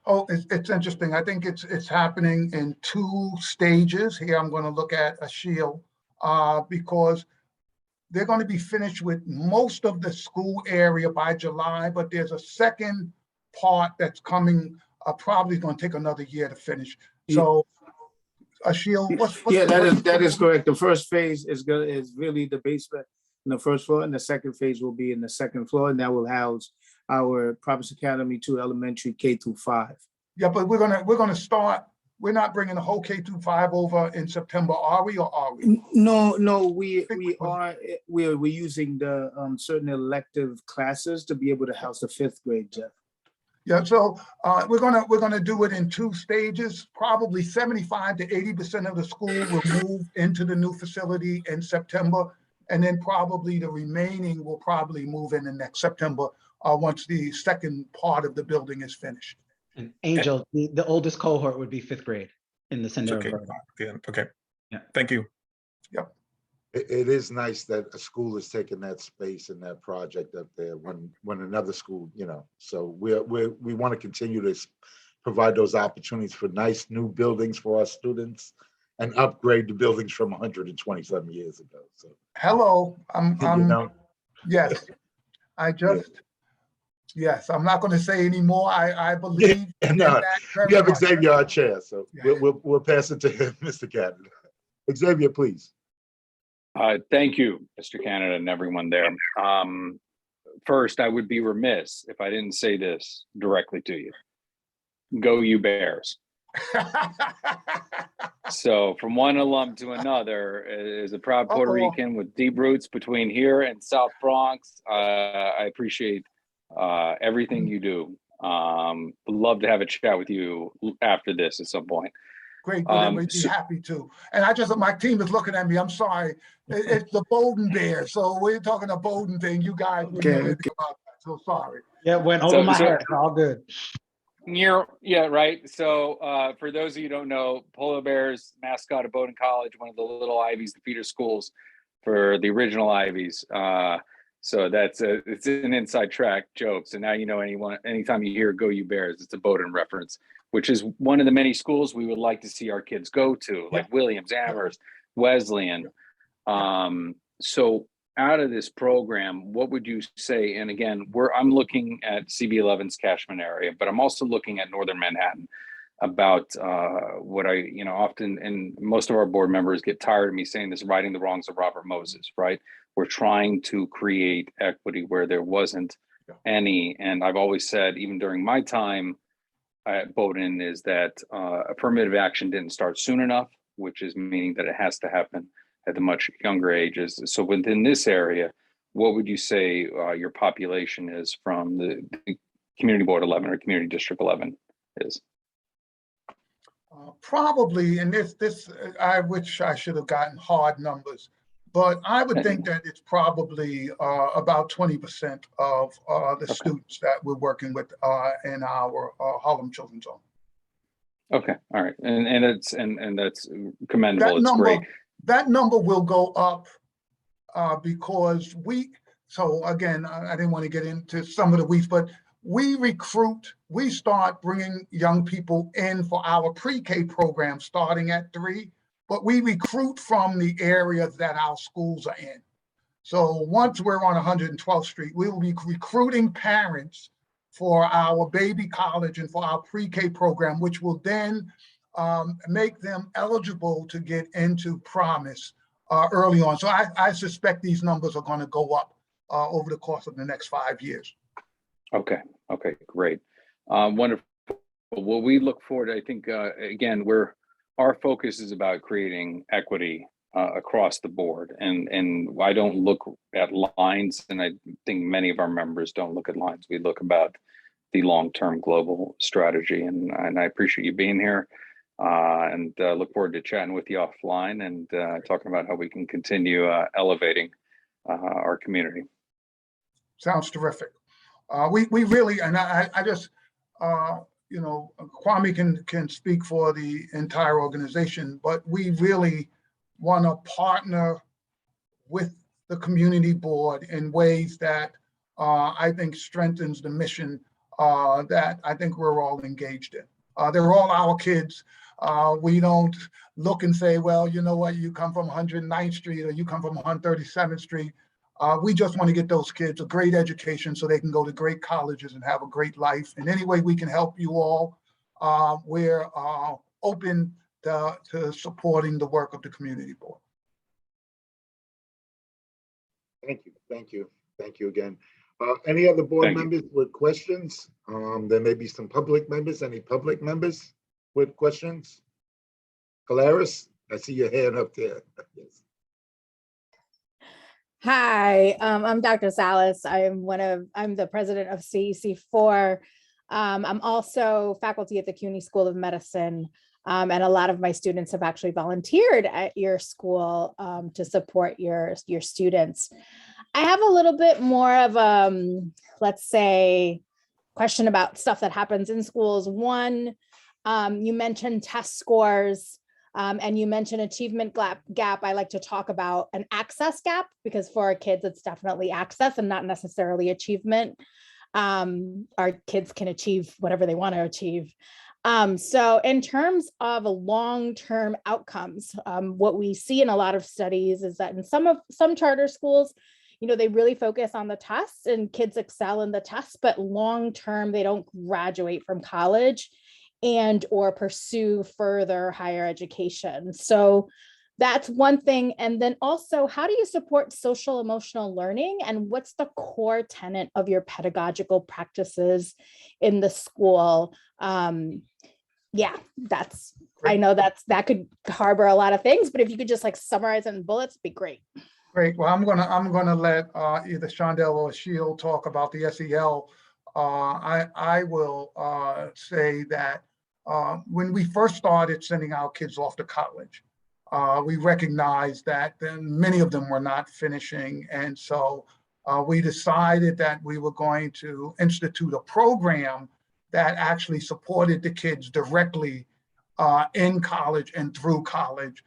Oh, it's interesting. I think it's happening in 2 stages. Here I'm going to look at Achille because they're going to be finished with most of the school area by July, but there's a second part that's coming, probably going to take another year to finish. So, Ashiel, what's Yeah, the- that is correct. The first phase is really the basement in the first floor, and the second phase will be in the second floor, and that will house our Promise Academy 2 elementary K-5. Yeah, but we're gonna start. We're not bringing the whole K-5 over in September, are we, or are we? No, we're using the certain elective classes to be able to house the 5th grade, Jeff. Yeah, so we're gonna do it in 2 stages. Probably 75 to 80% of the school will move into the new facility in September, and then probably the remaining will probably move in the next September once the second part of the building is finished. And Angel, the oldest cohort would be 5th grade in the Sendero Okay. program. Yeah, okay. Yeah. Thank you. Yep. It is nice that a school is taking that space and that project up there when another school, so we want to continue to provide those opportunities for nice new buildings for our students and upgrade the buildings from 127 years ago. So Hello, yes, yes, I'm not going to say anymore. I believe in no, that very you have much. Xavier, our chair, so Yeah. we'll pass it to him, Mr. Canada. Xavier, please. Thank you, Mr. Canada, and everyone there. First, I would be remiss if I didn't say this directly to you. Go you Bears. So from one alum to another, as a proud Puerto Rican with deep roots between here and South Bronx, I appreciate everything you do. Would love to have a chat with you after this at some point. Great, we'd be happy to. And my team is looking at me. I'm sorry. It's the Bowden Bears. So we're talking a Bowden thing. You guys know anything about that. So sorry. Yeah, went over my head. All good. Yeah, right. So for those of you who don't know, Polar Bears mascot of Bowdoin College, one of the little Ivies, the feeder schools for the original Ivies. So it's an inside track joke. So now you know anytime you hear "Go You Bears," it's a Bowdoin reference, which is one of the many schools we would like to see our kids go to, like Williams, Amherst, Wesleyan. So out of this program, what would you say? And again, I'm looking at CB11's catchment area, but I'm also looking at Northern Manhattan about what I, often, and most of our board members get tired of me saying this, righting the wrongs of Robert Moses, right? We're trying to create equity where there wasn't any. And I've always said, even during my time at Bowdoin, is that affirmative action didn't start soon enough, which is meaning that it has to happen at the much younger ages. So within this area, what would you say your population is from the Community Board 11 or Community District 11 is? Probably, and I wish I should have gotten hard numbers, but I would think that it's probably about 20% of the students that we're working with in our Harlem Children's Zone. Okay, all right, and that's commendable. It's great. That number will go up because so again, I didn't want to get into some of the weeds, but we start bringing young people in for our pre-K program starting at 3, but we recruit from the areas that our schools are in. So once we're on 112th Street, we will be recruiting parents for our baby college and for our pre-K program, which will then make them eligible to get into Promise early on. So I suspect these numbers are going to go up over the course of the next 5 years. Okay, great. Wonderful. Well, we look forward, I think, again, our focus is about creating equity across the board. And I don't look at lines, and I think many of our members don't look at lines. We look about the long-term global strategy. And I appreciate you being here. And look forward to chatting with you offline and talking about how we can continue elevating our community. Sounds terrific. We really, and I just, Kwame can speak for the entire organization, but we really want to partner with the community board in ways that I think strengthens the mission that I think we're all engaged in. They're all our kids. We don't look and say, well, you know what, you come from 109th Street or you come from 137th Street. We just want to get those kids a great education so they can go to great colleges and have a great life. And any way we can help you all, we're open to supporting the work of the community board. Thank you, thank you, thank you again. Any other board members with questions? There may be some public members. Any public members with questions? Calaris, I see your hand up there. Yes. Hi, I'm Dr. Salas. I'm the president of CEC4. I'm also faculty at the CUNY School of Medicine. And a lot of my students have actually volunteered at your school to support your students. I have a little bit more of let's say, question about stuff that happens in schools. One, you mentioned test scores. And you mentioned achievement gap. I like to talk about an access gap because for our kids, it's definitely access and not necessarily achievement. Our kids can achieve whatever they want to achieve. So in terms of long-term outcomes, what we see in a lot of studies is that in some charter schools, they really focus on the tests and kids excel in the tests, but long-term, they don't graduate from college and or pursue further higher education. So that's one thing. And then also, how do you support social emotional learning? And what's the core tenet of your pedagogical practices in the school? Yeah, I know that could harbor a lot of things, but if you could just like summarize it in bullets, it'd be great. Great. Well, I'm gonna let either Shondell or Sheil talk about the SEL. I will say that when we first started sending our kids off to college, we recognized that many of them were not finishing. And so we decided that we were going to institute a program that actually supported the kids directly in college and through college,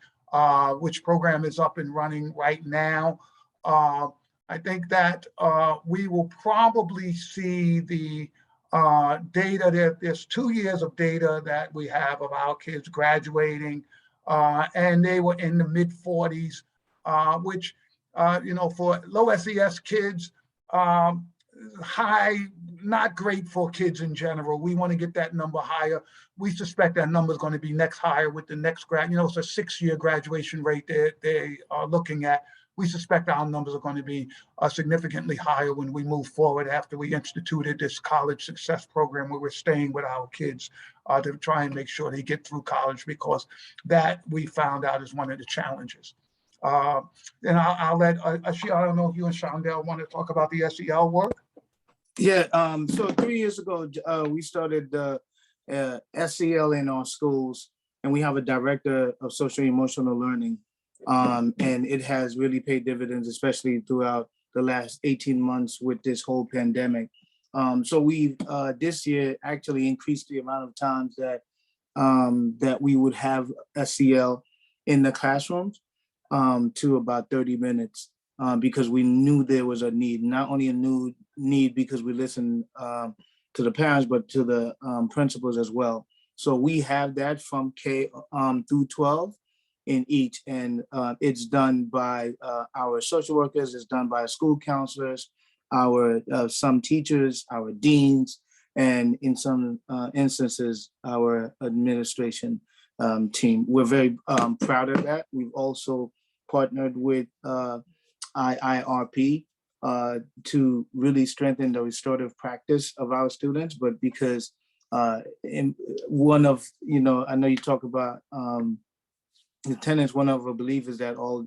which program is up and running right now. I think that we will probably see the data that there's 2 years of data that we have of our kids graduating, and they were in the mid 40s, which, for low SES kids, high, not great for kids in general. We want to get that number higher. We suspect that number is going to be next higher with the next grad. It's a 6-year graduation rate that they are looking at. We suspect our numbers are going to be significantly higher when we move forward after we instituted this college success program where we're staying with our kids to try and make sure they get through college, because that we found out is one of the challenges. And I'll let Ashia, I don't know if you and Shondell want to talk about the SEL work. Yeah, so 3 years ago, we started the SEL in our schools, and we have a director of social and emotional learning. And it has really paid dividends, especially throughout the last 18 months with this whole pandemic. So we've this year actually increased the amount of times that we would have SEL in the classrooms to about 30 minutes because we knew there was a need, not only a new need because we listened to the parents, but to the principals as well. So we have that from K through 12 in each, and it's done by our social workers, it's done by school counselors, our some teachers, our deans, and in some instances, our administration team. We're very proud of that. We've also partnered with IIRP to really strengthen the restorative practice of our students, but because in one of, I know you talk about the tenets, one of our beliefs is that all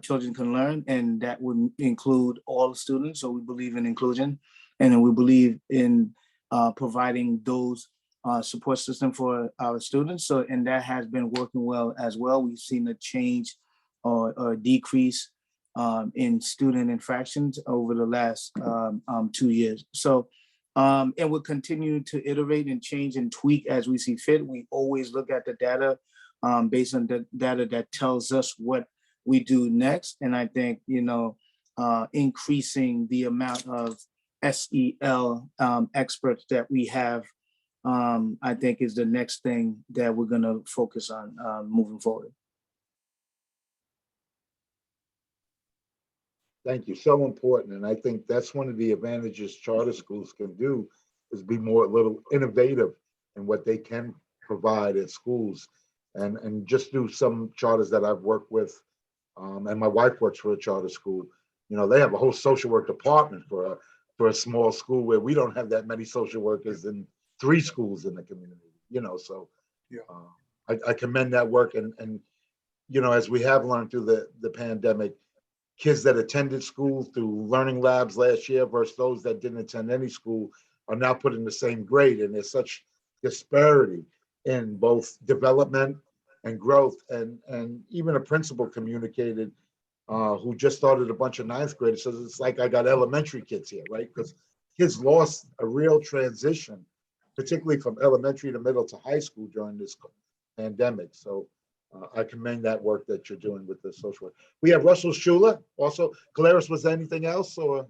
children can learn, and that would include all students. So we believe in inclusion, and we believe in providing those support system for our students. So, and that has been working well as well. We've seen a change or decrease in student infractions over the last 2 years. So, and we'll continue to iterate and change and tweak as we see fit. We always look at the data based on the data that tells us what we do next. And I think, increasing the amount of SEL experts that we have, I think is the next thing that we're gonna focus on moving forward. Thank you. So important. And I think that's one of the advantages charter schools can do is be more a little innovative in what they can provide at schools. And just do some charters that I've worked with. And my wife works for a charter school. You know, they have a whole social work department for a small school where we don't have that many social workers in 3 schools in the community, you know, so Yeah. I commend that work. And, you know, as we have learned through the pandemic, kids that attended school through learning labs last year versus those that didn't attend any school are now put in the same grade. And there's such disparity in both development and growth. And even a principal communicated who just started a bunch of 9th graders says it's like I got elementary kids here, right? Because kids lost a real transition, particularly from elementary to middle to high school during this pandemic. So I commend that work that you're doing with the social work. We have Russell Schuler also. Clarice, was there anything else, or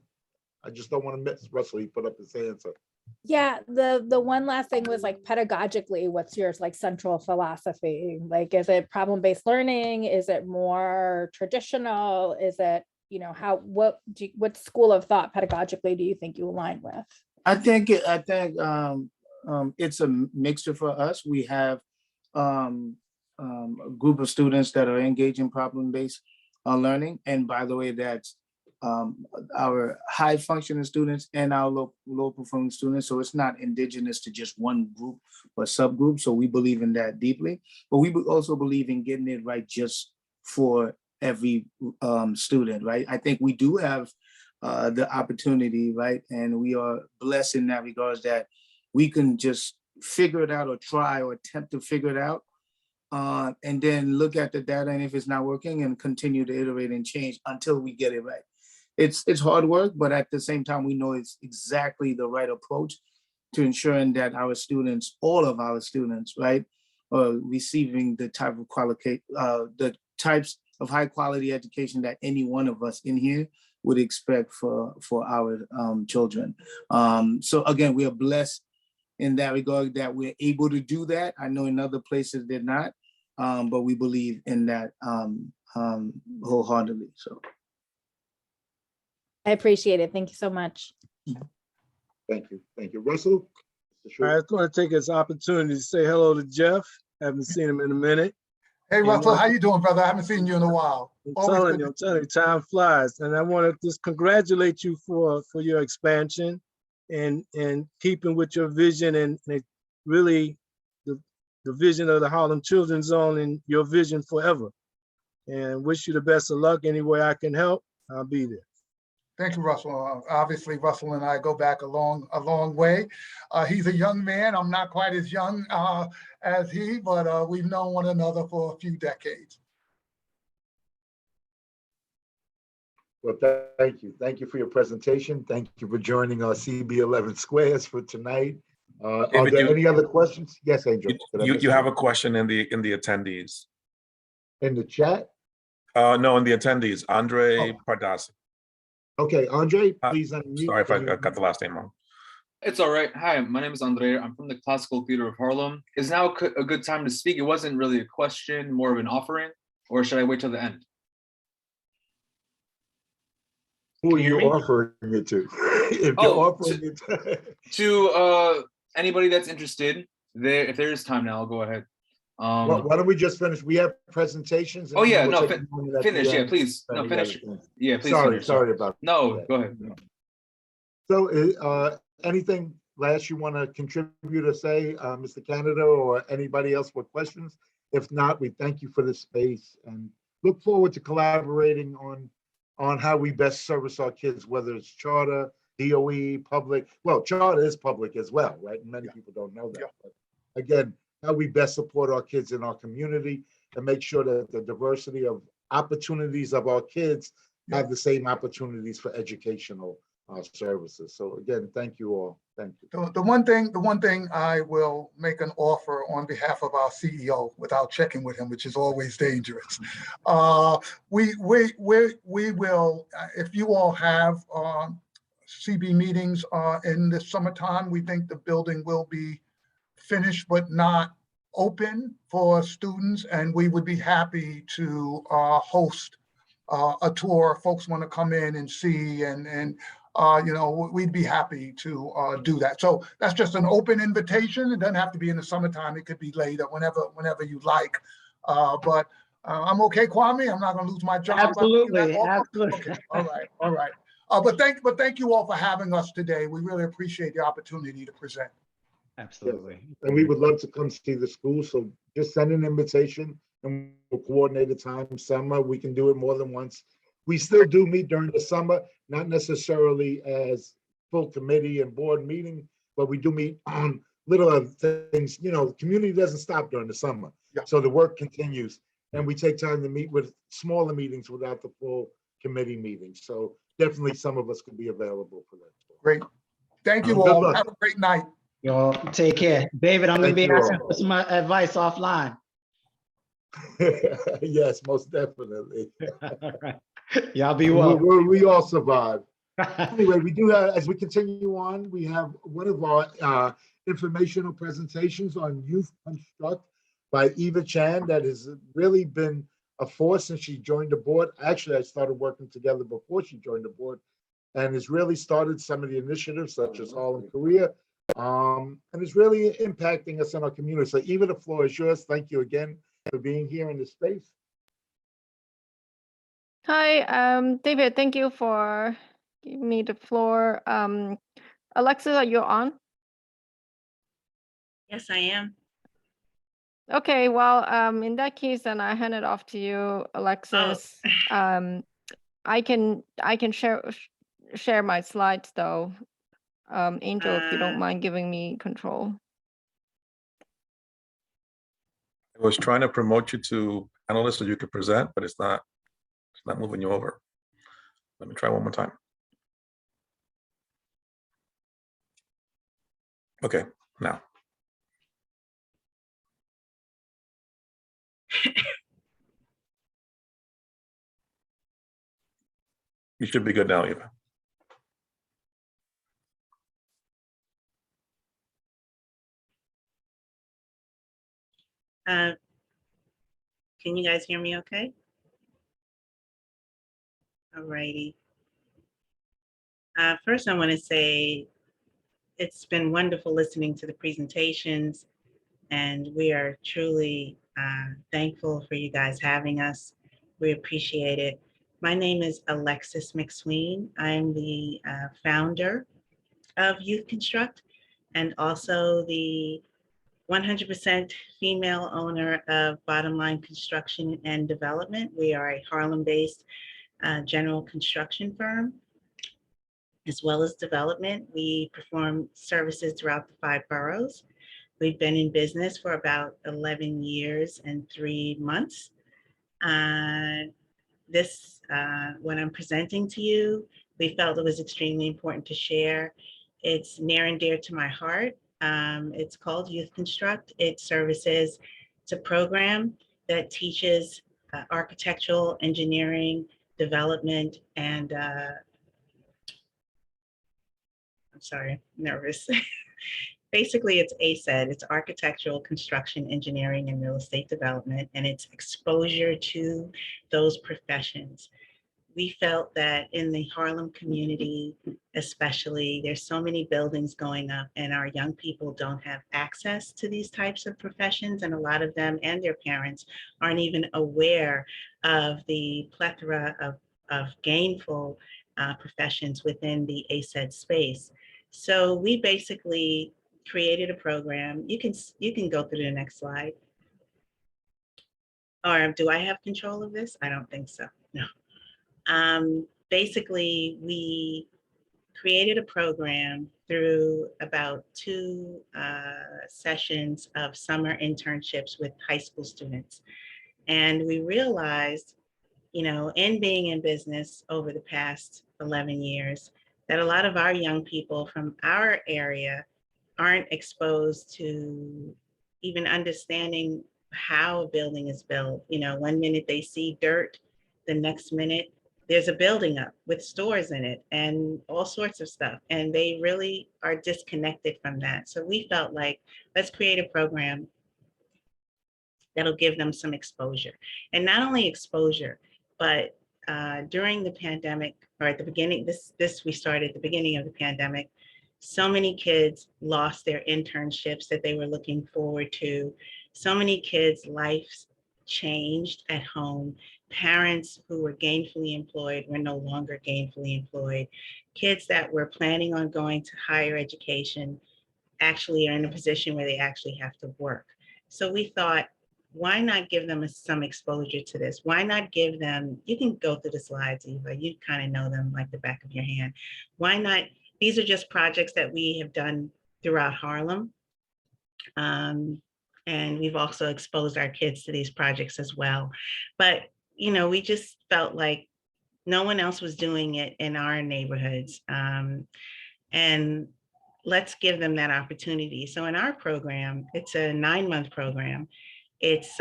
I just don't want to miss Russell? He put up his answer. Yeah, the one last thing was like pedagogically, what's your like central philosophy? Like, is it problem-based learning? Is it more traditional? Is it, you know, what school of thought pedagogically do you think you align with? I think it's a mixture for us. We have a group of students that are engaged in problem-based learning. And by the way, that's our high functioning students and our low performing students. So it's not indigenous to just one group or subgroup. So we believe in that deeply, but we also believe in getting it right just for every student, right? I think we do have the opportunity, right? And we are blessed in that regards that we can just figure it out or try or attempt to figure it out. And then look at the data, and if it's not working, and continue to iterate and change until we get it right. It's hard work, but at the same time, we know it's exactly the right approach to ensuring that our students, all of our students, right, are receiving the type of the types of high quality education that any one of us in here would expect for our children. So again, we are blessed in that regard that we're able to do that. I know in other places they're not, but we believe in that wholeheartedly. So I appreciate it. Thank you so much. Thank you. Thank you. Russell? I just want to take this opportunity to say hello to Jeff. Haven't seen him in a minute. Hey, Russell, how you doing, brother? I haven't seen you in a while. I'm telling you, time flies. And I want to just congratulate you for your expansion and keeping with your vision and really the vision of the Harlem Children's Zone and your vision forever. And wish you the best of luck. Any way I can help, I'll be there. Thank you, Russell. Obviously, Russell and I go back a long way. He's a young man. I'm not quite as young as he, but we've known one another for a few decades. Well, thank you. Thank you for your presentation. Thank you for joining our CB11 Squares for tonight. Are there any other questions? Yes, Angel. You have a question in the attendees. In the chat? No, in the attendees. Andre Pardasi. Okay, Andre, please unmute. Sorry if I got the last name wrong. It's all right. Hi, my name is Andre. I'm from the Classical Theater of Harlem. Is now a good time to speak? It wasn't really a question, more of an offering, or should I wait till the end? Who are you offering it to? If you're offering it to anybody that's interested, if there is time now, I'll go ahead. Well, why don't we just finish? We have presentations. Oh yeah, no, finish. Yeah, please. No, finish. Yeah, please. Sorry about that. No, go ahead. So, anything last you want to contribute or say, Mr. Canada, or anybody else with questions? If not, we thank you for this space and look forward to collaborating on how we best service our kids, whether it's charter, DOE, public. Well, charter is public as well, right? Many people don't know that. But again, how we best support our kids in our community and make sure that the diversity of opportunities of our kids have the same opportunities for educational services. So again, thank you all. Thank you. The one thing I will make an offer on behalf of our CEO without checking with him, which is always dangerous. We will, if you all have CB meetings in the summertime, we think the building will be finished but not open for students, and we would be happy to host a tour, folks want to come in and see, and we'd be happy to do that. So that's just an open invitation. It doesn't have to be in the summertime. It could be later, whenever you like. But I'm okay, Kwame. I'm not going to lose my job. Absolutely, absolutely. Okay. All right. But thank you all for having us today. We really appreciate the opportunity to present. Absolutely. And we would love to come see the school. So just send an invitation and we'll coordinate a time. Summer, we can do it more than once. We still do meet during the summer, not necessarily as full committee and board meeting, but we do meet on little other things. The community doesn't stop during the summer. Yeah. So the work continues. And we take time to meet with smaller meetings without the full committee meeting. So definitely some of us could be available for that. Great. Thank you Good all. luck. Have a great night. Y'all take care. David, I'm going to Thank be you asking all. for some advice offline. Yes, most definitely. All right. Y'all be well. We all survive. Anyway, we do have, as we continue on, we have one of our informational presentations on Youth Construct by Eva Chan that has really been a force since she joined the board. Actually, I started working together before she joined the board, and has really started some of the initiatives such as Harlem Career, and it's really impacting us in our community. So Eva, the floor is yours. Thank you again for being here in this space. Hi, David, thank you for giving me the floor. Alexa, are you on? Yes, I am. Okay, well, in that case, then I hand it off to you, Alexis. I can share my slides though. Angel, if you don't mind giving me control. I was trying to promote you to panelist so you could present, but it's not moving you over. Let me try one more time. Okay, now. You should be good now, Eva. Can you guys hear me okay? All righty. First, I want to say it's been wonderful listening to the presentations, and we are truly thankful for you guys having us. We appreciate it. My name is Alexis McSween. I'm the founder of Youth Construct and also the 100% female owner of Bottom Line Construction and Development. We are a Harlem-based general construction firm, as well as development. We perform services throughout the 5 boroughs. We've been in business for about 11 years and 3 months. What I'm presenting to you, we felt it was extremely important to share. It's near and dear to my heart. It's called Youth Construct. It's a program that teaches architectural, engineering, development, and I'm sorry, I'm nervous. Basically, it's ACED. It's architectural, construction, engineering, and real estate development, and it's exposure to those professions. We felt that in the Harlem community, especially, there's so many buildings going up and our young people don't have access to these types of professions, and a lot of them and their parents aren't even aware of the plethora of gainful professions within the ACED space. So we basically created a program. You can go through the next slide. Or do I have control of this? I don't think so, no. Basically, we created a program through about 2 sessions of summer internships with high school students. And we realized, in being in business over the past 11 years, that a lot of our young people from our area aren't exposed to even understanding how a building is built. One minute they see dirt, the next minute there's a building up with stores in it and all sorts of stuff. And they really are disconnected from that. So we felt like, let's create a program that'll give them some exposure. And not only exposure, but during the pandemic, or at the beginning, this we started at the beginning of the pandemic, so many kids lost their internships that they were looking forward to. So many kids' lives changed at home. Parents who were gainfully employed were no longer gainfully employed. Kids that were planning on going to higher education actually are in a position where they actually have to work. So we thought, why not give them some exposure to this? Why not give them, you can go through the slides, Eva, you kind of know them like the back of your hand. Why not, these are just projects that we have done throughout Harlem. And we've also exposed our kids to these projects as well. But, you know, we just felt like no one else was doing it in our neighborhoods. And let's give them that opportunity. So in our program, it's a 9-month program. It's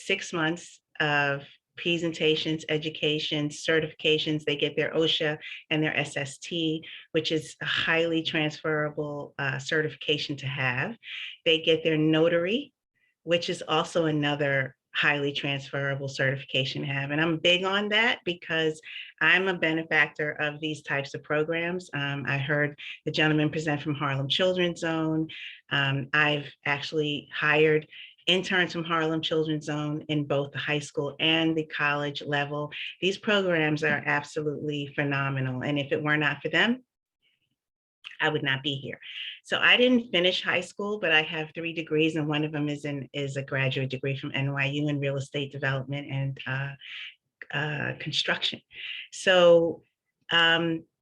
6 months of presentations, education, certifications. They get their OSHA and their SST, which is a highly transferable certification to have. They get their notary, which is also another highly transferable certification to have. And I'm big on that because I'm a benefactor of these types of programs. I heard the gentleman present from Harlem Children's Zone. I've actually hired interns from Harlem Children's Zone in both the high school and the college level. These programs are absolutely phenomenal. And if it were not for them, I would not be here. So I didn't finish high school, but I have 3 degrees, and one of them is a graduate degree from NYU in real estate development and construction. So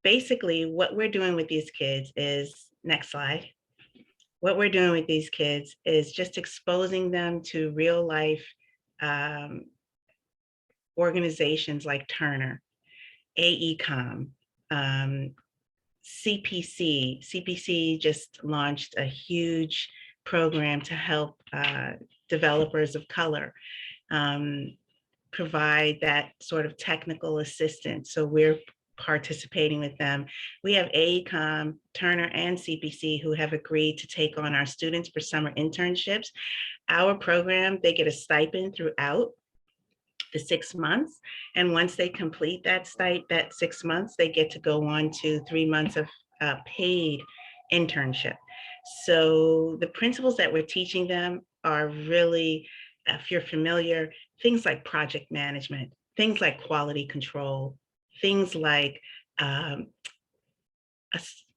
basically what we're doing with these kids is, next slide. What we're doing with these kids is just exposing them to real life organizations like Turner, AECOM, CPC. CPC just launched a huge program to help developers of color provide that sort of technical assistance. So we're participating with them. We have AECOM, Turner, and CPC who have agreed to take on our students for summer internships. Our program, they get a stipend throughout the 6 months. And once they complete that 6 months, they get to go on to 3 months of paid internship. So the principles that we're teaching them are really, if you're familiar, things like project management, things like quality control, things like a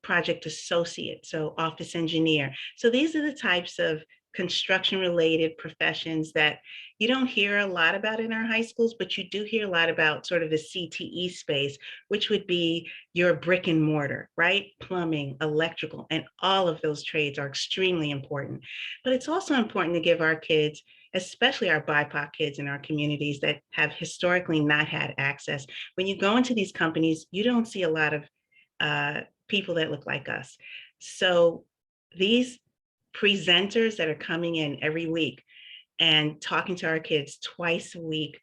project associate, so office engineer. So these are the types of construction related professions that you don't hear a lot about in our high schools, but you do hear a lot about sort of the CTE space, which would be your brick and mortar, right? Plumbing, electrical, and all of those trades are extremely important. But it's also important to give our kids, especially our BIPOC kids in our communities that have historically not had access. When you go into these companies, you don't see a lot of people that look like us. So these presenters that are coming in every week and talking to our kids twice a week,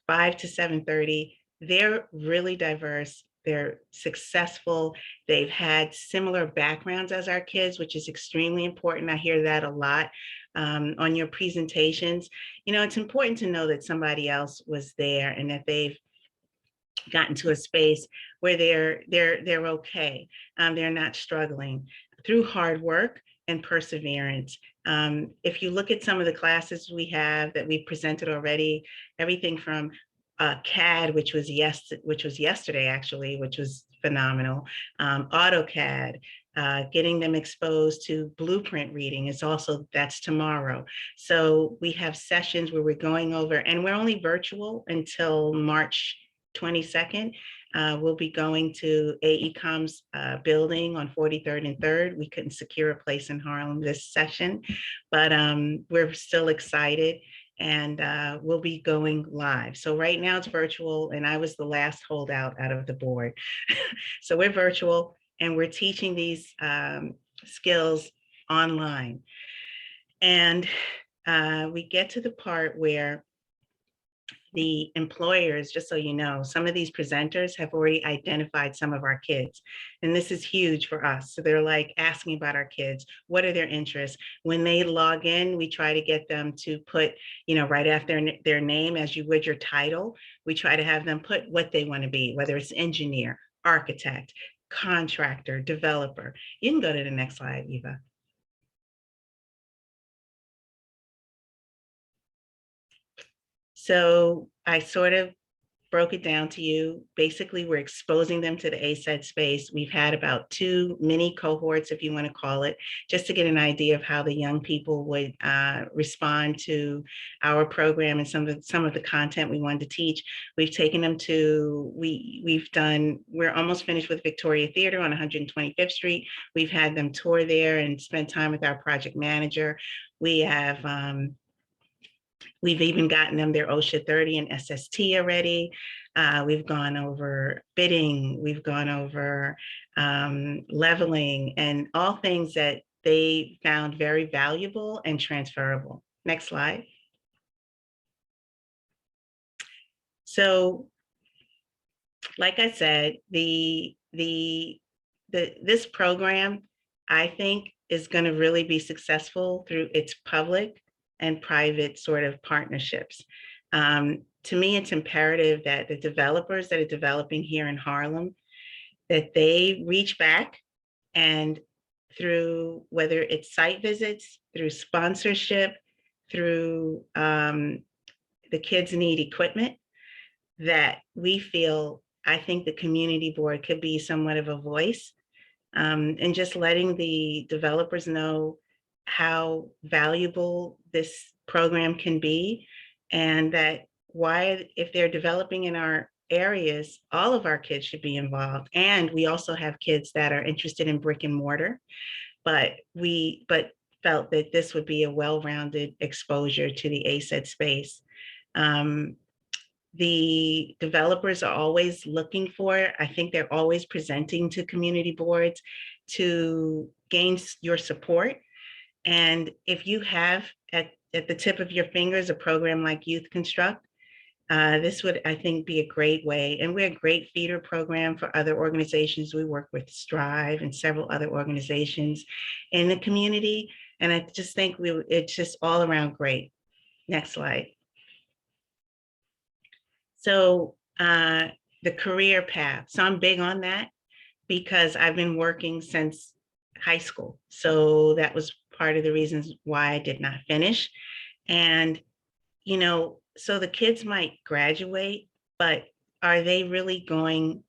5 to 7:30, they're really diverse. They're successful. They've had similar backgrounds as our kids, which is extremely important. I hear that a lot on your presentations. You know, it's important to know that somebody else was there and that they've gotten to a space where they're okay. They're not struggling through hard work and perseverance. If you look at some of the classes we have that we presented already, everything from CAD, which was yesterday actually, which was phenomenal. AutoCAD, getting them exposed to blueprint reading is also, that's tomorrow. So we have sessions where we're going over, and we're only virtual until March 22nd. We'll be going to AECOM's building on 43rd and 3rd. We couldn't secure a place in Harlem this session, but we're still excited, and we'll be going live. So right now it's virtual, and I was the last holdout out of the board. So we're virtual, and we're teaching these skills online. And we get to the part where the employers, just so you know, some of these presenters have already identified some of our kids. And this is huge for us. So they're like asking about our kids. What are their interests? When they log in, we try to get them to put, right after their name, as you would your title, we try to have them put what they want to be, whether it's engineer, architect, contractor, developer. You can go to the next slide, Eva. So I sort of broke it down to you. Basically, we're exposing them to the ASED space. We've had about 2 mini cohorts, if you want to call it, just to get an idea of how the young people would respond to our program and some of the content we wanted to teach. We've taken them to, we're almost finished with Victoria Theater on 125th Street. We've had them tour there and spend time with our project manager. We have, we've even gotten them their OSHA 30 and SST already. We've gone over bidding, we've gone over leveling, and all things that they found very valuable and transferable. Next slide. So, like I said, this program, I think, is going to really be successful through its public and private sort of partnerships. To me, it's imperative that the developers that are developing here in Harlem, that they reach back and through whether it's site visits, through sponsorship, through the kids need equipment, that we feel, I think the community board could be somewhat of a voice, and just letting the developers know how valuable this program can be, and that why, if they're developing in our areas, all of our kids should be involved. And we also have kids that are interested in brick and mortar, but felt that this would be a well-rounded exposure to the ASED space. The developers are always looking for, I think they're always presenting to community boards to gain your support. And if you have at the tip of your fingers a program like Youth Construct, this would, I think, be a great way. And we're a great feeder program for other organizations. We work with Strive and several other organizations in the community. And I just think it's just all around great. Next slide. So the career path. So I'm big on that because I've been working since high school. So that was part of the reasons why I did not finish. And, so the kids might graduate, but are they really going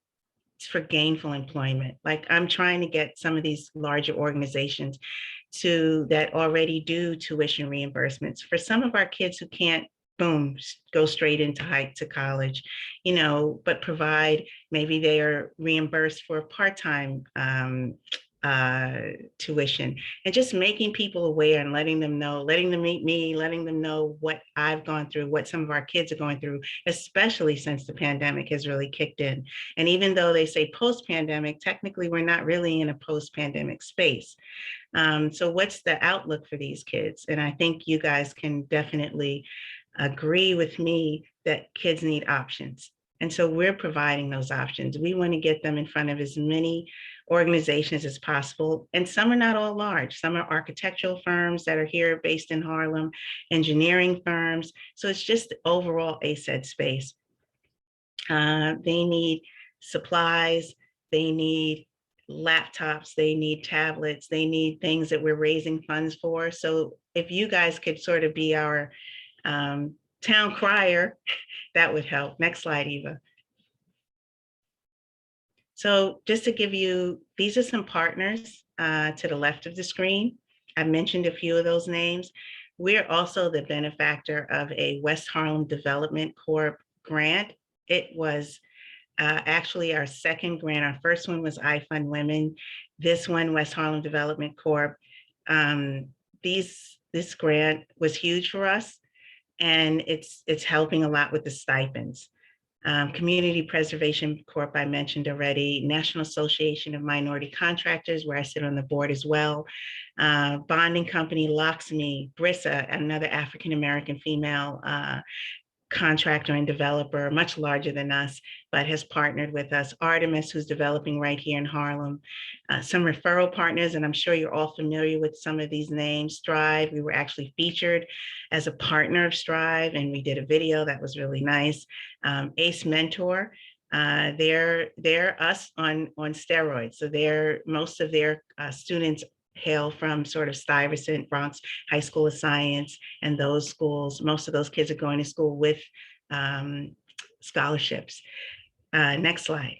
for gainful employment? Like, I'm trying to get some of these larger organizations that already do tuition reimbursements for some of our kids who can't, boom, go straight into college, but provide, maybe they are reimbursed for part-time tuition, and just making people aware and letting them know, letting them meet me, letting them know what I've gone through, what some of our kids are going through, especially since the pandemic has really kicked in. And even though they say post-pandemic, technically we're not really in a post-pandemic space. So what's the outlook for these kids? And I think you guys can definitely agree with me that kids need options. And so we're providing those options. We want to get them in front of as many organizations as possible. And some are not all large. Some are architectural firms that are here based in Harlem, engineering firms. So it's just the overall ASED space. They need supplies, they need laptops, they need tablets, they need things that we're raising funds for. So if you guys could sort of be our town crier, that would help. Next slide, Eva. So just to give you, these are some partners to the left of the screen. I mentioned a few of those names. We're also the benefactor of a West Harlem Development Corp grant. It was actually our second grant. Our first one was I Fund Women. This one, West Harlem Development Corp. This grant was huge for us, and it's helping a lot with the stipends. Community Preservation Corp, I mentioned already, National Association of Minority Contractors, where I sit on the board as well. Bonding company, Locksme, Brissa, another African-American female contractor and developer, much larger than us, but has partnered with us. Artemis, who's developing right here in Harlem. Some referral partners, and I'm sure you're all familiar with some of these names. Strive, we were actually featured as a partner of Strive, and we did a video that was really nice. Ace Mentor, they're us on steroids. So most of their students hail from sort of Stuyvesant, Bronx High School of Science, and those schools, most of those kids are going to school with scholarships. Next slide.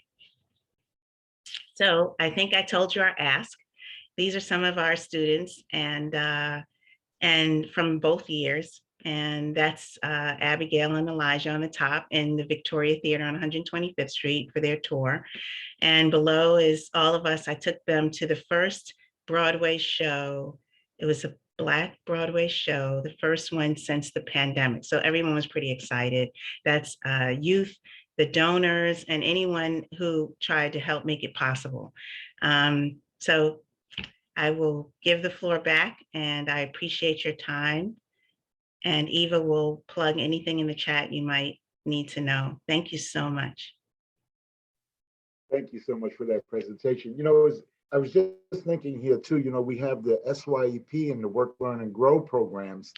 So I think I told you our ask. These are some of our students and from both years. And that's Abigail and Elijah on the top in the Victoria Theater on 125th Street for their tour. And below is all of us. I took them to the first Broadway show. It was a Black Broadway show, the first one since the pandemic. So everyone was pretty excited. That's youth, the donors, and anyone who tried to help make it possible. So I will give the floor back, and I appreciate your time. And Eva will plug anything in the chat you might need to know. Thank you so much. Thank you so much for that presentation. You know, I was just thinking here too, you know, we have the SYEP and the Work, Learn, and Grow programs,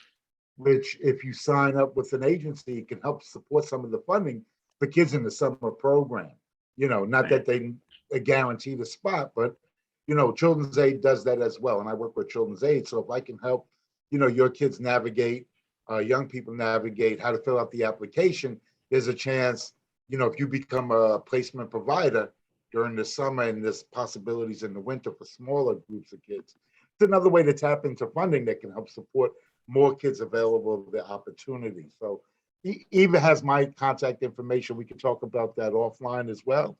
which if you sign up with an agency, it can help support some of the funding for kids in the summer program. You know, not that they guarantee the spot, but, you know, Children's Aid does that as well. And I work with Children's Aid. So if I can help, you know, your kids navigate, young people navigate how to fill out the application, there's a chance, you know, if you become a placement provider during the summer and there's possibilities in the winter for smaller groups of kids. It's another way to tap into funding that can help support more kids available the opportunity. So Eva has my contact information. We can talk about that offline as well.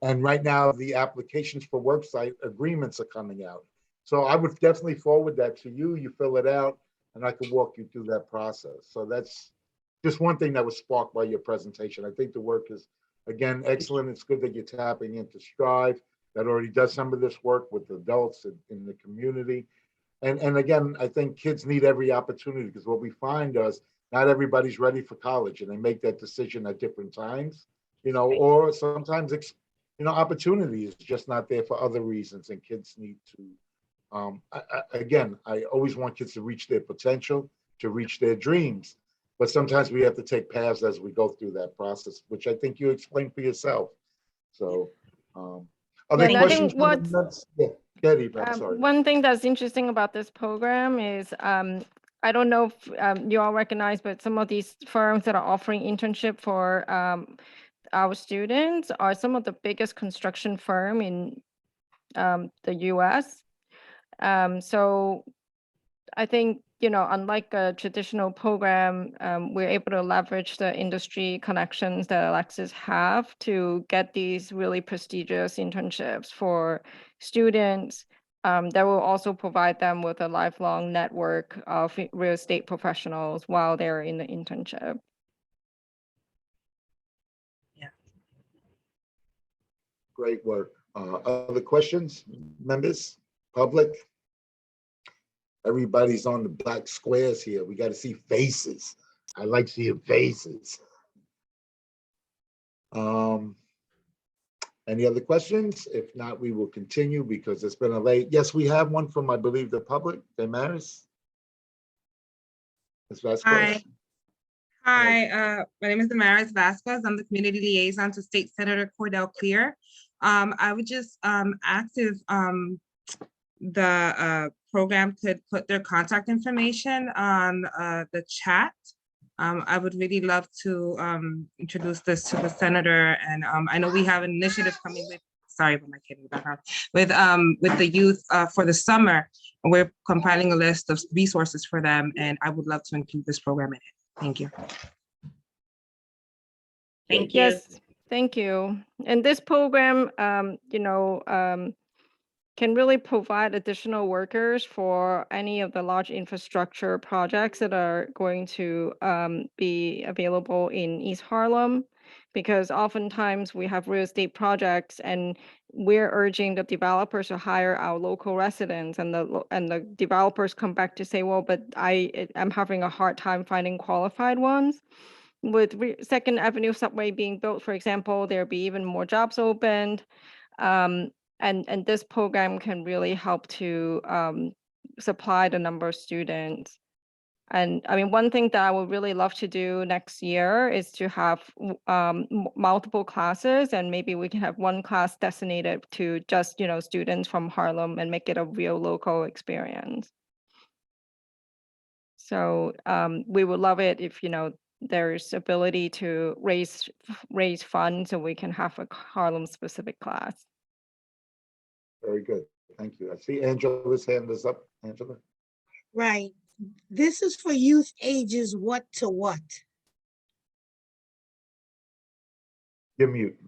And right now the applications for worksite agreements are coming out. So I would definitely forward that to you. You fill it out and I can walk you through that process. So that's just one thing that was sparked by your presentation. I think the work is, again, excellent. It's good that you're tapping into Strive that already does some of this work with adults in the community. And again, I think kids need every opportunity because what we find is not everybody's ready for college and they make that decision at different times, you know, or sometimes, you know, opportunity is just not there for other reasons and kids need to, again, I always want kids to reach their potential, to reach their dreams. But sometimes we have to take paths as we go through that process, which I think you explained for yourself. So, other questions? Yeah, Eva, I'm sorry. One thing that's interesting about this program is, I don't know if you all recognize, but some of these firms that are offering internship for our students are some of the biggest construction firm in the US. So I think, you know, unlike a traditional program, we're able to leverage the industry connections that Alexis have to get these really prestigious internships for students that will also provide them with a lifelong network of real estate professionals while they're in the internship. Yeah. Great work. Other questions, members, public? Everybody's on the black squares here. We got to see faces. I like seeing faces. Any other questions? If not, we will continue because it's been a late. Yes, we have one from, I believe, the public. Damaris? Ms. Vasquez? Hi, my name is Damaris Vasquez. I'm the community liaison to State Senator Cordell Clear. I would just ask if the program could put their contact information on the chat. I would really love to introduce this to the senator, and I know we have an initiative coming with, sorry about my kid in the background, with the youth for the summer. We're compiling a list of resources for them, and I would love to include this program in it. Thank you. Thank you. Yes, thank you. And this program, you know, can really provide additional workers for any of the large infrastructure projects that are going to be available in East Harlem, because oftentimes we have real estate projects and we're urging the developers to hire our local residents, and the developers come back to say, well, but I'm having a hard time finding qualified ones. with Second Avenue subway being built, for example, there'll be even more jobs opened. And this program can really help to supply the number of students. And I mean, one thing that I would really love to do next year is to have multiple classes, and maybe we can have one class designated to just, students from Harlem and make it a real local experience. So we would love it if, there's ability to raise funds so we can have a Harlem specific class. Very good. Thank you. I see Angela's hand is up. Angela? Right. This is for youth ages what to what? You're mute,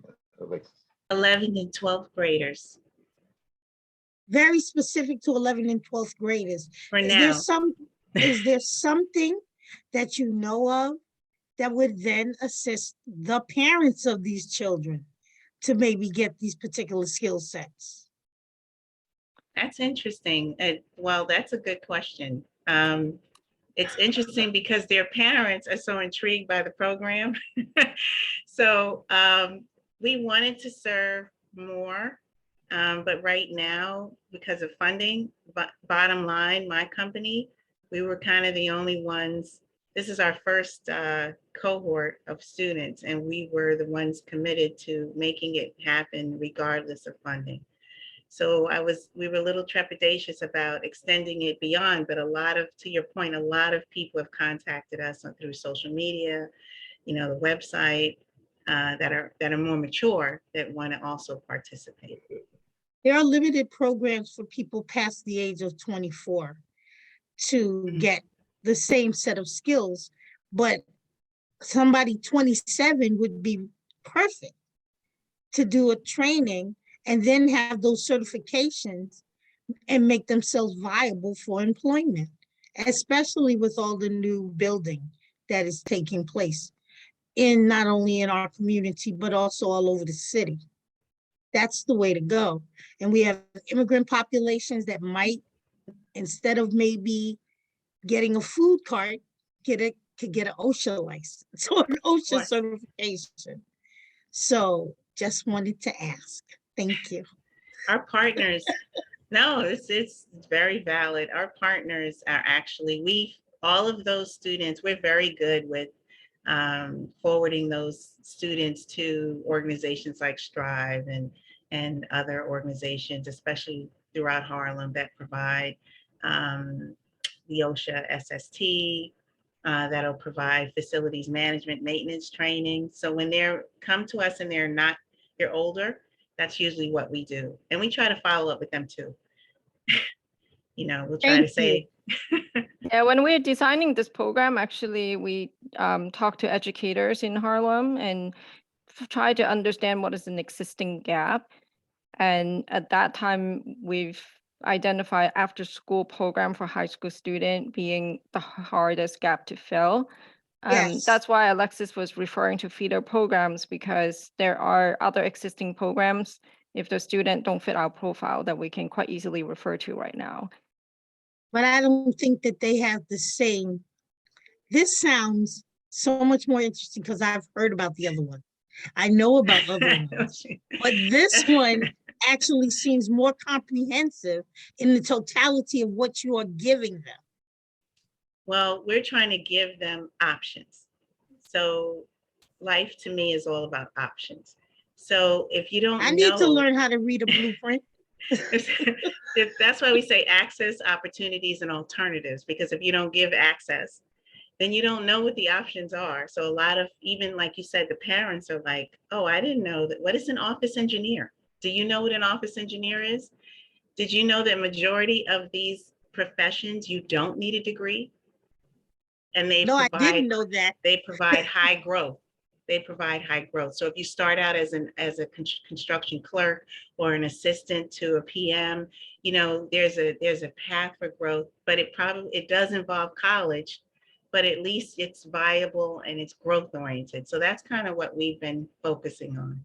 Alexis. 11th and 12th graders Very specific to 11th and 12th graders. for Is now. there something that you know of that would then assist the parents of these children to maybe get these particular skill sets? That's interesting. Well, that's a good question. It's interesting because their parents are so intrigued by the program. So we wanted to serve more, but right now, because of funding, bottom line, my company, we were kind of the only ones. This is our first cohort of students, and we were the ones committed to making it happen regardless of funding. So we were a little trepidatious about extending it beyond, but to your point, a lot of people have contacted us through social media, the website, that are more mature that want to also participate. There are limited programs for people past the age of 24 to get the same set of skills, but somebody 27 would be perfect to do a training and then have those certifications and make themselves viable for employment, especially with all the new building that is taking place not only in our community, but also all over the city. That's the way to go. And we have immigrant populations that might, instead of maybe getting a food cart, could get an OSHA license or an OSHA certification. So just wanted to ask. Thank you. Our partners, no, it's very valid. Our partners are actually, all of those students, we're very good with forwarding those students to organizations like Strive and other organizations, especially throughout Harlem, that provide the OSHA SST, that'll provide facilities management maintenance training. So when they're come to us and they're older, that's usually what we do. And we try to follow up with them too. We'll try to say. Yeah, when we're designing this program, actually, we talk to educators in Harlem and try to understand what is an existing gap. And at that time, we've identified after-school program for high school student being the hardest gap to fill. Yes. That's why Alexis was referring to feeder programs, because there are other existing programs, if the student don't fit our profile, that we can quite easily refer to right now. But I don't think that they have the same. This sounds so much more interesting because I've heard about the other one. I know about other ones, but this one actually seems more comprehensive in the totality of what you are giving them. Well, we're trying to give them options. So life to me is all about options. So if you don't I need to learn how to read a blueprint. That's why we say access, opportunities, and alternatives, because if you don't give access, then you don't know what the options are. So a lot of, even like you said, the parents are like, oh, I didn't know that. What is an office engineer? Do you know what an office engineer is? Did you know that majority of these professions, you don't need a degree? And I didn't know that. They provide high growth. They provide high growth. So if you start out as a construction clerk or an assistant to a PM, there's a path for growth, but it does involve college, but at least it's viable and it's growth oriented. So that's kind of what we've been focusing on.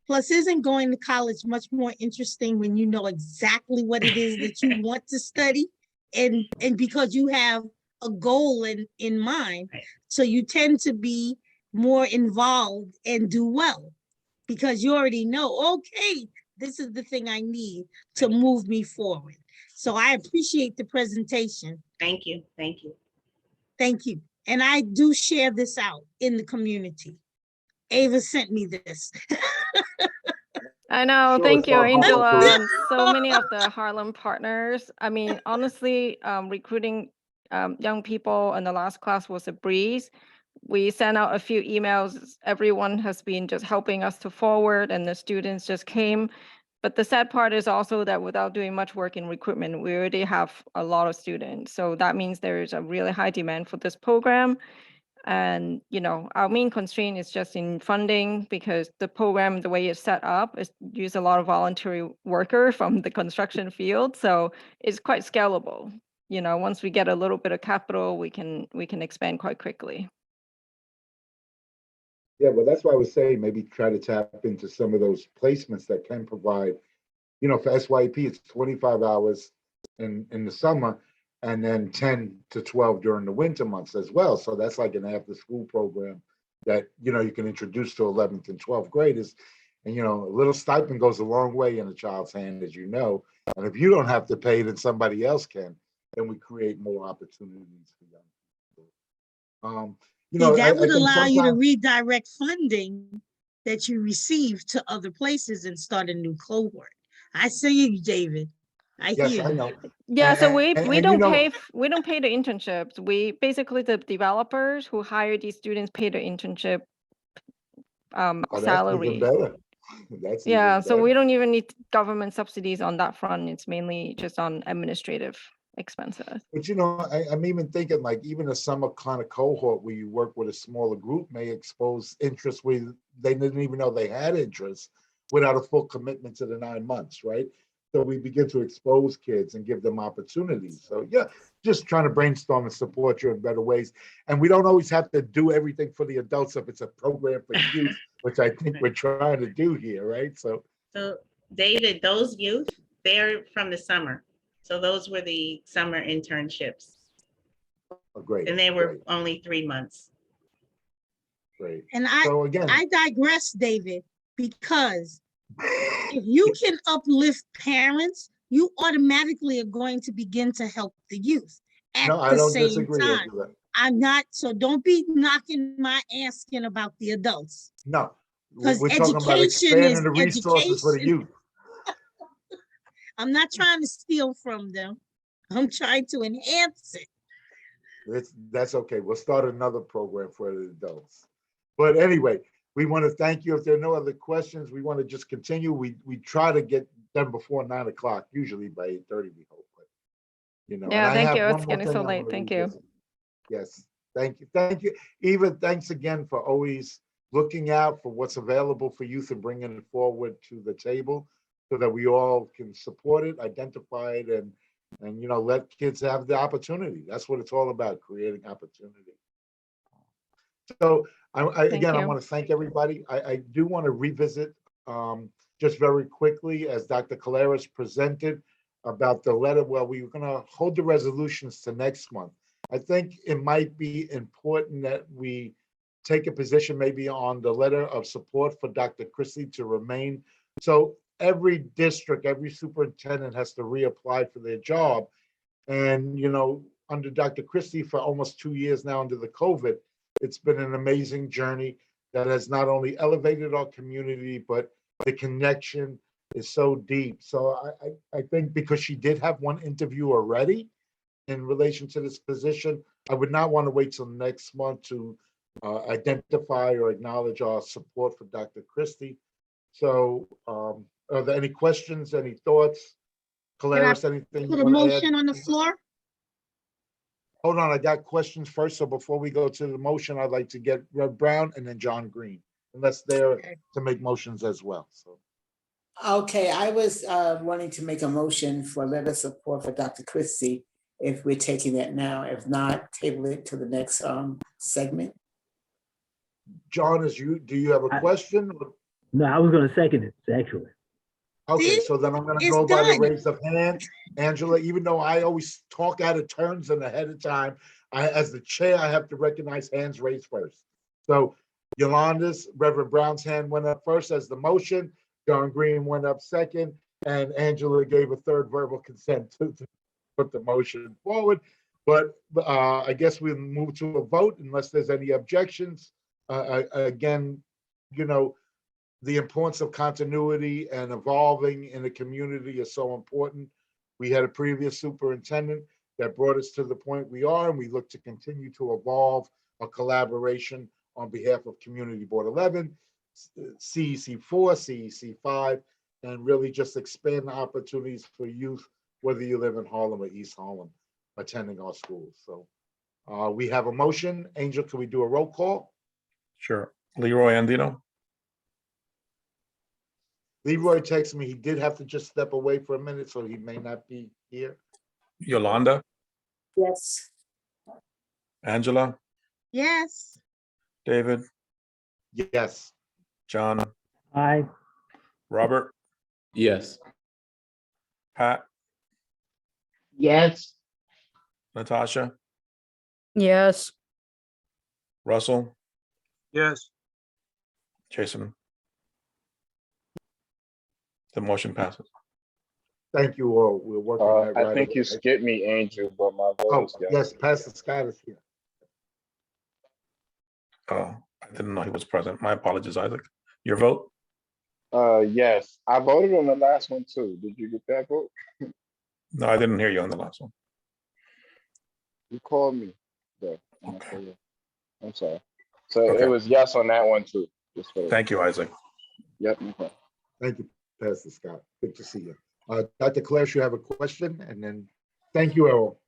Plus, isn't going to college much more interesting when you know exactly what it is that you want to study, and because you have a goal in mind, right. So you tend to be more involved and do well, because you already know, okay, this is the thing I need to move me forward. So I appreciate the presentation. Thank you. Thank you. Thank you. And I do share this out in the community. Ava sent me this. I know. Sure, Thank it's you, our Harlem Angela, Career. and so many of the Harlem partners. I mean, honestly, recruiting young people in the last class was a breeze. We sent out a few emails. Everyone has been just helping us to forward, and the students just came. But the sad part is also that without doing much work in recruitment, we already have a lot of students. So that means there is a really high demand for this program. And, you know, our main constraint is just in funding, because the program, the way it's set up, is use a lot of voluntary worker from the construction field. So it's quite scalable. You know, once we get a little bit of capital, we can expand quite quickly. Yeah, well, that's why I was saying maybe try to tap into some of those placements that can provide, you know, for SYP, it's 25 hours in the summer and then 10 to 12 during the winter months as well. So that's like an after school program that, you know, you can introduce to 11th and 12th graders. And, you know, a little stipend goes a long way in a child's hand, as you know. And if you don't have to pay, then somebody else can. Then we create more opportunities for young people. You know, that would I think allow you to sometimes, redirect funding that you receive to other places and start a new cohort. I see you, David. I yes, hear I you. know. Yeah, so we And you don't know, pay we don't pay the internships. We basically, the developers who hire these students pay the internship oh, that's even salary. better. That's Yeah, even so we better. don't even need government subsidies on that front. It's mainly just on administrative expenses. But you know, I'm even thinking like even a summer kind of cohort where you work with a smaller group may expose interest where they didn't even know they had interest without a full commitment to the 9 months, right? So we begin to expose kids and give them opportunities. So yeah, just trying to brainstorm and support you in better ways. And we don't always have to do everything for the adults if it's a program for youth, which I think we're trying to do here, right? So David, those youth, they're from the summer. So those were the summer internships. great. And they were only 3 months. Great. And so again, I digress, David, because if you can uplift parents, you automatically are going to begin to help the youth at no, I the don't same disagree, time. Angela. I'm not, so don't be knocking my asking about the adults. No, Because we're talking about education is expanding the resources for the education. youth. I'm not trying to steal from them. I'm trying to enhance it. That's okay. We'll start another program for the adults. But anyway, we want to thank you. If there are no other questions, we want to just continue. We try to get done before 9 o'clock, usually by 8:30, we hope. But you know, Yeah, and I thank have you. one It's more getting thing so I late. want to Thank you. revisit. Yes, thank you. Thank you. Eva, thanks again for always looking out for what's available for youth and bringing it forward to the table so that we all can support it, identify it, and you know, let kids have the opportunity. That's what it's all about, creating opportunity. So again, I want to thank everybody. I do want to revisit just very quickly, as Dr. Caleras presented about the letter. Well, we were going to hold the resolutions to next month. I think it might be important that we take a position maybe on the letter of support for Dr. Christie to remain. So every district, every superintendent has to reapply for their job. And, you know, under Dr. Christie for almost 2 years now under the COVID, it's been an amazing journey that has not only elevated our community, but the connection is so deep. So I think because she did have one interview already in relation to this position, I would not want to wait till next month to identify or acknowledge our support for Dr. Christie. So are there any questions, any thoughts? Caleras, anything Put you a want to add? motion on the floor. Hold on, I got questions first. So before we go to the motion, I'd like to get Rev Brown and then John Green, unless they're to make motions as well. So Okay, I was wanting to make a motion for letter of support for Dr. Christie, if we're taking that now. If not, table it to the next segment. John, do you have a question? No, I was going to second it, actually. Okay, so then I'm going to go by the raise of hand. Angela, even though I always talk out of turns and ahead of time, as the chair, I have to recognize hands raised first. So Yolanda's, Reverend Brown's hand went up first as the motion. John Green went up second, and Angela gave a third verbal consent to put the motion forward. But I guess we'll move to a vote unless there's any objections. Again, you know, the importance of continuity and evolving in the community is so important. We had a previous superintendent that brought us to the point we are, and we look to continue to evolve a collaboration on behalf of Community Board 11, CEC 4, CEC 5, and really just expand the opportunities for youth, whether you live in Harlem or East Harlem, attending our schools. So we have a motion. Angel, can we do a roll call? Sure. Leroy Andino. Leroy texted me he did have to just step away for a minute, so he may not be here. Yolanda. Yes. Angela. Yes. David. Yes. John. Aye. Robert. Yes. Pat. Yes. Natasha. Yes. Russell. Yes. Jason. The motion passes. Thank you all. We're working that right I think away. you skipped me, Angel, but my vote Oh, is yes. yes, Pastor Scott is here. Oh, I didn't know he was present. My apologies, Isaac. Your vote? Yes, I voted on the last one too. Did you get that vote? No, I didn't hear you on the last one. You called me, though. Okay. I'm sorry. So Okay. it was yes on that one too. Just for Thank you, Isaac. Yep. No problem. Thank you, Pastor Scott. Good to see you. Dr. Clash, you have a question, and then thank you, Errol.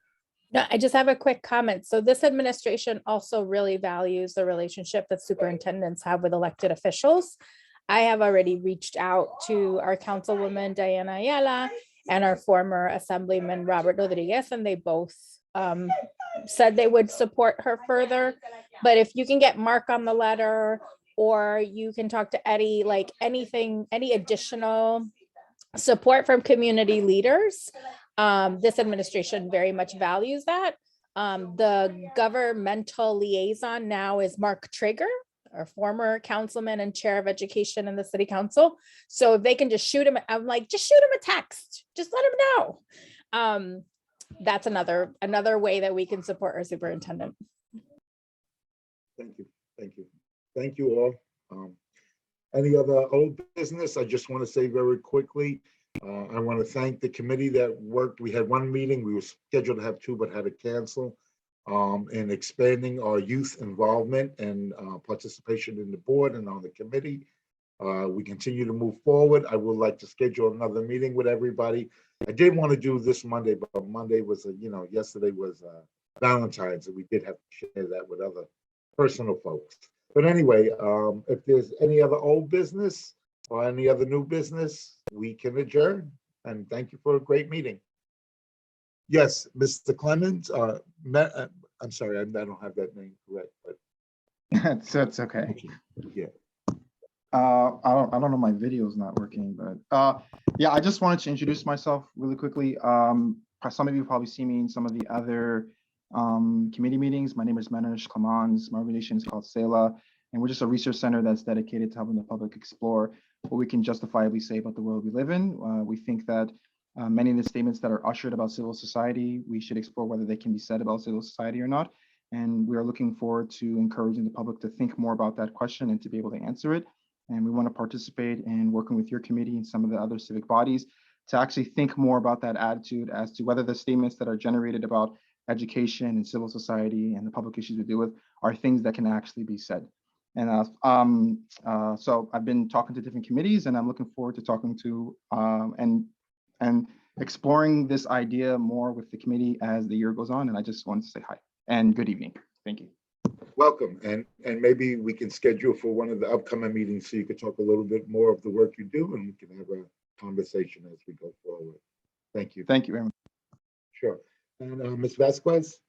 No, I just have a quick comment. So this administration also really values the relationship that superintendents have with elected officials. I have already reached out to our councilwoman, Diana Ayala, and our former assemblyman, Robert Rodriguez, and they both said they would support her further. But if you can get Mark on the letter, or you can talk to Eddie, like anything, any additional support from community leaders, this administration very much values that. The governmental liaison now is Mark Traeger, our former councilman and chair of education in the city council. So if they can just shoot him, I'm like, just shoot him a text, just let him know. That's another way that we can support our superintendent. Thank you. Thank you. Thank you all. Any other old business? I just want to say very quickly, I want to thank the committee that worked. We had one meeting. We were scheduled to have two, but had to cancel. In expanding our youth involvement and participation in the board and on the committee. We continue to move forward. I would like to schedule another meeting with everybody. I did want to do this Monday, but Monday was, yesterday was Valentine's, and we did have to share that with other personal folks. But anyway, if there's any other old business or any other new business, we can adjourn. And thank you for a great meeting. Yes, Mr. Clemens, I'm sorry, I don't have that name correct, but. It's okay. Yeah. I don't know, my video is not working, but yeah, I just wanted to introduce myself really quickly. Some of you probably see me in some of the other committee meetings. My name is Manish Clemens. My organization is called SELA, and we're just a research center that's dedicated to helping the public explore what we can justifiably say about the world we live in. We think that many of the statements that are ushered about civil society, we should explore whether they can be said about civil society or not. And we are looking forward to encouraging the public to think more about that question and to be able to answer it. And we want to participate in working with your committee and some of the other civic bodies to actually think more about that attitude as to whether the statements that are generated about education and civil society and the public issues we deal with are things that can actually be said. And so I've been talking to different committees, and I'm looking forward to talking to and exploring this idea more with the committee as the year goes on. And I just wanted to say hi and good evening. Thank you. Welcome. And maybe we can schedule for one of the upcoming meetings so you could talk a little bit more of the work you do, and we can have a conversation as we go forward. Thank you. Thank you very much. Sure. And Ms. Vasquez?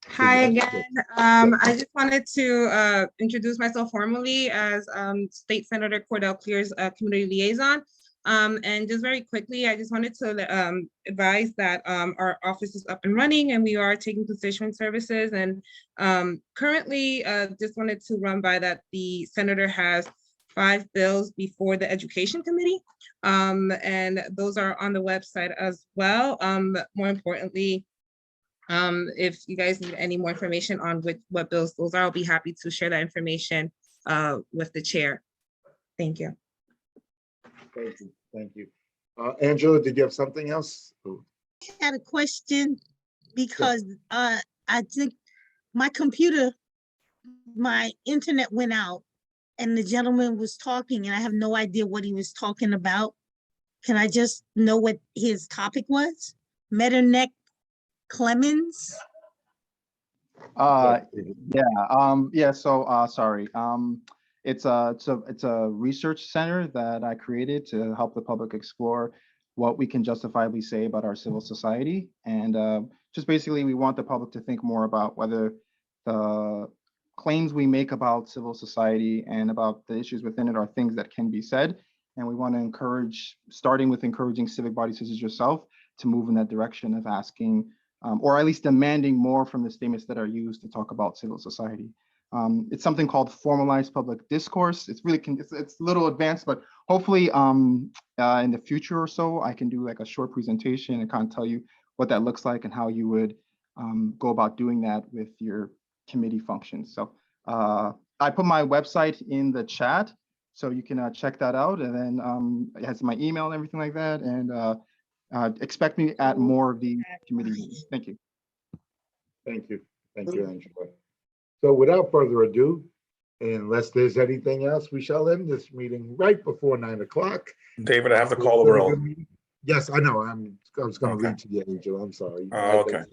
Hi again. I just wanted to introduce myself formally as State Senator Cordell Clear's community liaison. And just very quickly, I just wanted to advise that our office is up and running and we are taking constituent services. And currently, just wanted to run by that the senator has 5 bills before the Education Committee. And those are on the website as well. More importantly, if you guys need any more information on what bills those are, I'll be happy to share that information with the chair. Thank you. Thank you. Thank you. Angela, did you have something else? Oh, I had a question because I think my computer, my internet went out and the gentleman was talking and I have no idea what he was talking about. Can I just know what his topic was? Metternich Clemens? Sorry. It's a research center that I created to help the public explore what we can justifiably say about our civil society. And just basically, we want the public to think more about whether the claims we make about civil society and about the issues within it are things that can be said. And we want to encourage, starting with encouraging civic body such as yourself to move in that direction of asking, or at least demanding more from the statements that are used to talk about civil society. It's something called formalized public discourse. It's really, it's a little advanced, but hopefully in the future or so, I can do like a short presentation and kind of tell you what that looks like and how you would go about doing that with your committee functions. So I put my website in the chat, so you can check that out. And then it has my email and everything like that. And expect me at more of the committee meetings. Thank you. thank you. Thank you, Angela. So without further ado, unless there's anything else, we shall end this meeting right before 9 o'clock. David, I have to call the roll. Yes, I know. I was going to read to you, Angela. I'm sorry. Oh, okay.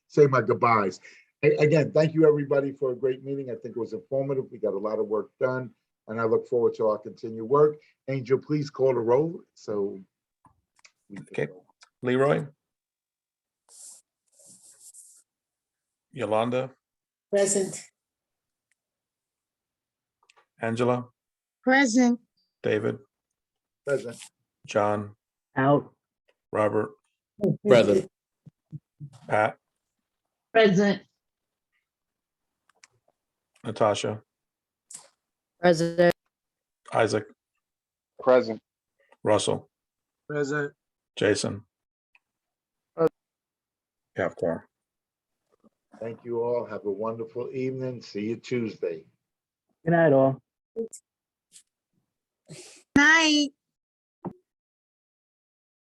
Say my goodbyes. Again, thank you, everybody, for a great meeting. I think it was informative. We got a lot of work done, and I look forward to our continued work. Angel, please call the roll. So, okay. Leroy? Yolanda? Present. Angela? Present. David? Present. John? Out. Robert? Present. Pat? Present. Natasha? President. Isaac? Present. Russell? Present. Jason? You have quorum. thank you all. Have a wonderful evening. See you Tuesday. Good night, all. Night.